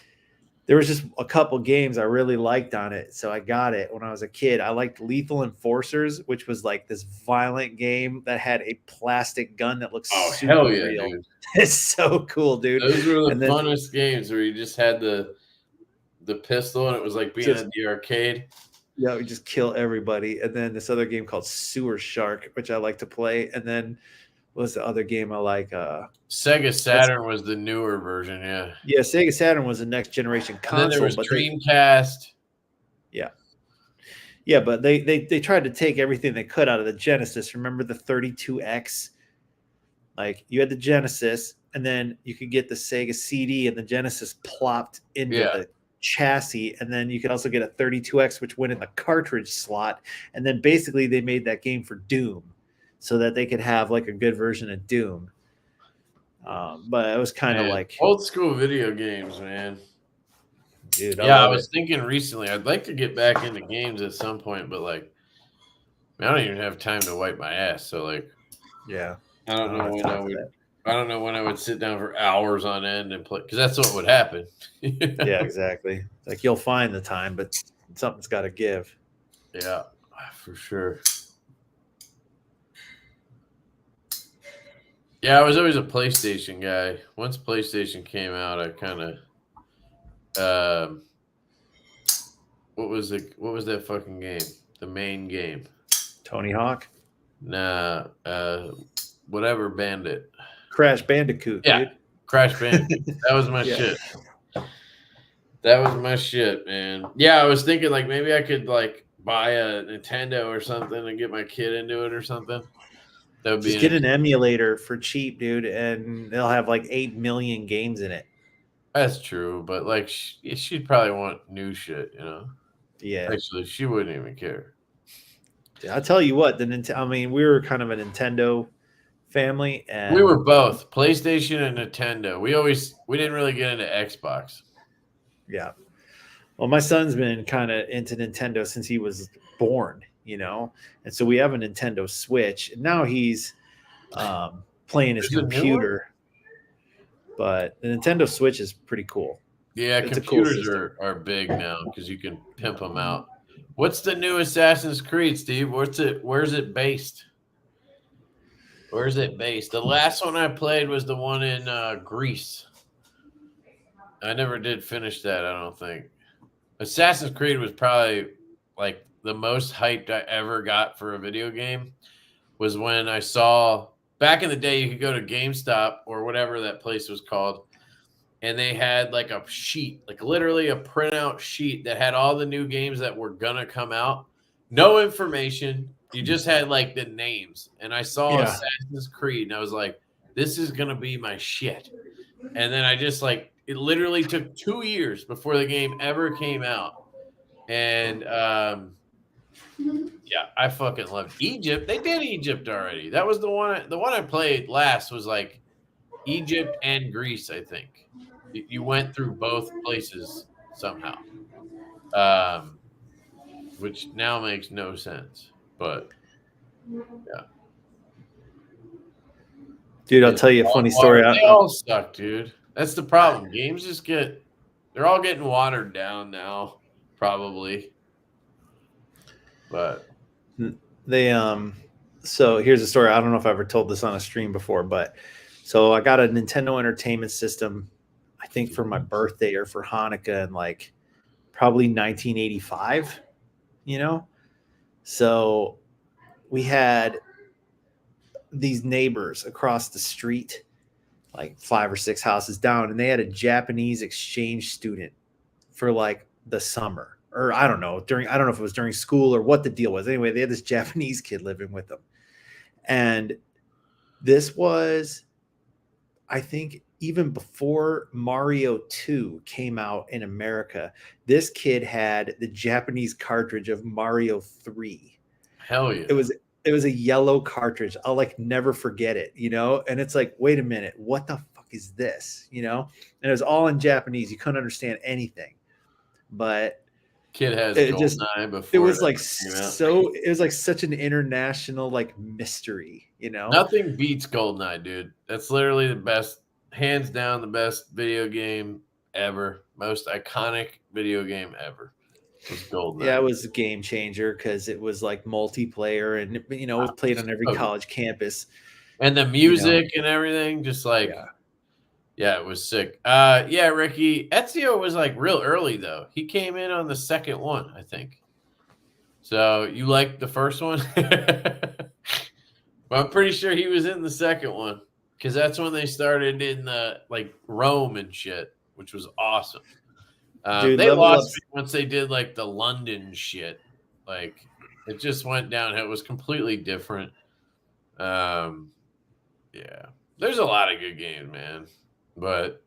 there was just a couple games I really liked on it, so I got it when I was a kid. I liked Lethal Enforcers, which was like this violent game that had a plastic gun that looks super real. Dude. It's so cool, dude. Those were the funnest games where you just had the pistol and it was like being at the arcade. Yeah, we just kill everybody. And then this other game called Sewer Shark, which I like to play. And then what was the other game I like? Sega Saturn was the newer version, yeah. Yeah, Sega Saturn was the next generation console. And then there was Dreamcast. Yeah, but they tried to take everything they could out of the Genesis. Remember the 32X? Like you had the Genesis, and then you could get the Sega CD, and the Genesis plopped into the chassis, and then you could also get a 32X, which went in the cartridge slot. And then basically they made that game for Doom, so that they could have like a good version of Doom. But it was kind of like old school video games, man. Dude, I was thinking recently I'd like to get back into games at some point, but like I don't even have time to wipe my ass. So like, I don't know when I would sit down for hours on end and play, because that's what would happen. Yeah, exactly. Like you'll find the time, but something's got to give. Yeah, for sure. Yeah, I was always a PlayStation guy. Once PlayStation came out, I kind of what was that fucking game? The main game. Tony Hawk? Nah, whatever Bandit. Crash Bandicoot. Yeah, dude. Crash Bandicoot. That was my shit. That was my shit, man. Yeah, I was thinking like maybe I could like buy a Nintendo or something and get my kid into it or something. That would be get an emulator for cheap, dude, and they'll have like 8 million games in it. That's true, but like she'd probably want new shit, you know? Yeah. Actually, she wouldn't even care. I'll tell you what, we were kind of a Nintendo family, and we were both PlayStation and Nintendo. We didn't really get into Xbox. Yeah. Well, my son's been kind of into Nintendo since he was born, you know, and so we have a Nintendo Switch, and now he's playing his computer. But the Nintendo Switch is pretty cool. Yeah, it's computers are big now because you can pimp them out. What's the new Assassin's Creed, Steve? Where's it based? Where's it based? The last one I played was the one in Greece. I never did finish that, I don't think. Assassin's Creed was probably like the most hyped I ever got for a video game was when I saw back in the day you could go to GameStop or whatever that place was called, and they had like a sheet, like literally a printout sheet that had all the new games that were gonna come out. No information. You just had like the names. And I saw Assassin's Creed and I was like, this is gonna be my shit. And then I just like it literally took 2 years before the game ever came out. And yeah, I fucking loved Egypt. They did Egypt already. That was the one I played last was like Egypt and Greece, I think. You went through both places somehow, which now makes no sense. But yeah, Dude, I'll tell you a funny story. They all suck, dude. That's the problem. Games just they're all getting watered down now, probably. But they so here's a story. I don't know if I ever told this on a stream before, but so I got a Nintendo Entertainment System, I think for my birthday or for Hanukkah in like probably 1985, you know? So we had these neighbors across the street, like 5 or 6 houses down, and they had a Japanese exchange student for like the summer. Or I don't know if it was during school or what the deal was. Anyway, they had this Japanese kid living with them. And this was, I think, even before Mario 2 came out in America, this kid had the Japanese cartridge of Mario 3. Hell yeah. It was a yellow cartridge. I'll like never forget it, you know? And it's like, wait a minute, what the fuck is this? You know? And it was all in Japanese. You couldn't understand anything. But kid has GoldenEye before. It was like it was like such an international like mystery, you know. Nothing beats GoldenEye, dude. That's literally the best, hands down, the best video game ever, most iconic video game ever. Was GoldenEye. Yeah, it was a game changer because it was like multiplayer, and you know, it was played on every college campus. And the music and everything, just like. Yeah, it was sick. Yeah, Ricky. Ezio was like real early though. He came in on the second one, I think. So you liked the first one? But I'm pretty sure he was in the second one because that's when they started in the like Rome and shit, which was awesome. Dude, they lost me once they did like the London shit. Like it just went down. It was completely different. Yeah, there's a lot of good games, man. But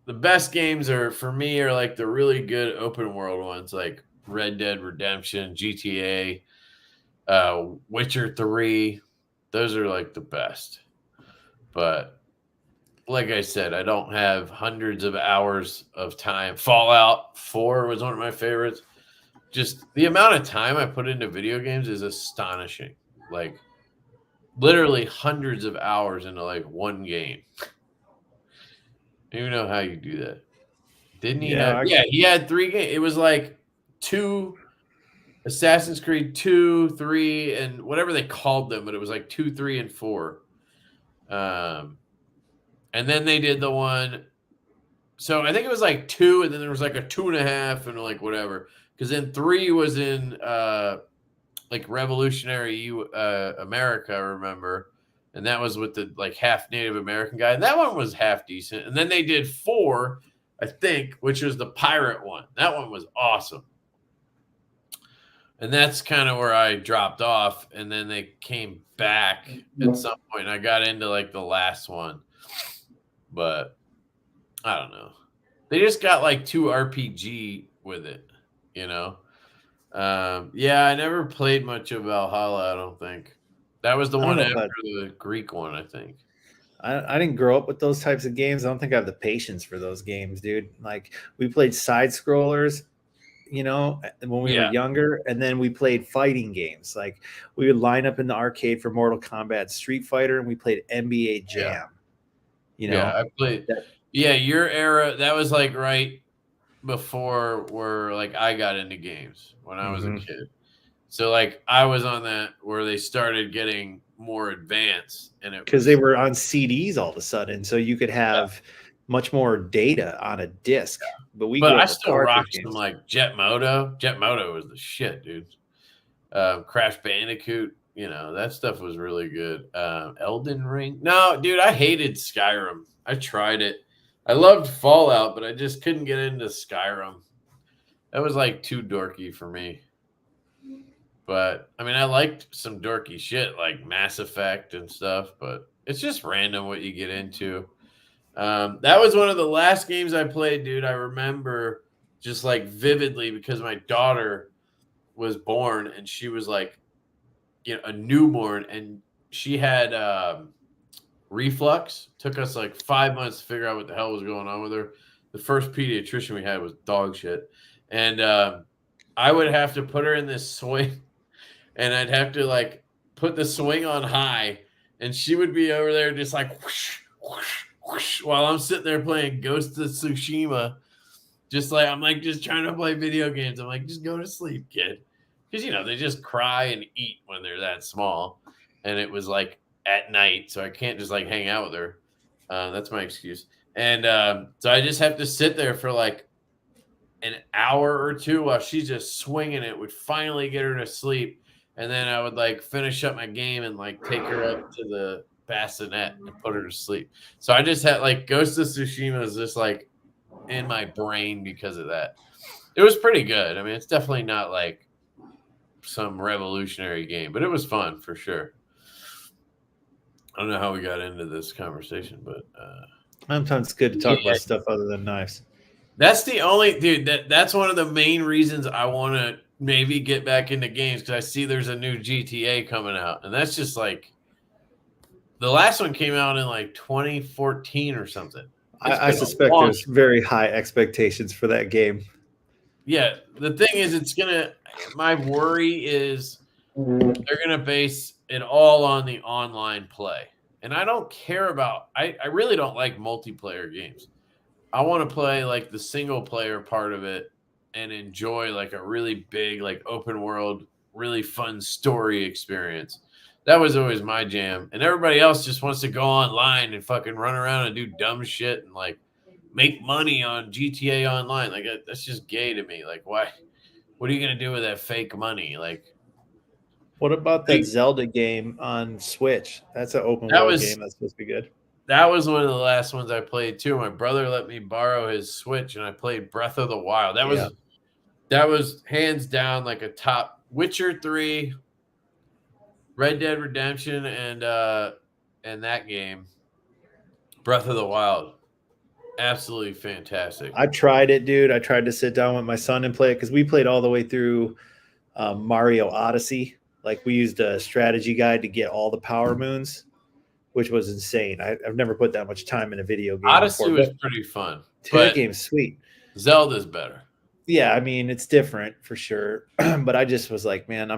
the best games for me are like the really good open world ones like Red Dead Redemption, GTA, Witcher 3. Those are like the best. But like I said, I don't have hundreds of hours of time. Fallout 4 was one of my favorites. Just the amount of time I put into video games is astonishing. Like literally hundreds of hours into like one game. I don't even know how you do that. Didn't he have? Yeah, he had 3 games. It was like 2 Assassin's Creed 2, 3, and whatever they called them, but it was like 2, 3, and 4. And then they did the one. So I think it was like 2, and then there was like a 2.5, and like whatever. Because then 3 was in like Revolutionary America, I remember. And that was with the like half Native American guy. And that one was half decent. And then they did 4, I think, which was the pirate one. That one was awesome. And that's kind of where I dropped off. And then they came back at some point. And I got into like the last one. But I don't know. They just got like 2 RPG with it, you know? Yeah, I never played much of Valhalla, I don't think. That was the one after the Greek one, I think. I didn't grow up with those types of games. I don't think I have the patience for those games, dude. Like we played side scrollers, you know, when we were younger, and then we played fighting games. Like we would line up in the arcade for Mortal Kombat, Street Fighter, and we played NBA Jam. Yeah. You know, I played. Yeah, your era. That was like right before where like I got into games when I was a kid. So like I was on that where they started getting more advanced, and it because they were on CDs all of a sudden, so you could have much more data on a disc. But I still rock some like Jet Moto. Jet Moto was the shit, dude. Crash Bandicoot, you know that stuff was really good. Elden Ring, no, dude, I hated Skyrim. I tried it. I loved Fallout, but I just couldn't get into Skyrim. That was like too dorky for me. But I mean, I liked some dorky shit like Mass Effect and stuff, but it's just random what you get into. That was one of the last games I played, dude. I remember just like vividly because my daughter was born and she was like, you know, a newborn, and she had reflux. Took us like 5 months to figure out what the hell was going on with her. The first pediatrician we had was dog shit. And I would have to put her in this swing, and I'd have to like put the swing on high, and she would be over there just like whoosh, whoosh, whoosh, while I'm sitting there playing Ghost of Tsushima. Just like I'm like just trying to play video games. I'm like, just go to sleep, kid. Because they just cry and eat when they're that small. And it was like at night, so I can't just like hang out with her. That's my excuse. And so I just have to sit there for like an hour or two while she's just swinging it, would finally get her to sleep. And then I would like finish up my game and like take her up to the bassinet and put her to sleep. So I just had like Ghost of Tsushima is just like in my brain because of that. It was pretty good. I mean, it's definitely not like some revolutionary game, but it was fun for sure. I don't know how we got into this conversation, but sometimes it's good to talk about stuff other than knives. That's the only dude. That's one of the main reasons I want to maybe get back into games, because I see there's a new GTA coming out, and that's just like the last one came out in like 2014 or something. I suspect there's very high expectations for that game. Yeah, the thing is, my worry is they're gonna base it all on the online play, and I don't care about. I really don't like multiplayer games. I want to play like the single player part of it and enjoy like a really big, like open world, really fun story experience. That was always my jam. And everybody else just wants to go online and fucking run around and do dumb shit and like make money on GTA Online. Like that's just gay to me. Like, why? What are you going to do with that fake money? Like, what about that Zelda game on Switch? That's an open world game that's supposed to be good. That was one of the last ones I played too. My brother let me borrow his Switch, and I played Breath of the Wild. That was hands down like a top Witcher 3, Red Dead Redemption, and that game, Breath of the Wild. Absolutely fantastic. I tried it, dude. I tried to sit down with my son and play it because we played all the way through Mario Odyssey. Like we used a strategy guide to get all the power moons, which was insane. I've never put that much time in a video game. Odyssey was pretty fun. That game's sweet. Zelda's better. Yeah, I mean, it's different for sure. But I just was like, man,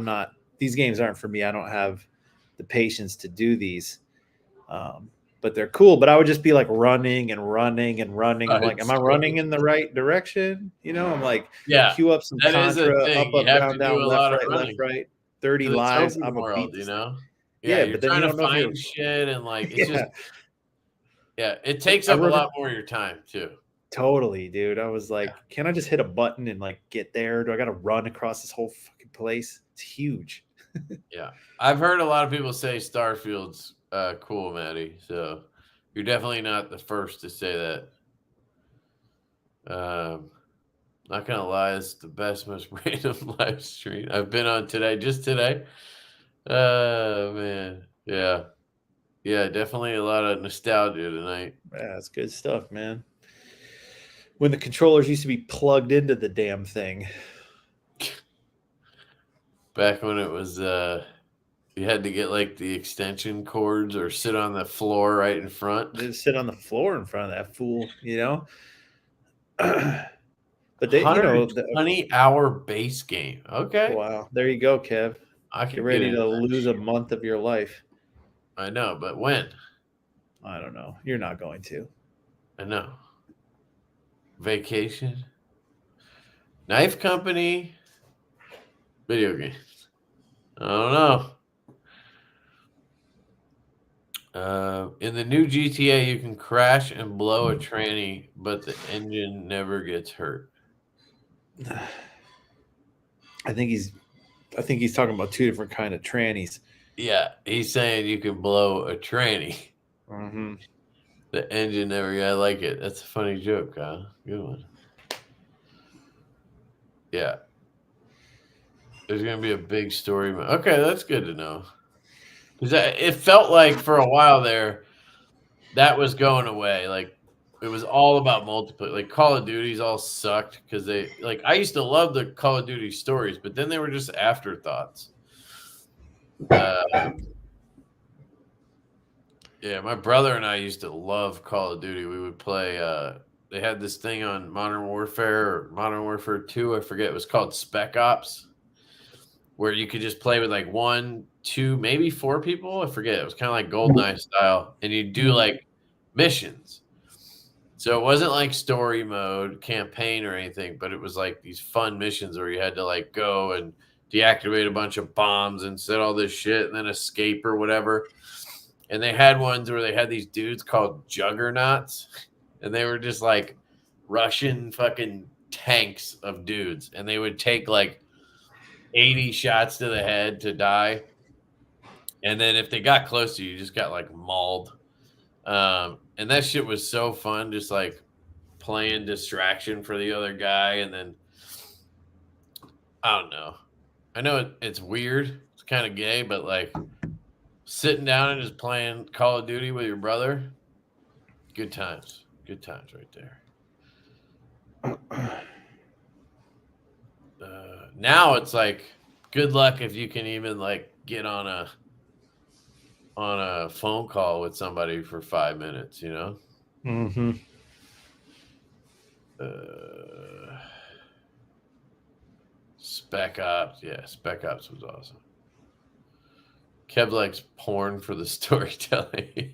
these games aren't for me. I don't have the patience to do these. But they're cool. But I would just be like running and running and running. I'm like, am I running in the right direction? I'm like, queue up some Contra, up, down, left, right. 30 lives. I'm a beat. Yeah, you're trying to find shit and like it's just it takes up a lot more of your time too. Totally, dude. I was like, can I just hit a button and like get there? Do I got to run across this whole fucking place? It's huge. Yeah, I've heard a lot of people say Starfield's cool, Maddie. So you're definitely not the first to say that. Not gonna lie, it's the best, most random live stream I've been on today. Just today. Oh man, yeah, definitely a lot of nostalgia tonight. Yeah, that's good stuff, man. When the controllers used to be plugged into the damn thing. Back when it was, you had to get like the extension cords or sit on the floor right in front. Just sit on the floor in front of that fool, But they, 20-hour base game. Okay. Wow, there you go, Kev. I can get ready to lose a month of your life. I know, but when? I don't know. You're not going to. I know. Vacation, knife company, video games. I don't know. In the new GTA, you can crash and blow a tranny, but the engine never gets hurt. I think he's talking about two different kind of trannies. Yeah, he's saying you can blow a tranny. Mm-hmm. The engine never. I like it. That's a funny joke, huh? Good one. Yeah. There's gonna be a big story. Okay, that's good to know. Because it felt like for a while there, that was going away. Like it was all about multiplayer. Like Call of Duty's all sucked because I used to love the Call of Duty stories, but then they were just afterthoughts. Yeah, my brother and I used to love Call of Duty. We would play. They had this thing on Modern Warfare or Modern Warfare 2. I forget. It was called Spec Ops, where you could just play with like 1, 2, maybe 4 people. I forget. It was kind of like GoldenEye style, and you do like missions. So it wasn't like story mode, campaign, or anything, but it was like these fun missions where you had to like go and deactivate a bunch of bombs and set all this shit and then escape or whatever. And they had ones where they had these dudes called juggernauts, and they were just like Russian fucking tanks of dudes, and they would take like 80 shots to the head to die. And then if they got close to you, you just got like mauled. And that shit was so fun, just like playing distraction for the other guy. And then I don't know. I know it's weird. It's kind of gay, but like sitting down and just playing Call of Duty with your brother, good times. Good times right there. Now it's like good luck if you can even like get on a phone call with somebody for 5 minutes, you know? Mm-hmm. Spec Ops. Yeah, Spec Ops was awesome. Kev likes porn for the storytelling.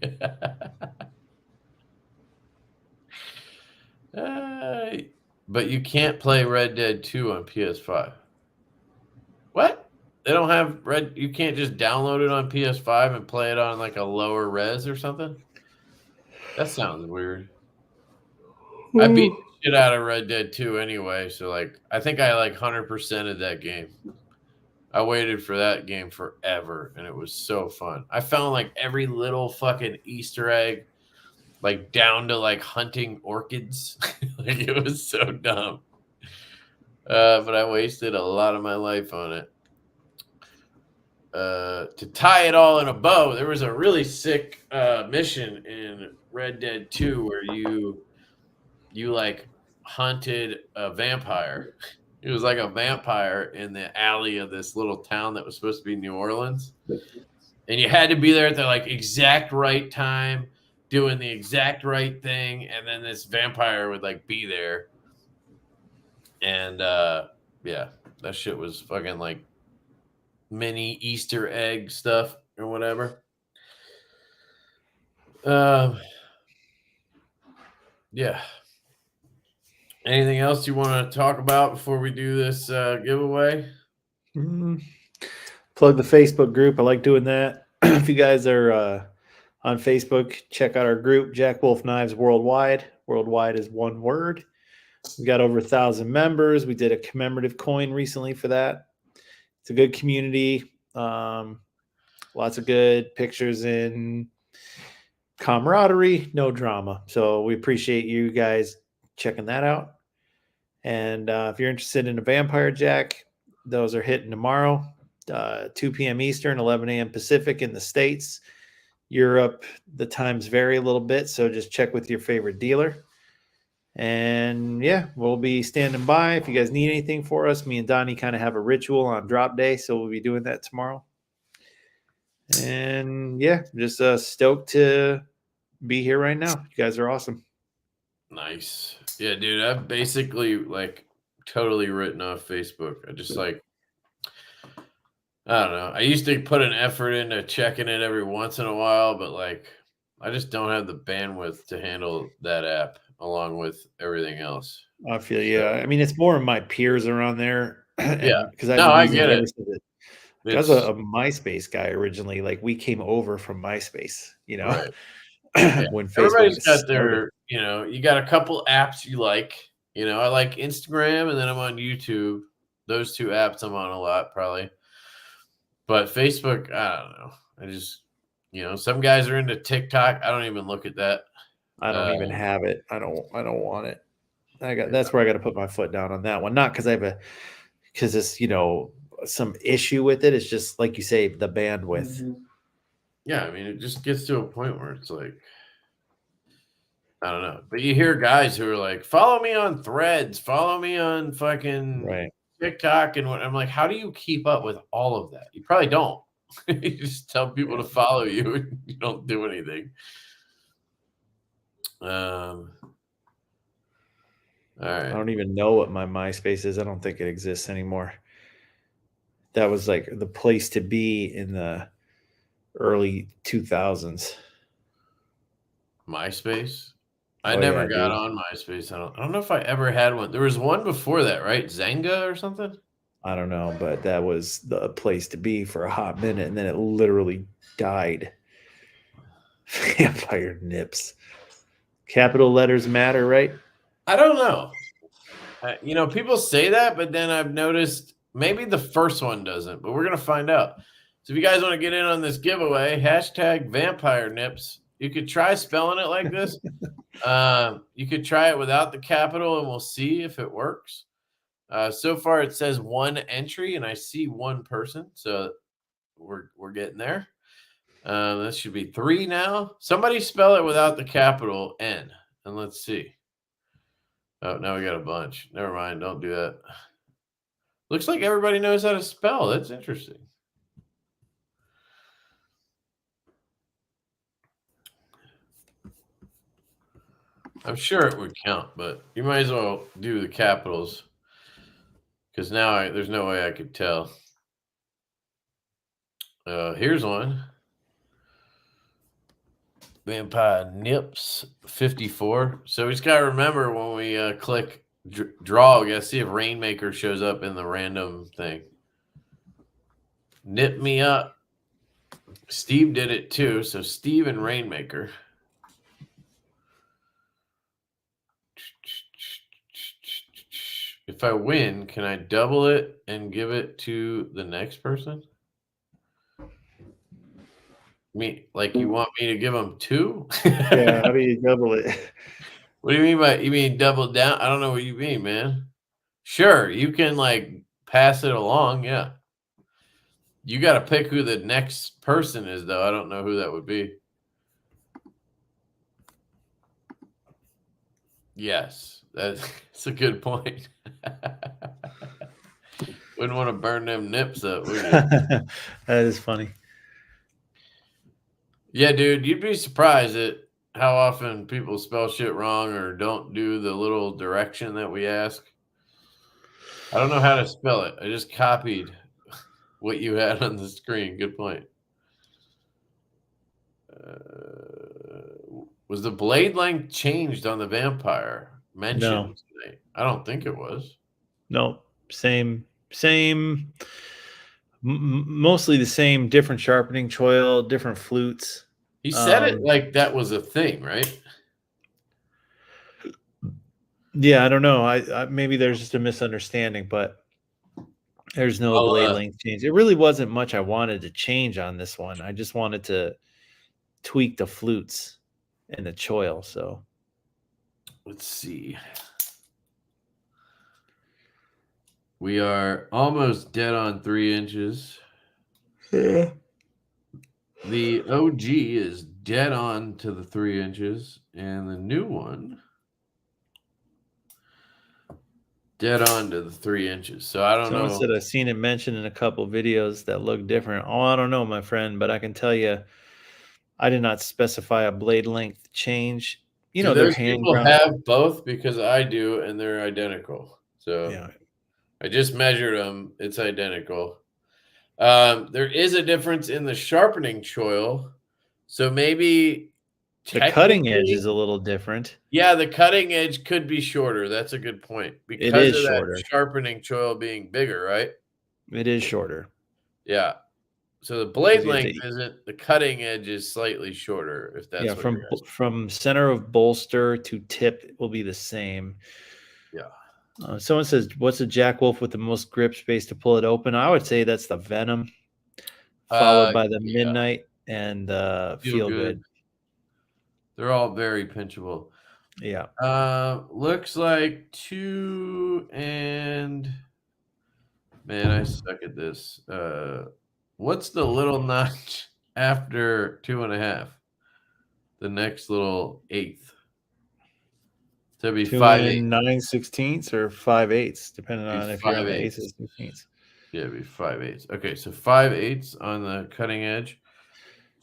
But you can't play Red Dead 2 on PS5. What? They don't have you can't just download it on PS5 and play it on like a lower res or something? That sounds weird. I beat the shit out of Red Dead 2 anyway, so like I think I like 100%ed that game. I waited for that game forever, and it was so fun. I found like every little fucking Easter egg, like down to like hunting orchids. Like it was so dumb. But I wasted a lot of my life on it. To tie it all in a bow, there was a really sick mission in Red Dead 2 where you like hunted a vampire. It was like a vampire in the alley of this little town that was supposed to be New Orleans. And you had to be there at the like exact right time, doing the exact right thing, and then this vampire would like be there. And yeah, that shit was fucking like mini Easter egg stuff or whatever. Yeah. Anything else you want to talk about before we do this giveaway? Plug the Facebook group. I like doing that. If you guys are on Facebook, check out our group, JackWolf Knives Worldwide. Worldwide is one word. We got over 1,000 members. We did a commemorative coin recently for that. It's a good community. Lots of good pictures and camaraderie, no drama. So we appreciate you guys checking that out. And if you're interested in a Vampire Jack, those are hitting tomorrow, 2 p.m. Eastern, 11 a.m. Pacific in the States. Europe, the times vary a little bit, so just check with your favorite dealer. And yeah, we'll be standing by. If you guys need anything for us, me and Donnie kind of have a ritual on drop day, so we'll be doing that tomorrow. And yeah, just stoked to be here right now. You guys are awesome. Nice. Yeah, dude, I've basically like totally written off Facebook. I just like, I don't know. I used to put an effort into checking it every once in a while, but like I just don't have the bandwidth to handle that app along with everything else. I feel I mean, it's more of my peers are on there. Yeah. Because I get it. I was a MySpace guy originally. Like we came over from MySpace, you know. Right. Yeah. When Everybody's got started. their, you know, you got a couple apps you like. You know, I like Instagram, and then I'm on YouTube. Those 2 apps I'm on a lot, probably. But Facebook, I don't know. I just, you know, some guys are into TikTok. I don't even look at that. I don't even have it. I don't want it. That's where I got to put my foot down on that one. Not because because it's, you know, some issue with it. It's just like you say, the bandwidth. Mm-hmm. Yeah, I mean, it just gets to a point where it's like, I don't know. But you hear guys who are like, follow me on Threads, follow me on fucking TikTok. And what I'm like, how do you keep up with all of that? You probably don't. You just tell people to follow you and you don't do anything. All right. I don't even know what my MySpace is. I don't think it exists anymore. That was like the place to be in the early 2000s. MySpace? I Oh, never yeah, got dude. on MySpace. I don't know if I ever had one. There was one before that, right? Zanga or something? I don't know, but that was the place to be for a hot minute, and then it literally died. Vampire nips. Capital letters matter, right? I don't know. You know, people say that, but then I've noticed maybe the first one doesn't, but we're going to find out. So if you guys want to get in on this giveaway, hashtag vampire nips. You could try spelling it like this. You could try it without the capital, and we'll see if it works. So far, it says one entry, and I see one person, so we're getting there. This should be 3 now. Somebody spell it without the capital N, and let's see. Oh, now we got a bunch. Never mind. Don't do that. Looks like everybody knows how to spell. That's interesting. I'm sure it would count, but you might as well do the capitals because now there's no way I could tell. Here's one. Vampire Nips 54. So we just got to remember when we click draw, we got to see if Rainmaker shows up in the random thing. Nip me up. Steve did it too. So Steve and Rainmaker. If I win, can I double it and give it to the next person? Like you want me to give them 2? Yeah, how do you double it? What do you mean by you mean double down? I don't know what you mean, man. Sure, you can like pass it along, yeah. You got to pick who the next person is, though. I don't know who that would be. Yes, that's a good point. Wouldn't want to burn them nips up, would you? That is funny. Yeah, dude, you'd be surprised at how often people spell shit wrong or don't do the little direction that we ask. I don't know how to spell it. I just copied what you had on the screen. Good point. Was the blade length changed on the vampire mentioned today? I don't think it was. No, same, mostly the same, different sharpening choil, different flutes. He said it like that was a thing, right? Yeah, I don't know. I maybe there's just a misunderstanding, but there's no blade length change. It really wasn't much I wanted to change on this one. I just wanted to tweak the flutes and the choil. So let's see. We are almost dead on 3 inches. Yeah. The OG is dead on to the 3 inches, and the new one dead on to the 3 inches. So I don't know. Someone said I've seen it mentioned in a couple videos that look different. Oh, I don't know, my friend, but I can tell you, I did not specify a blade length change. You know, those people have both because I do, and they're identical. So yeah. I just measured them. It's identical. There is a difference in the sharpening choil. So maybe the cutting edge is a little different. Yeah, the cutting edge could be shorter. That's a good point. Because of shorter. That sharpening choil being bigger, right? It is shorter. Yeah. So the blade length isn't, the cutting edge is slightly shorter, if that's what from center of bolster to tip will be the same. Yeah. Someone says, what's a JackWolf with the most grip space to pull it open? I would say that's the Venom, followed by the Midnight and Feelgood. They're all very pinchable. Yeah. Looks like 2 and man, I suck at this. What's the little notch after 2.5? The next little eighth. So it'd be 2 9/16 or 5/8, depending on if you're on the 8/16. Yeah, it'd be 5/8. Okay, so 5/8 on the cutting edge.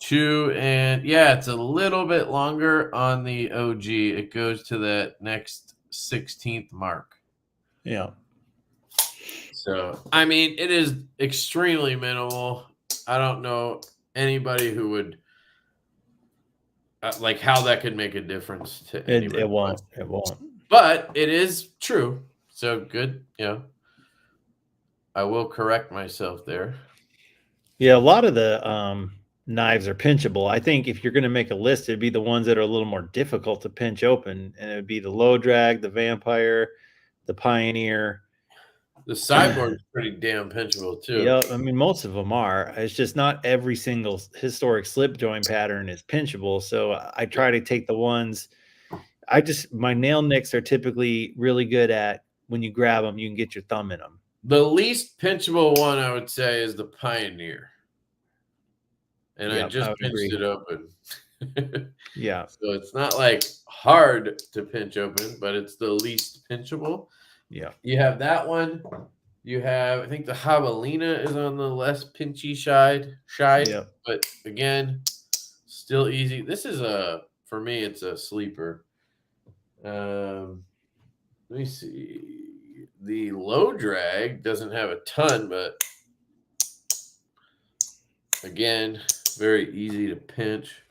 2 and yeah, it's a little bit longer on the OG. It goes to that next 16th mark. Yeah. So, I mean, it is extremely minimal. I don't know anybody who would like how that could make a difference to anybody. It won't. It won't. But it is true. So good. Yeah. I will correct myself there. Yeah, a lot of the knives are pinchable. I think if you're going to make a list, it'd be the ones that are a little more difficult to pinch open, and it would be the low drag, the Vampire, the Pioneer. The sideboard is pretty damn pinchable too. Yeah, I mean most of them are. It's just not every single historic slip joint pattern is pinchable. So I try to take the ones. My nail nicks are typically really good at when you grab them, you can get your thumb in them. The least pinchable one I would say is the Pioneer. And I just pinched it open. Yeah. So it's not like hard to pinch open, but it's the least pinchable. Yeah. You have that one. You have, I think the Javelina is on the less pinchy side. Yeah. But again, still easy. This is for me, it's a sleeper. Let me see. The low drag doesn't have a ton, but again, very easy to pinch.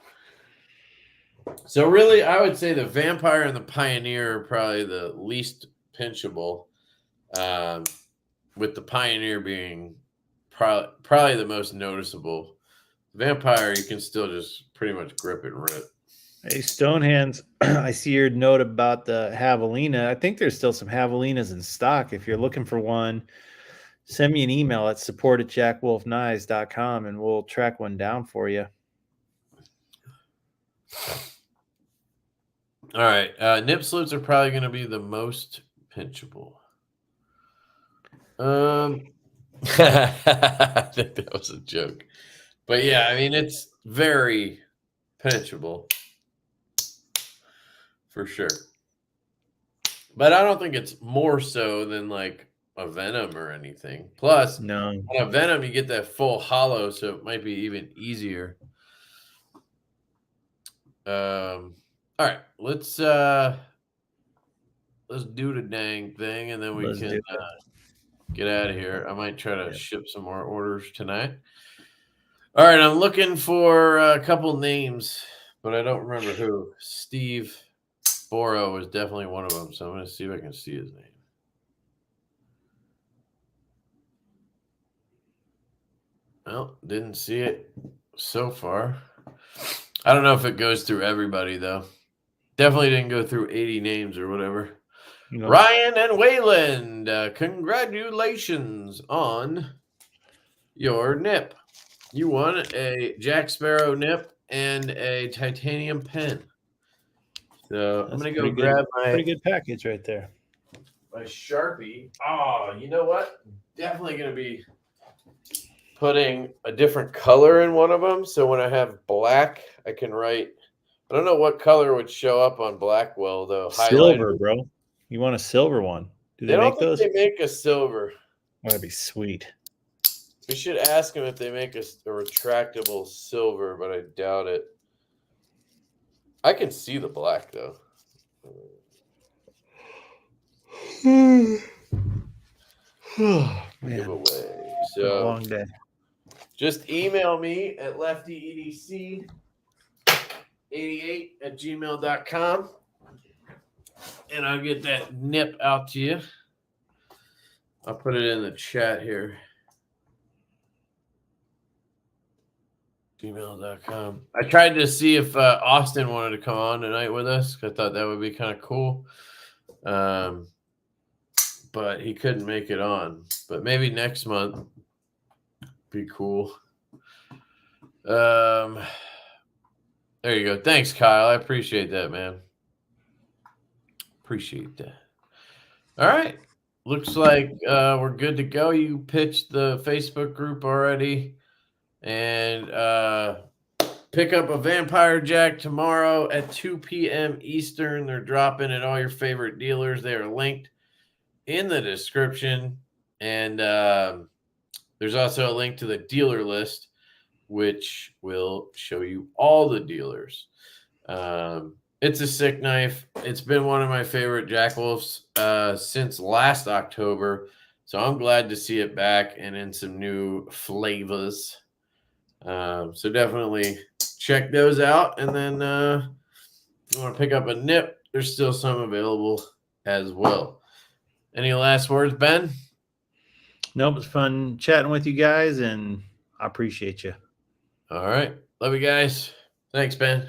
So really, I would say the Vampire and the Pioneer are probably the least pinchable, with the Pioneer being probably the most noticeable. Vampire, you can still just pretty much grip and rip. Hey, Stonehands, I see your note about the Javelina. I think there's still some Javelinas in stock. If you're looking for one, send me an email at support@jackwolfknives.com and we'll track one down for you. All right. Nip slips are probably going to be the most pinchable. I think that was a joke. But yeah, I mean, it's very pinchable for sure. But I don't think it's more so than like a Venom or anything. Plus, no, on a Venom, you get that full hollow, so it might be even easier. All right, let's do the dang thing, and then we can get out of here. I might try to ship some more orders tonight. All right, I'm looking for a couple names, but I don't remember who. Steve Boro was definitely one of them, so I'm going to see if I can see his name. Well, didn't see it so far. I don't know if it goes through everybody, though. Definitely didn't go through 80 names or whatever. Nope. Ryan and Wayland, congratulations on your nip. You won a Jack Sparrow nip and a titanium pen. So I'm going to go grab my... Pretty good package right there. My Sharpie. Oh, you know what? Definitely going to be putting a different color in one of them. So when I have black, I can write... I don't know what color would show up on Blackwell, though. Silver, bro. You want a silver one? Do they make those? They make a silver. That'd be sweet. We should ask them if they make a retractable silver, but I doubt it. I can see the black, though. Giveaway. So, a long day. Just email me at LeftyEDC88@gmail.com. And I'll get that nip out to you. I'll put it in the chat here. Gmail.com. I tried to see if Austin wanted to come on tonight with us. I thought that would be kind of cool. But he couldn't make it on. But maybe next month. Be cool. There you go. Thanks, Kyle. I appreciate that, man. Appreciate that. All right. Looks like we're good to go. You pitched the Facebook group already. And pick up a Vampire Jack tomorrow at 2 p.m. Eastern. They're dropping at all your favorite dealers. They are linked in the description. And There's also a link to the dealer list, which will show you all the dealers. It's a sick knife. It's been one of my favorite JackWolfs since last October. So I'm glad to see it back and in some new flavors. So definitely check those out. And then you want to pick up a nip, there's still some available as well. Any last words, Ben? Nope, it's fun chatting with you guys, and I appreciate you. All right. Love you guys. Thanks, Ben.